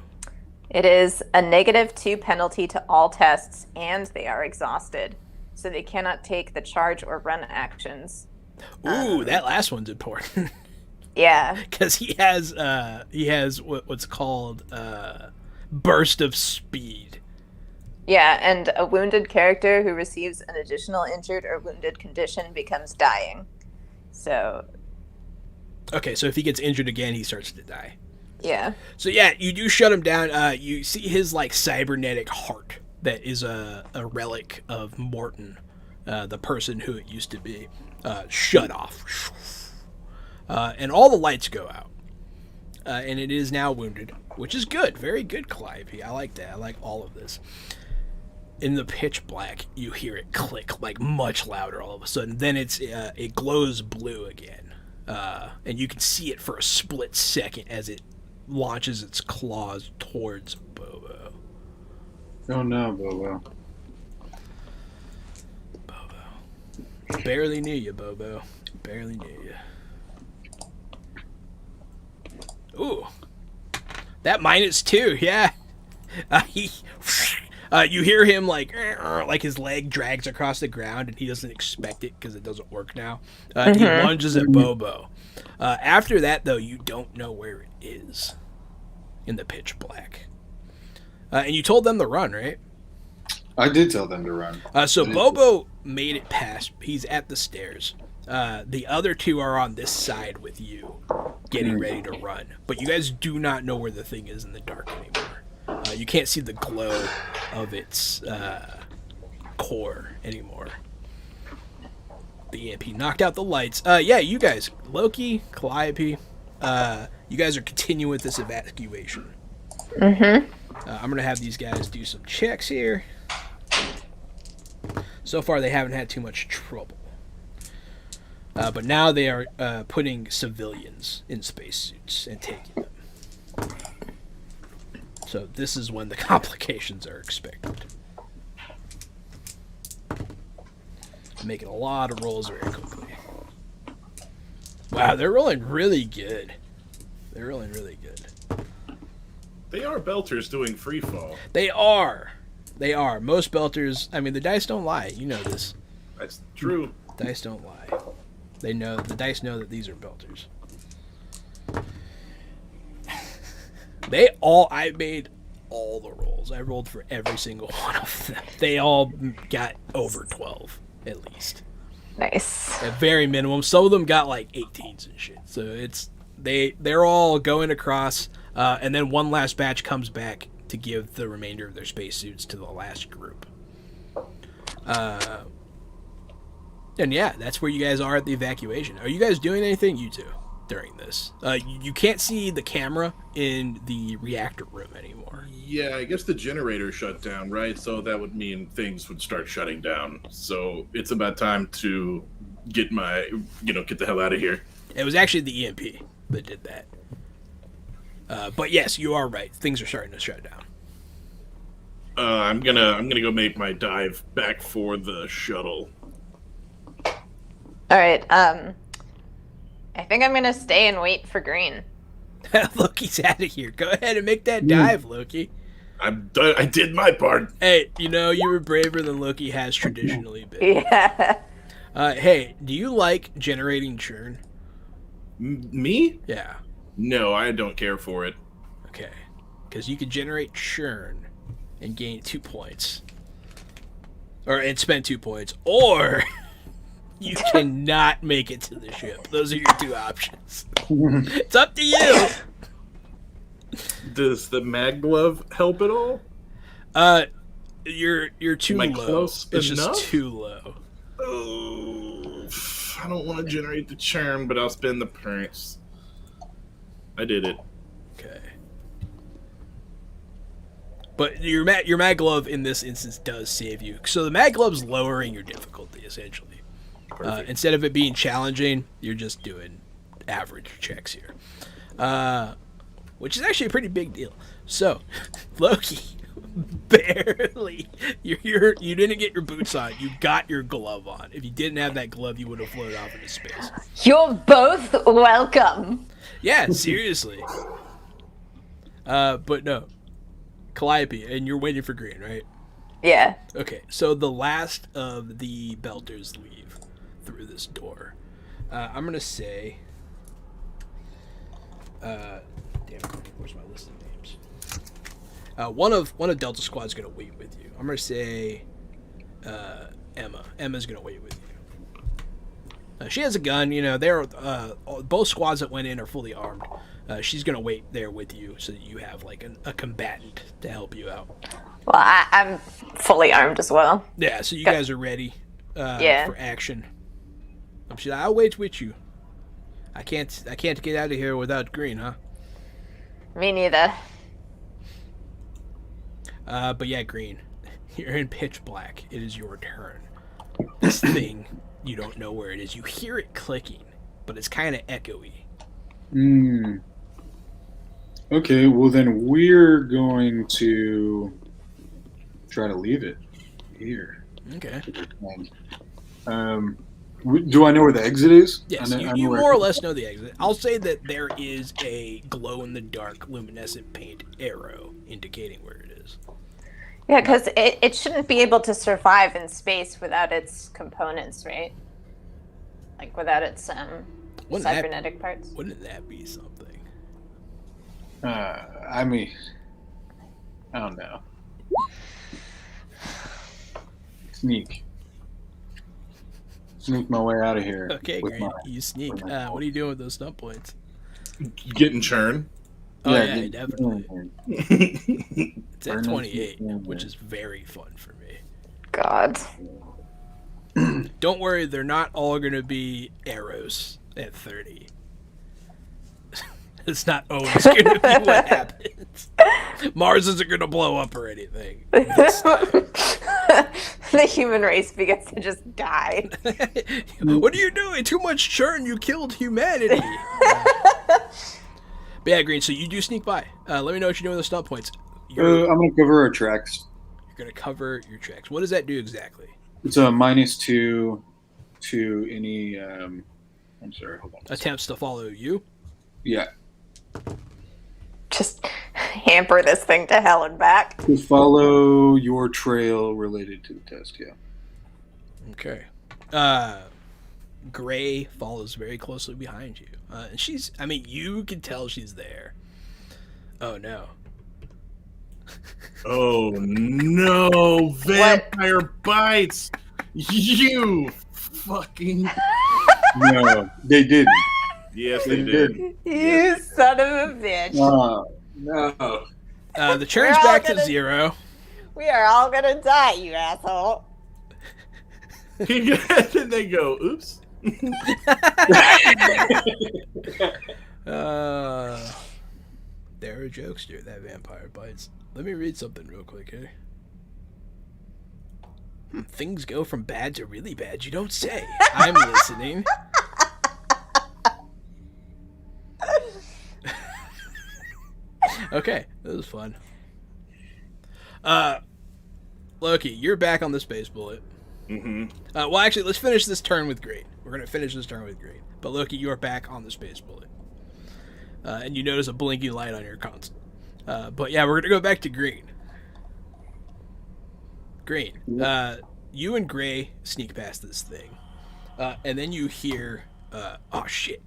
It is a -2 penalty to all tests, and they are exhausted, so they cannot take the charge or run actions. Ooh, that last one's important. Yeah. Because he has what's called burst of speed. Yeah, and a wounded character who receives an additional injured or wounded condition becomes dying. So. Okay, so if he gets injured again, he starts to die. Yeah. So yeah, you do shut him down. You see his like cybernetic heart that is a relic of Morton, the person who it used to be, shut off. And all the lights go out. And it is now wounded, which is good. Very good, Calliope. I like that. I like all of this. In the pitch black, you hear it click like much louder all of a sudden. Then it glows blue again. And you can see it for a split second as it launches its claws towards Bobo. Oh no, Bobo. Bobo. Barely knew you, Bobo. Barely knew you. Ooh. That -2, yeah. You hear him like his leg drags across the ground and he doesn't expect it because it doesn't work now. He lunges at Bobo. After that, though, you don't know where it is in the pitch black. And you told them to run, right? I did tell them to run. So Bobo made it past. He's at the stairs. The other two are on this side with you, getting ready to run. But you guys do not know where the thing is in the dark anymore. You can't see the glow of its core anymore. The EMP knocked out the lights. Yeah, you guys, Loki, Calliope, you guys are continuing with this evacuation. Mm-hmm. I'm going to have these guys do some checks here. So far, they haven't had too much trouble. But now they are putting civilians in spacesuits and taking them. So this is when the complications are expected. Making a lot of rolls very quickly. Wow, they're rolling really good. They're rolling really good. They are belters doing free fall. They are. They are. Most belters, I mean, the dice don't lie. You know this. That's true. Dice don't lie. They know, the dice know that these are belters. I made all the rolls. I rolled for every single one of them. They all got over 12, at least. Nice. At very minimum. Some of them got like 18s and shit. So they're all going across, and then one last batch comes back to give the remainder of their spacesuits to the last group. And yeah, that's where you guys are at the evacuation. Are you guys doing anything, you two, during this? You can't see the camera in the reactor room anymore. Yeah, I guess the generator shut down, right? So that would mean things would start shutting down. So it's about time to get get the hell out of here. It was actually the EMP that did that. But yes, you are right. Things are starting to shut down. I'm gonna go make my dive back for the shuttle. All right. I think I'm gonna stay and wait for Greene. Loki's out of here. Go ahead and make that dive, Loki. I'm done. I did my part. Hey, you were braver than Loki has traditionally been. Yeah. Hey, do you like generating churn? Me? Yeah. No, I don't care for it. Okay. Because you can generate churn and gain 2 points. And spend 2 points. Or you cannot make it to the ship. Those are your two options. It's up to you. Does the mag glove help at all? You're too Am I low. close It's enough? just too low. Oh, I don't want to generate the churn, but I'll spend the points. I did it. Okay. But your mag glove in this instance does save you. So the mag glove's lowering your difficulty essentially. Instead of it being challenging, you're just doing average checks here. which is actually a pretty big deal. So, Loki, barely, you didn't get your boots on. You got your glove on. If you didn't have that glove, you would have floated off into space. You're both welcome. Yeah, seriously. But no, Calliope, and you're waiting for Greene, right? Yeah. Okay, so the last of the Belters leave through this door. I'm gonna say, damn it, where's my list of names? One of Delta Squad's gonna wait with you. I'm gonna say, Emma. Emma's gonna wait with you. She has a gun. You know, they're both squads that went in are fully armed. She's gonna wait there with you so that you have like a combatant to help you out. Well, I'm fully armed as well. Yeah, so you guys are ready for action. She's like, I'll wait with you. I can't get out of here without Greene, huh? Me neither. But yeah, Greene, you're in pitch black. It is your turn. This thing, you don't know where it is. You hear it clicking, but it's kind of echoey. Okay, well then we're going to try to leave it here. Okay. Do I know where the exit is? Yes, I you know more or less know the exit. I'll say that there is a glow-in-the-dark luminescent paint arrow indicating where it is. Yeah, because it shouldn't be able to survive in space without its components, right? Like without its cybernetic parts. Wouldn't that be something? I mean, I don't know. Sneak my way out of here. Okay, great. You sneak. What are you doing with those stump points? Getting churn. Oh, yeah, definitely. It's at 28, which is very fun for me. God. Don't worry, they're not all going to be arrows at 30. It's not always going to be what happens. Mars isn't going to blow up or anything. The human race begins to just die. What are you doing? Too much churn. You killed humanity. But yeah, Greene, so you do sneak by. Let me know what you're doing with the stump points. I'm going to cover our tracks. You're going to cover your tracks. What does that do exactly? It's a -2 to any, I'm sorry, hold on. Attempts to follow you? Yeah. Just hamper this thing to hell and back. To follow your trail related to the test, yeah. Okay. Gray follows very closely behind you. And you can tell she's there. Oh, no. Oh, no. Vampire bites. You fucking... No, they didn't. Yes, they did. You son of a bitch. No. The churn's back to 0. We are all gonna die, you asshole. And they go, oops. There are jokester, that vampire bites. Let me read something real quick here. Things go from bad to really bad, you don't say. I'm listening. Okay, that was fun. Loki, you're back on the space bullet. Mm-hmm. Well, actually, let's finish this turn with Greene. We're going to finish this turn with Greene. But Loki, you are back on the space bullet. And you notice a blinking light on your console. But yeah, we're going to go back to Greene. Greene, you and Gray sneak past this thing. And then you hear, oh shit.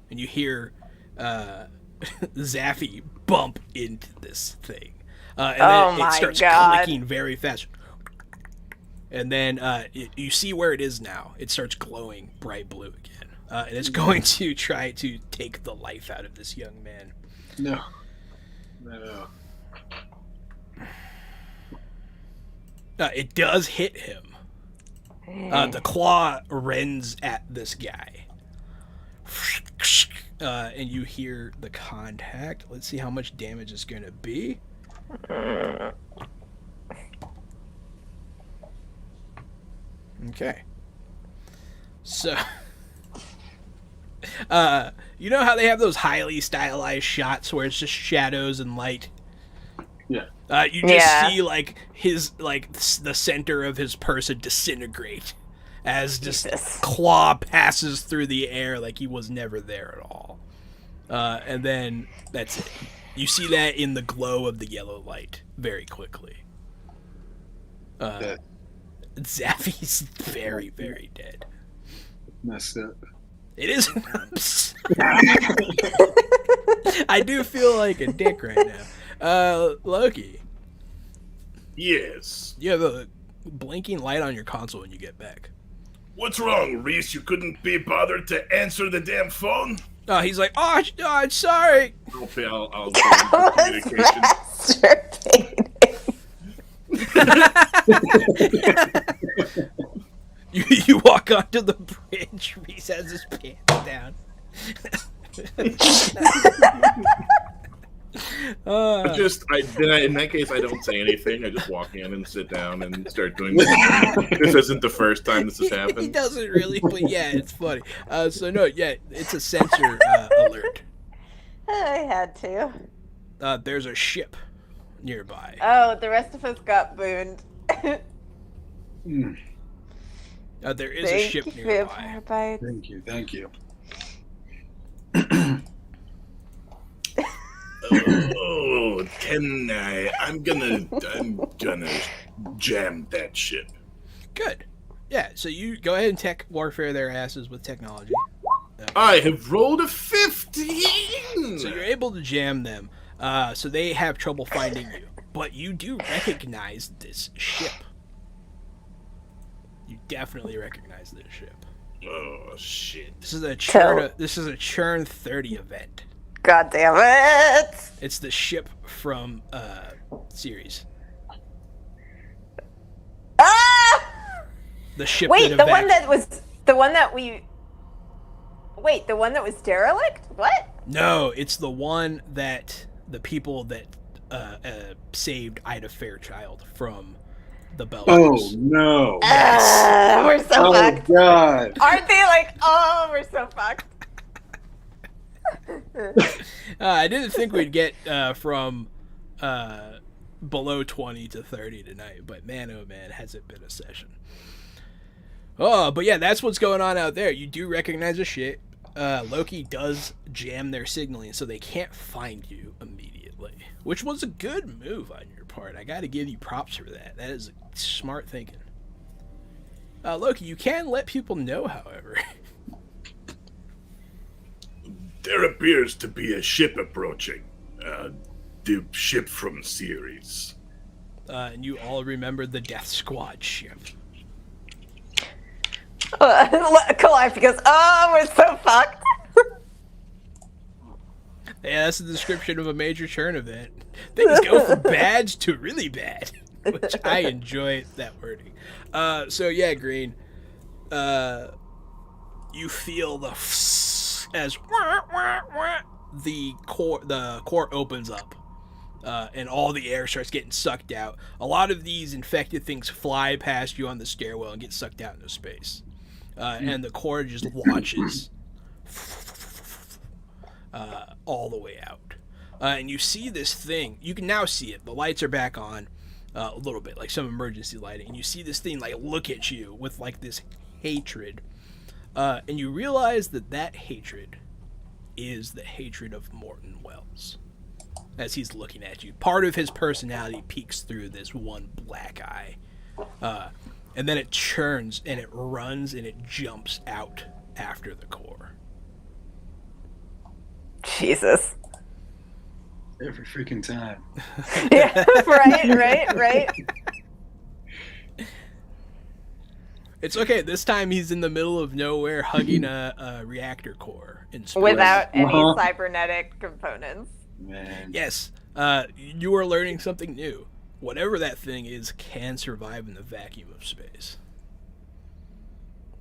And you hear Zaffy bump into this thing. And then it starts clicking very fast. And then you see where it is now. It starts glowing bright blue again. And it's going to try to take the life out of this young man. No. It does hit him. The claw rends at this guy. And you hear the contact. Let's see how much damage it's going to be. Okay. So, You know how they have those highly stylized shots where it's just shadows and light? Yeah. You just see like his the center of his person disintegrate as just claw passes through the air like he was never there at all. And then that's it. You see that in the glow of the yellow light very quickly. Zaffy's very, very dead. Messed up. It is. I do feel like a dick right now. Loki. Yes. You have a blinking light on your console when you get back. What's wrong, Reese? You couldn't be bothered to answer the damn phone? Oh, he's like, oh, sorry. Okay, I'll go into communication. Masturbating. You walk onto the bridge. Reese has his pants down. In that case, I don't say anything. I just walk in and sit down and start doing this. This isn't the first time this has happened. He doesn't really, but yeah, it's funny. So no, yeah, it's a sensor alert. I had to. There's a ship nearby. Oh, the rest of us got booned. There is a ship nearby. Thank you. Oh, can I? I'm gonna jam that ship. Good. Yeah, so you go ahead and tech warfare their asses with technology. I have rolled a 15! So you're able to jam them. So they have trouble finding you. But you do recognize this ship. You definitely recognize this ship. Oh shit! This is a churn 30 event. God damn it! It's the ship from series. Ah! The ship. Wait, the one that was derelict? What? No, it's the one that the people that saved Ida Fairchild from the Belarus. Oh no! Yes. We're so fucked. Oh god! Aren't they like? Oh, we're so fucked. I didn't think we'd get from below 20 to 30 tonight, but man, oh man, has it been a session. Oh, but yeah, that's what's going on out there. You do recognize a shit. Loki does jam their signaling, so they can't find you immediately, which was a good move on your part. I got to give you props for that. That is smart thinking. Loki, you can let people know, however. There appears to be a ship approaching. The ship from series. And you all remember the Death Squad ship. Calliope goes, oh, we're so fucked. Yeah, that's the description of a major churn event. Things go from bad to really bad, which I enjoy that wording. So yeah, Greene, you feel the as the core opens up, and all the air starts getting sucked out. A lot of these infected things fly past you on the stairwell and get sucked out into space, and the core just launches all the way out. And you see this thing. You can now see it. The lights are back on a little bit, like some emergency lighting. And you see this thing like look at you with like this hatred. And you realize that hatred is the hatred of Morton Wells. As he's looking at you, part of his personality peeks through this one black eye. And then it churns and it runs and it jumps out after the core. Jesus. Every freaking time. Yeah, right. It's okay. This time he's in the middle of nowhere hugging a reactor core in space. Without any cybernetic components. Man. Yes. You are learning something new. Whatever that thing is can survive in the vacuum of space.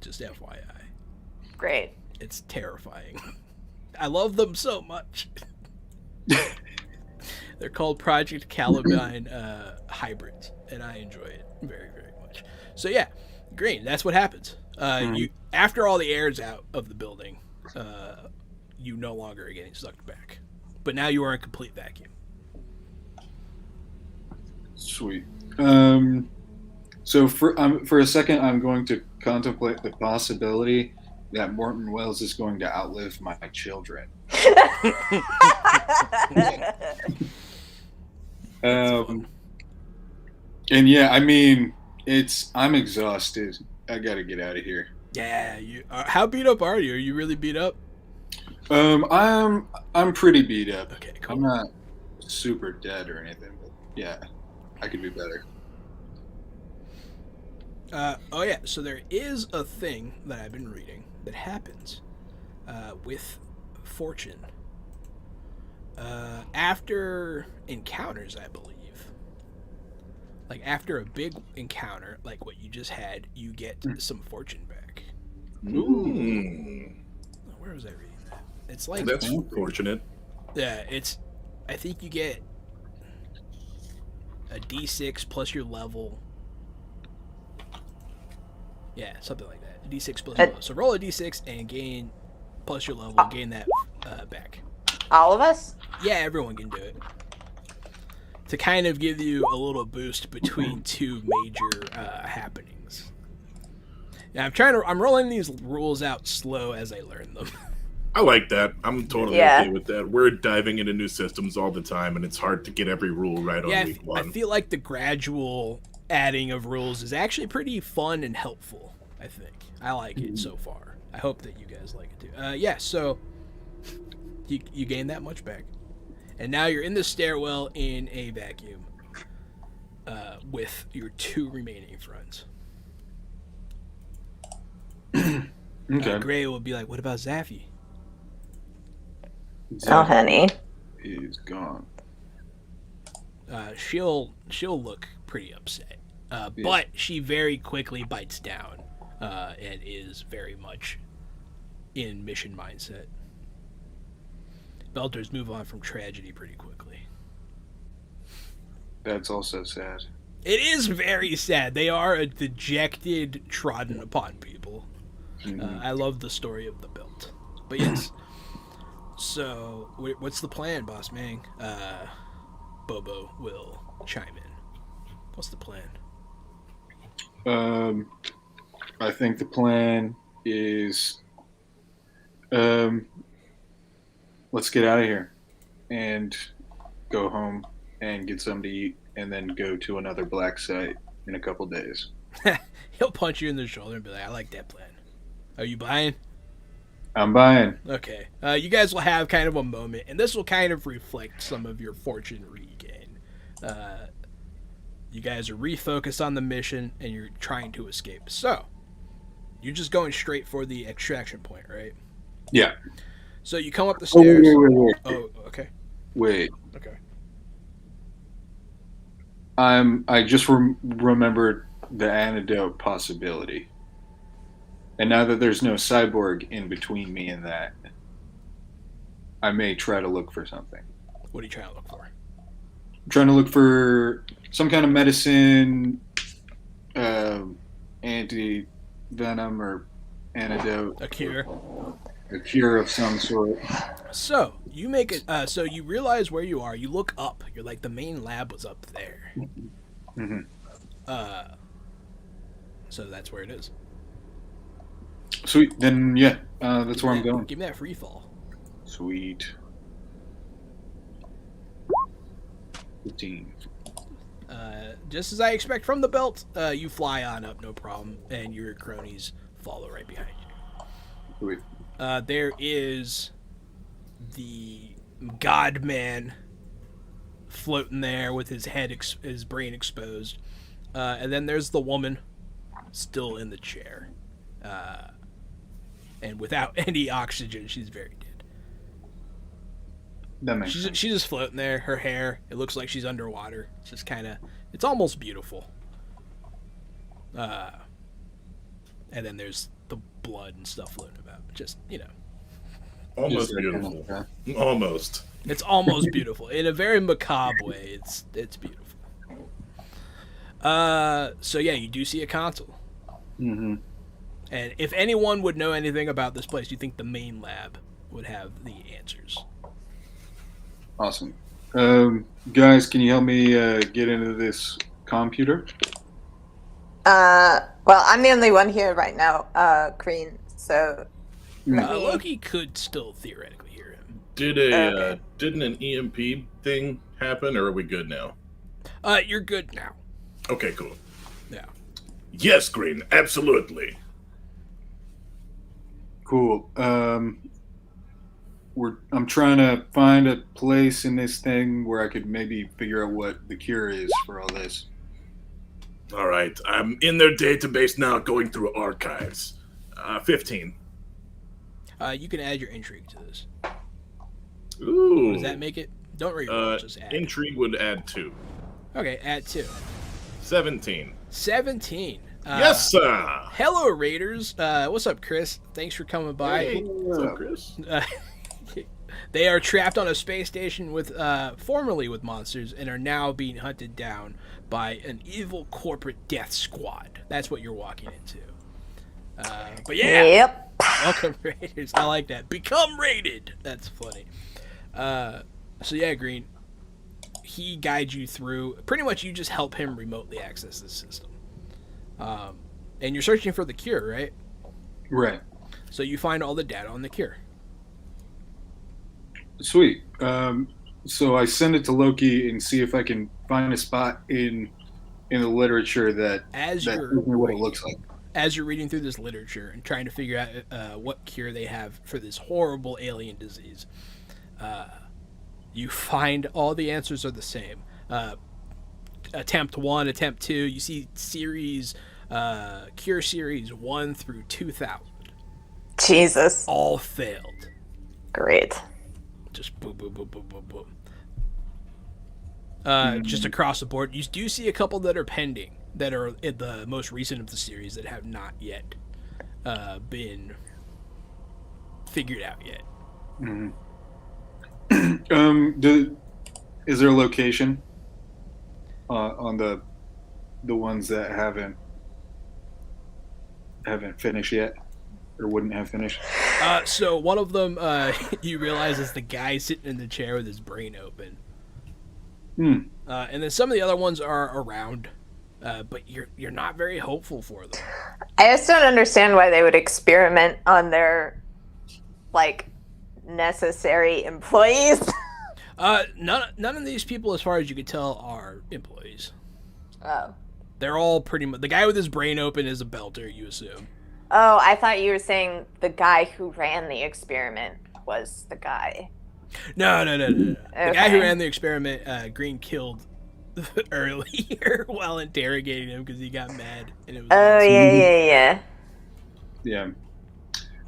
Just FYI. Great. It's terrifying. I love them so much. They're called Project Caliban hybrids, and I enjoy it very, very much. So yeah, Greene, that's what happens. You after all the air's out of the building, you no longer are getting sucked back. But now you are in complete vacuum. Sweet. So for a second, I'm going to contemplate the possibility that Morton Wells is going to outlive my children. And yeah, I mean, I'm exhausted. I gotta get out of here. Yeah, how beat up are you? Are you really beat up? I'm pretty beat up. Okay, cool. I'm not super dead or anything, but yeah, I could be better. Oh yeah, so there is a thing that I've been reading that happens with fortune after encounters, I believe. Like after a big encounter, like what you just had, you get some fortune back. Ooh. Where was I reading that? It's like That's fortunate. yeah, I think you get a D6 plus your level. Yeah, something like that. A D6 plus your level. So roll a D6 and gain plus your level, gain that back. All of us? Yeah, everyone can do it. To kind of give you a little boost between two major happenings. Yeah, I'm rolling these rules out slow as I learn them. I like that. I'm totally okay with that. We're diving into new systems all the time, and it's hard to get every rule right on week one. I feel like the gradual adding of rules is actually pretty fun and helpful, I think. I like it so far. I hope that you guys like it too. Yeah, so you gain that much back. And now you're in the stairwell in a vacuum with your two remaining friends. Okay. Gray will be like, what about Zaffy? Oh, honey. He's gone. She'll look pretty upset. But she very quickly bites down and is very much in mission mindset. Belters move on from tragedy pretty quickly. That's also sad. It is very sad. They are a dejected, trodden upon people. Mm-hmm. I love the story of the belt. But yes. So, what's the plan, Boss Mang? Bobo will chime in. What's the plan? I think the plan is let's get out of here and go home and get something to eat and then go to another black site in a couple days. He'll punch you in the shoulder and be like, I like that plan. Are you buying? I'm buying. Okay. You guys will have kind of a moment, and this will kind of reflect some of your fortune regain. You guys are refocused on the mission, and you're trying to escape. So, you're just going straight for the extraction point, right? Yeah. So you come up the stairs. Wait. Oh, okay. Wait. Okay. I just remembered the antidote possibility. And now that there's no cyborg in between me and that, I may try to look for something. What are you trying to look for? I'm trying to look for some kind of medicine, anti-venom or antidote. A cure. A cure of some sort. So you make it. So you realize where you are. You look up. You're like, the main lab was up there. Mm-hmm. So that's where it is. Sweet. Then yeah, that's where I'm going. Give me that free fall. Sweet. 15. Just as I expect from the belt, you fly on up, no problem, and your cronies follow right behind you. Sweet. There is the God Man floating there with his head, his brain exposed, and then there's the woman still in the chair, and without any oxygen. She's very dead. That makes sense. She's just floating there. Her hair, it looks like she's underwater. It's just kind of, it's almost beautiful. And then there's the blood and stuff floating about. Just, Almost Just beautiful. okay. Almost. it's almost beautiful in a very macabre way. It's beautiful. So yeah, you do see a console. Mm-hmm. And if anyone would know anything about this place, you think the main lab would have the answers. Awesome. Guys, can you help me get into this computer? Well, I'm the only one here right now, Greene. So Loki could still theoretically hear him. Didn't an EMP thing happen, or are we good now? You're good now. Okay, cool. Yeah. Yes, Greene, absolutely. Cool. I'm trying to find a place in this thing where I could maybe figure out what the cure is for all this. All right, I'm in their database now, going through archives. 15. You can add your intrigue to this. Ooh. Does that make it? Don't reroll, just add. Intrigue would add 2. Okay, add 2. 17. 17. Yes, sir. Hello, Raiders. What's up, Chris? Thanks for coming by. Hey, what's up, Chris? They are trapped on a space station with, formerly with monsters, and are now being hunted down by an evil corporate death squad. That's what you're walking into. But yeah. Yep. Welcome, Raiders. I like that. Become raided. That's funny. So yeah, Greene. He guides you through. Pretty much, you just help him remotely access the system. And you're searching for the cure, right? Right. So you find all the data on the cure. Sweet. So I send it to Loki and see if I can find a spot in the literature that tells me what it looks like. As you're reading through this literature and trying to figure out what cure they have for this horrible alien disease, you find all the answers are the same. Attempt 1, attempt 2. You see cure series 1 through 2000. Jesus. All failed. Great. Just boom, boom, boom, boom, boom, boom. Just across the board. You do see a couple that are pending, that are in the most recent of the series that have not yet been figured out yet. Mm-hmm. Is there a location on the ones that haven't finished yet, or wouldn't have finished? So one of them, you realize, is the guy sitting in the chair with his brain open. And then some of the other ones are around, but you're not very hopeful for them. I just don't understand why they would experiment on their, necessary employees. None of these people, as far as you could tell, are employees. Oh. They're all pretty much... The guy with his brain open is a belter, you assume. Oh, I thought you were saying the guy who ran the experiment was the guy. No. Okay. The guy who ran the experiment, Greene killed earlier while interrogating him because he got mad. And it was awesome. Yeah. Yeah.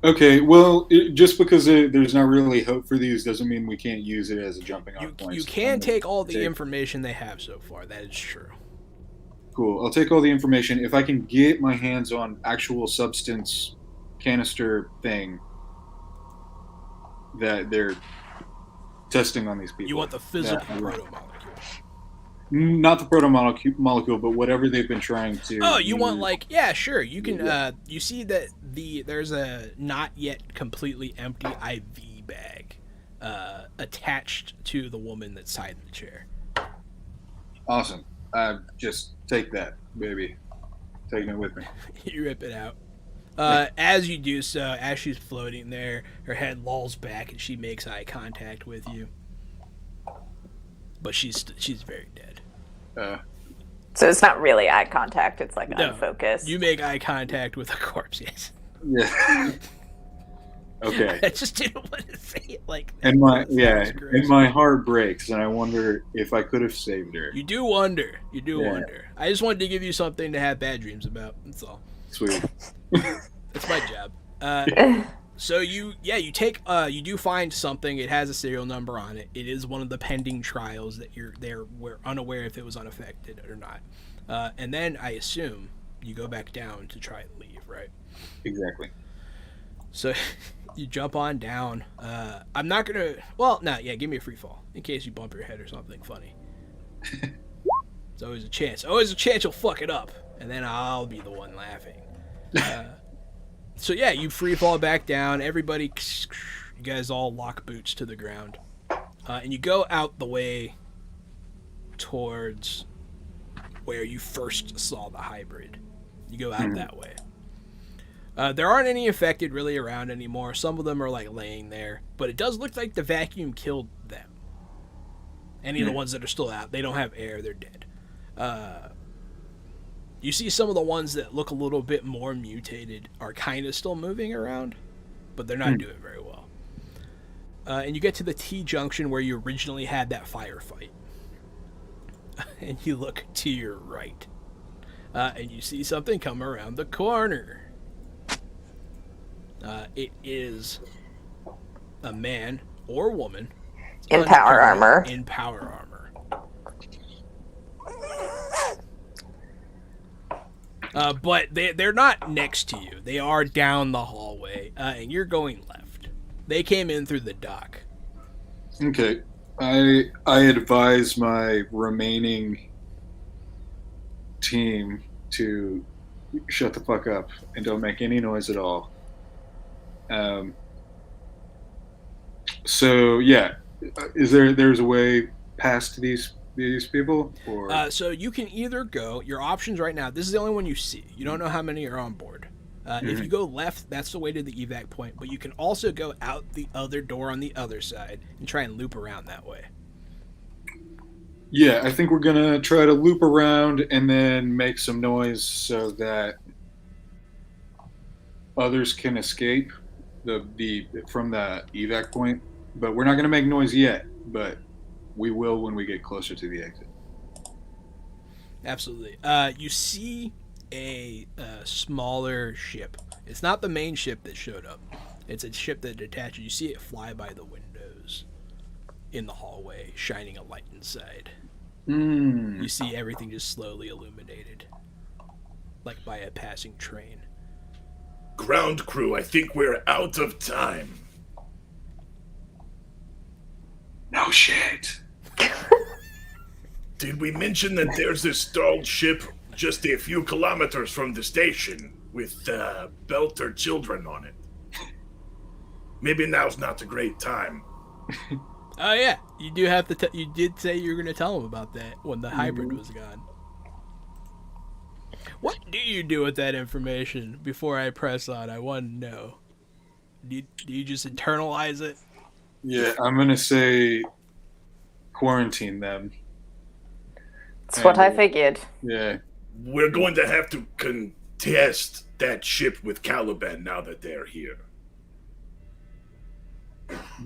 Okay, well, just because there's not really hope for these doesn't mean we can't use it as a jumping off point. You can take all the information they have so far. That is true. Cool. I'll take all the information. If I can get my hands on actual substance canister thing that they're testing on these people. You want the physical proto-molecule. Not the proto-molecule, but whatever they've been trying to... Oh, you want, yeah, sure. You can, you see that there's a not yet completely empty IV bag attached to the woman that's side in the chair. Awesome. Just take that, baby. Taking it with me. You rip it out. As you do so, as she's floating there, her head lolls back and she makes eye contact with you. But she's very dead. So it's not really eye contact, it's unfocused. You make eye contact with a corpse, yes. Yeah. Okay. I just didn't want to say it like that. And my heart breaks, and I wonder if I could have saved her. You do wonder. Wonder. I just wanted to give you something to have bad dreams about. That's all. Sweet. That's my job. So you do find something. It has a serial number on it. It is one of the pending trials that we're unaware if it was unaffected or not. And then I assume you go back down to try and leave, right? Exactly. So you jump on down. I'm not gonna. Give me a free fall in case you bump your head or something funny. There's always a chance. Always a chance you'll fuck it up, and then I'll be the one laughing. So yeah, you free fall back down. Everybody, You guys all lock boots to the ground. And you go out the way towards where you first saw the hybrid. You go out that way. There aren't any affected really around anymore. Some of them are like laying there. But it does look like the vacuum killed them. Any of the ones that are still out, they don't have air, they're dead. You see some of the ones that look a little bit more mutated are kind of still moving around, but they're not doing very well. And you get to the T-junction where you originally had that firefight. And you look to your right. And you see something come around the corner. It is a man or woman. In power armor. In power armor. But they're not next to you. They are down the hallway, and you're going left. They came in through the dock. Okay. I advise my remaining team to shut the fuck up and don't make any noise at all. So yeah, there's a way past these people, or so you can either go. Your options right now. This is the only one you see. You don't know how many are on board. If you go left, that's the way to the evac point. But you can also go out the other door on the other side and try and loop around that way. Yeah, I think we're gonna try to loop around and then make some noise so that others can escape from the evac point. But we're not gonna make noise yet. But we will when we get closer to the exit. Absolutely. You see a smaller ship. It's not the main ship that showed up. It's a ship that detaches. You see it fly by the windows in the hallway, shining a light inside. You see everything just slowly illuminated, like by a passing train. Ground crew, I think we're out of time. No shit. Did we mention that there's this stalled ship just a few kilometers from the station with Belter children on it? Maybe now's not a great time. Oh yeah, you do have to. You did say you were going to tell them about that when the hybrid was gone. What do you do with that information? Before I press on, I want to know. Do you just internalize it? Yeah, I'm gonna say quarantine them. That's what I figured. Yeah. We're going to have to contest that ship with Caliban now that they're here.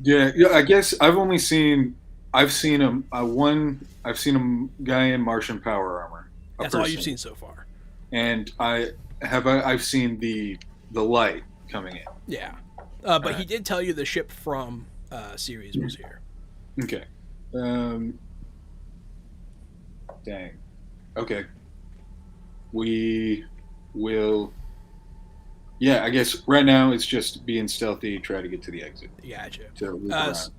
Yeah, I guess I've seen a guy in Martian power armor. That's all you've seen so far. And I've seen the light coming in. Yeah. But he did tell you the ship from Ceres was here. Okay. Dang. Okay. We will. Yeah, I guess right now it's just being stealthy, try to get to the exit. Gotcha.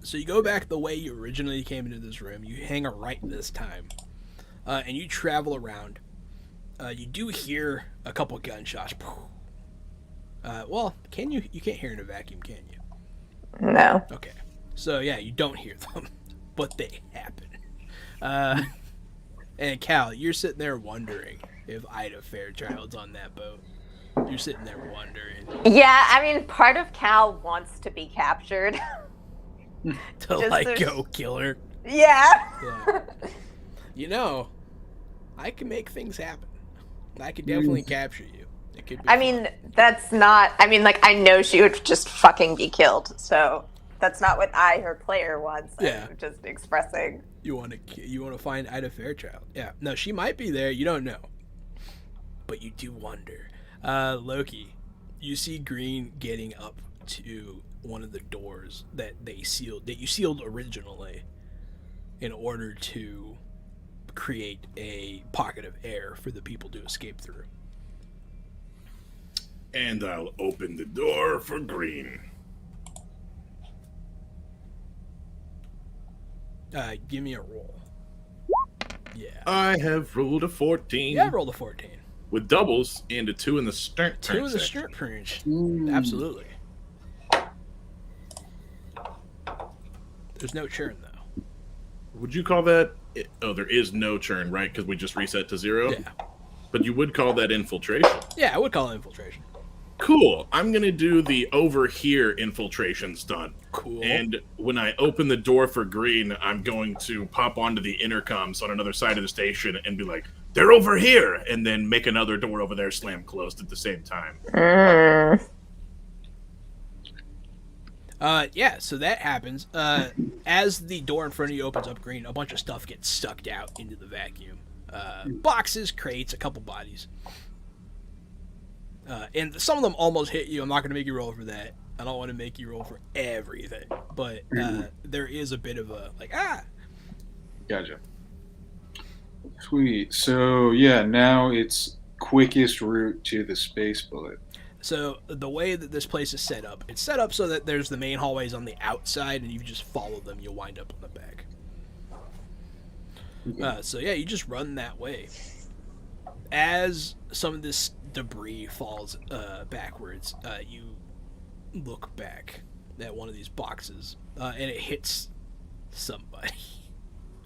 So you go back the way you originally came into this room. You hang a right this time, and you travel around. You do hear a couple gunshots. Well, can you? You can't hear in a vacuum, can you? No. Okay. So yeah, you don't hear them, but they happen. And Cal, you're sitting there wondering if Ida Fairchild's on that boat. You're sitting there wondering. Yeah, I mean, part of Cal wants to be captured. Go kill her. Yeah. You know, I can make things happen. I could definitely capture you. It could be I fun. mean, that's not. I mean, like, I know she would just fucking be killed. So that's not what her player wants. Yeah. I'm just expressing. You want to find Ida Fairchild? Yeah. No, she might be there. You don't know, but you do wonder. Loki, you see Greene getting up to one of the doors that you sealed originally in order to create a pocket of air for the people to escape through. And I'll open the door for Greene. Give me a roll. Yeah. I have rolled a 14. Yeah, I rolled a 14. With doubles and a 2 in the stern. 2 in the stern punch. Ooh. Absolutely. There's no churn though. Would you call that? Oh, there is no churn, right? Because we just reset to 0. Yeah. But you would call that infiltration. Yeah, I would call it infiltration. Cool. I'm gonna do the over here infiltration stunt. Cool. And when I open the door for Greene, I'm going to pop onto the intercoms on another side of the station and be like, "They're over here," and then make another door over there slam closed at the same time. Yeah, so that happens. As the door in front of you opens up, Greene, a bunch of stuff gets sucked out into the vacuum. Boxes, crates, a couple bodies. And some of them almost hit you. I'm not going to make you roll for that. I don't want to make you roll for everything. But there is a bit of a, Gotcha. Sweet. So, yeah, now it's quickest route to the space bullet. So the way that this place is set up, it's set up so that there's the main hallways on the outside, and you just follow them, you'll wind up on the back. Okay. So yeah, you just run that way. As some of this debris falls backwards, you look back at one of these boxes, and it hits somebody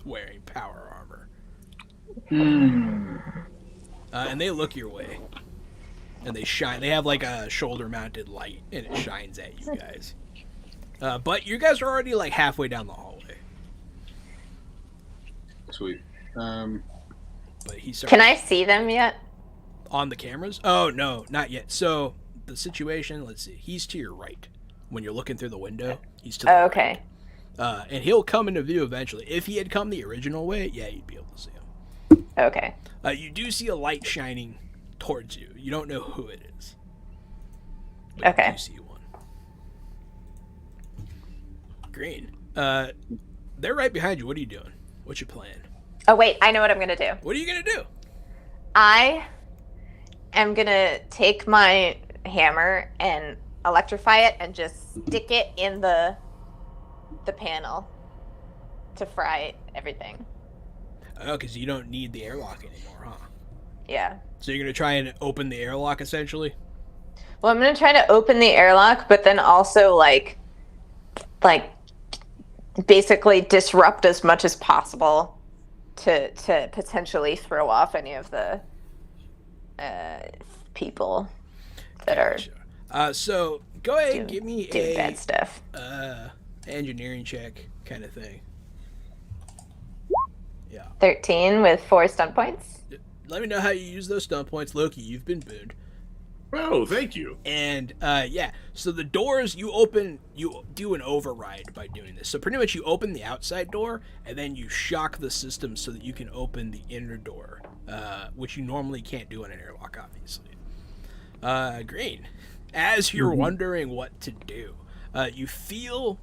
wearing power armor. And they look your way. And they shine. They have like a shoulder-mounted light, and it shines at you guys. But you guys are already like halfway down the hallway. Sweet. But he starts Can I see them yet? on the cameras. Oh no, not yet. So the situation. Let's see. He's to your right when you're looking through the window. He's to the Oh, right. okay. And he'll come into view eventually. If he had come the original way, yeah, you'd be able to see him. Okay. You do see a light shining towards you. You don't know who it is. But Okay. You do see one. Greene. They're right behind you. What are you doing? What's your plan? Oh, wait. I know what I'm going to do. What are you gonna do? I am going to take my hammer and electrify it and just stick it in the panel to fry everything. Oh, because you don't need the airlock anymore, huh? Yeah. So you're gonna try and open the airlock essentially. Well, I'm going to try to open the airlock, but then also like basically disrupt as much as possible to potentially throw off any of the people that are So go ahead and give me doing bad a stuff. engineering check kind of thing. Yeah. 13 with 4 stun points. Let me know how you use those stun points, Loki. You've been booned. Oh, thank you. And yeah, so the doors you open, you do an override by doing this. So pretty much you open the outside door, and then you shock the system so that you can open the inner door, which you normally can't do in an airlock, obviously. Greene, as you're wondering what to do, you feel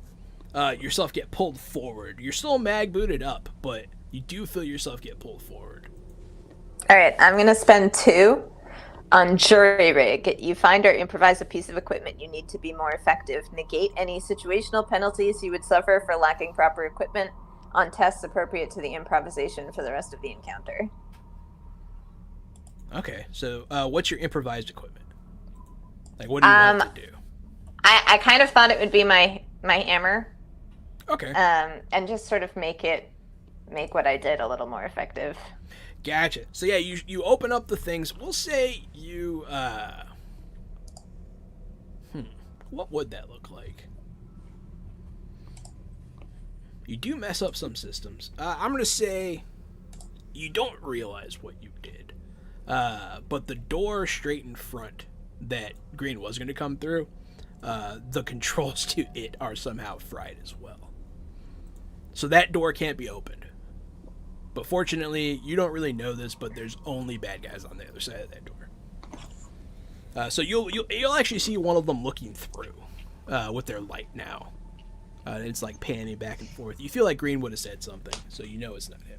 yourself get pulled forward. You're still mag booted up, but you do feel yourself get pulled forward. All right, I'm going to spend 2 on jury rig. You find or improvise a piece of equipment you need to be more effective. Negate any situational penalties you would suffer for lacking proper equipment on tests appropriate to the improvisation for the rest of the encounter. Okay, so what's your improvised equipment? Like, what do you want to do? I kind of thought it would be my hammer. Okay. And just sort of make what I did a little more effective. Gotcha. So yeah, you open up the things. We'll say you what would that look like? You do mess up some systems. I'm gonna say you don't realize what you did. But the door straight in front that Greene was gonna come through, the controls to it are somehow fried as well. So that door can't be opened. But fortunately, you don't really know this, but there's only bad guys on the other side of that door. So you'll actually see one of them looking through with their light now. It's like panning back and forth. You feel like Greene would have said something, so you know it's not him.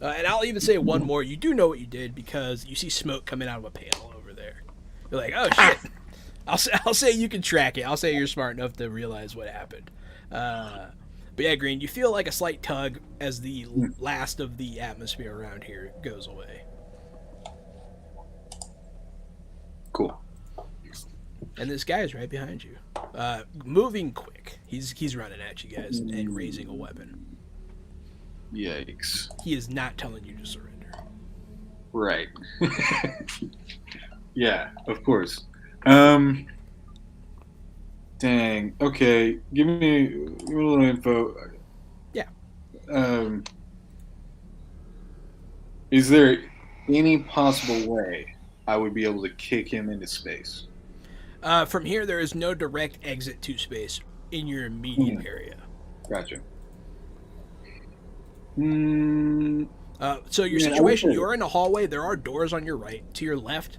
And I'll even say one more. You do know what you did because you see smoke coming out of a panel over there. You're like, oh shit. I'll say you can track it. I'll say you're smart enough to realize what happened. But yeah, Greene, you feel like a slight tug as the last of the atmosphere around here goes away. Cool. And this guy is right behind you. Moving quick. He's running at you guys and raising a weapon. Yikes. He is not telling you to surrender. Right. Yeah, of course. Dang. Okay. Give me a little info. Yeah. Is there any possible way I would be able to kick him into space? From here, there is no direct exit to space in your immediate area. Gotcha. So your situation, you're in a hallway. There are doors on your right. To your left,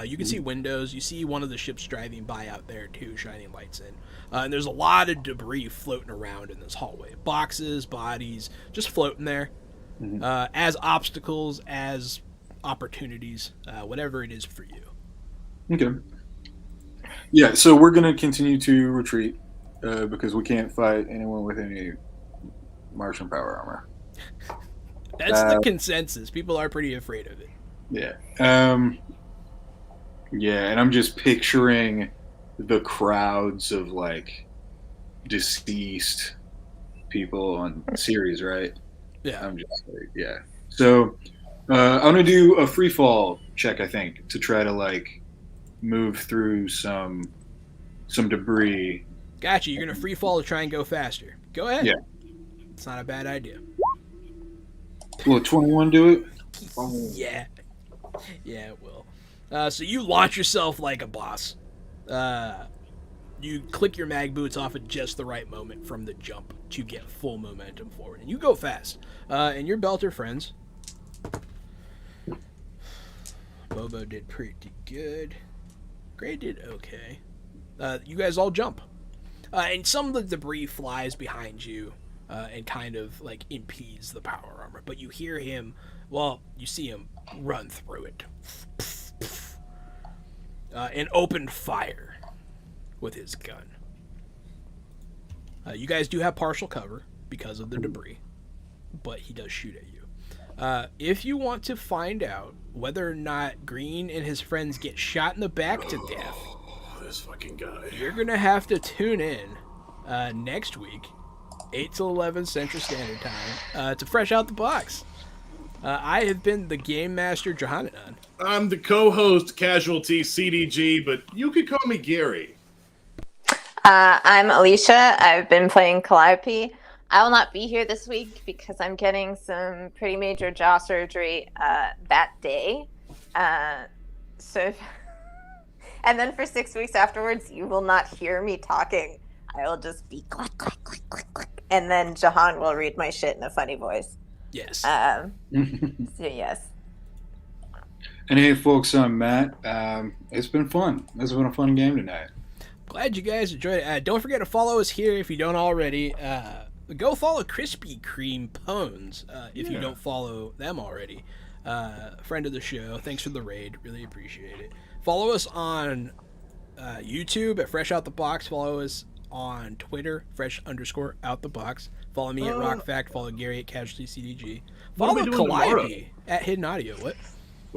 you can see windows. You see one of the ships driving by out there, too, shining lights in. And there's a lot of debris floating around in this hallway. Boxes, bodies, just floating there. As obstacles, as opportunities, whatever it is for you. Okay. Yeah, so we're going to continue to retreat because we can't fight anyone with any Martian power armor. That's the consensus. People are pretty afraid of it. Yeah. Yeah, and I'm just picturing the crowds of, like, deceased people on series, right? Yeah. I'm just like, yeah. So I'm going to do a free fall check, I think, to try to, like, move through some debris. Gotcha. You're going to free fall to try and go faster. Go ahead. Yeah. It's not a bad idea. Will 21 do it? Yeah. Yeah, it will. So you launch yourself like a boss. You click your mag boots off at just the right moment from the jump to get full momentum forward. And you go fast. And your belter friends. Bobo did pretty good. Gray did okay. You guys all jump. And some of the debris flies behind you and kind of like impedes the power armor. But you hear him, well, you see him run through it. And open fire with his gun. You guys do have partial cover because of the debris, but he does shoot at you. If you want to find out whether or not Greene and his friends get shot in the back to death, This fucking guy. you're going to have to tune in next week, 8 to 11 Central Standard Time, to Fresh Out the Box. I have been the Game Master, Johanan. I'm the co-host, Casualty CDG, but you could call me Gary. I'm Alicia. I've been playing Calliope. I will not be here this week because I'm getting some pretty major jaw surgery that day. And then for 6 weeks afterwards, you will not hear me talking. I will just be click, click, click, click, click. And then Jahan will read my shit in a funny voice. Yes. So, yes. And hey, folks, I'm Matt. It's been fun. This has been a fun game tonight. Glad you guys enjoyed it. Don't forget to follow us here if you don't already. Go follow Krispy Kreme Pones if you don't follow them already. Friend of the show. Thanks for the raid. Really appreciate it. Follow us on YouTube at Fresh Out the Box. Follow us on Twitter, Fresh_Out the Box. Follow me at RockFact. Follow Gary at Casualty CDG. What are Follow we doing Calliope at Hidden Audio. What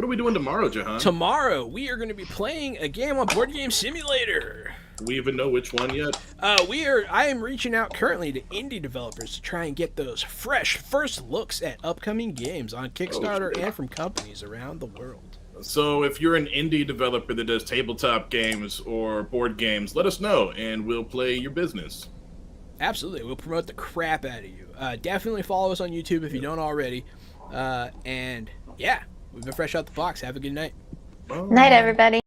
are we doing tomorrow, Jahan? Tomorrow we are going to be playing a game on Board Game Simulator. Do we even know which one yet? I am reaching out currently to indie developers to try and get those fresh first looks at upcoming games on Kickstarter and from companies around the world. So if you're an indie developer that does tabletop games or board games, let us know, and we'll play your business. Absolutely. We'll promote the crap out of you. Definitely follow us on YouTube if you don't already. And, yeah, we've been Fresh Out the Box. Have a good night. Night, everybody.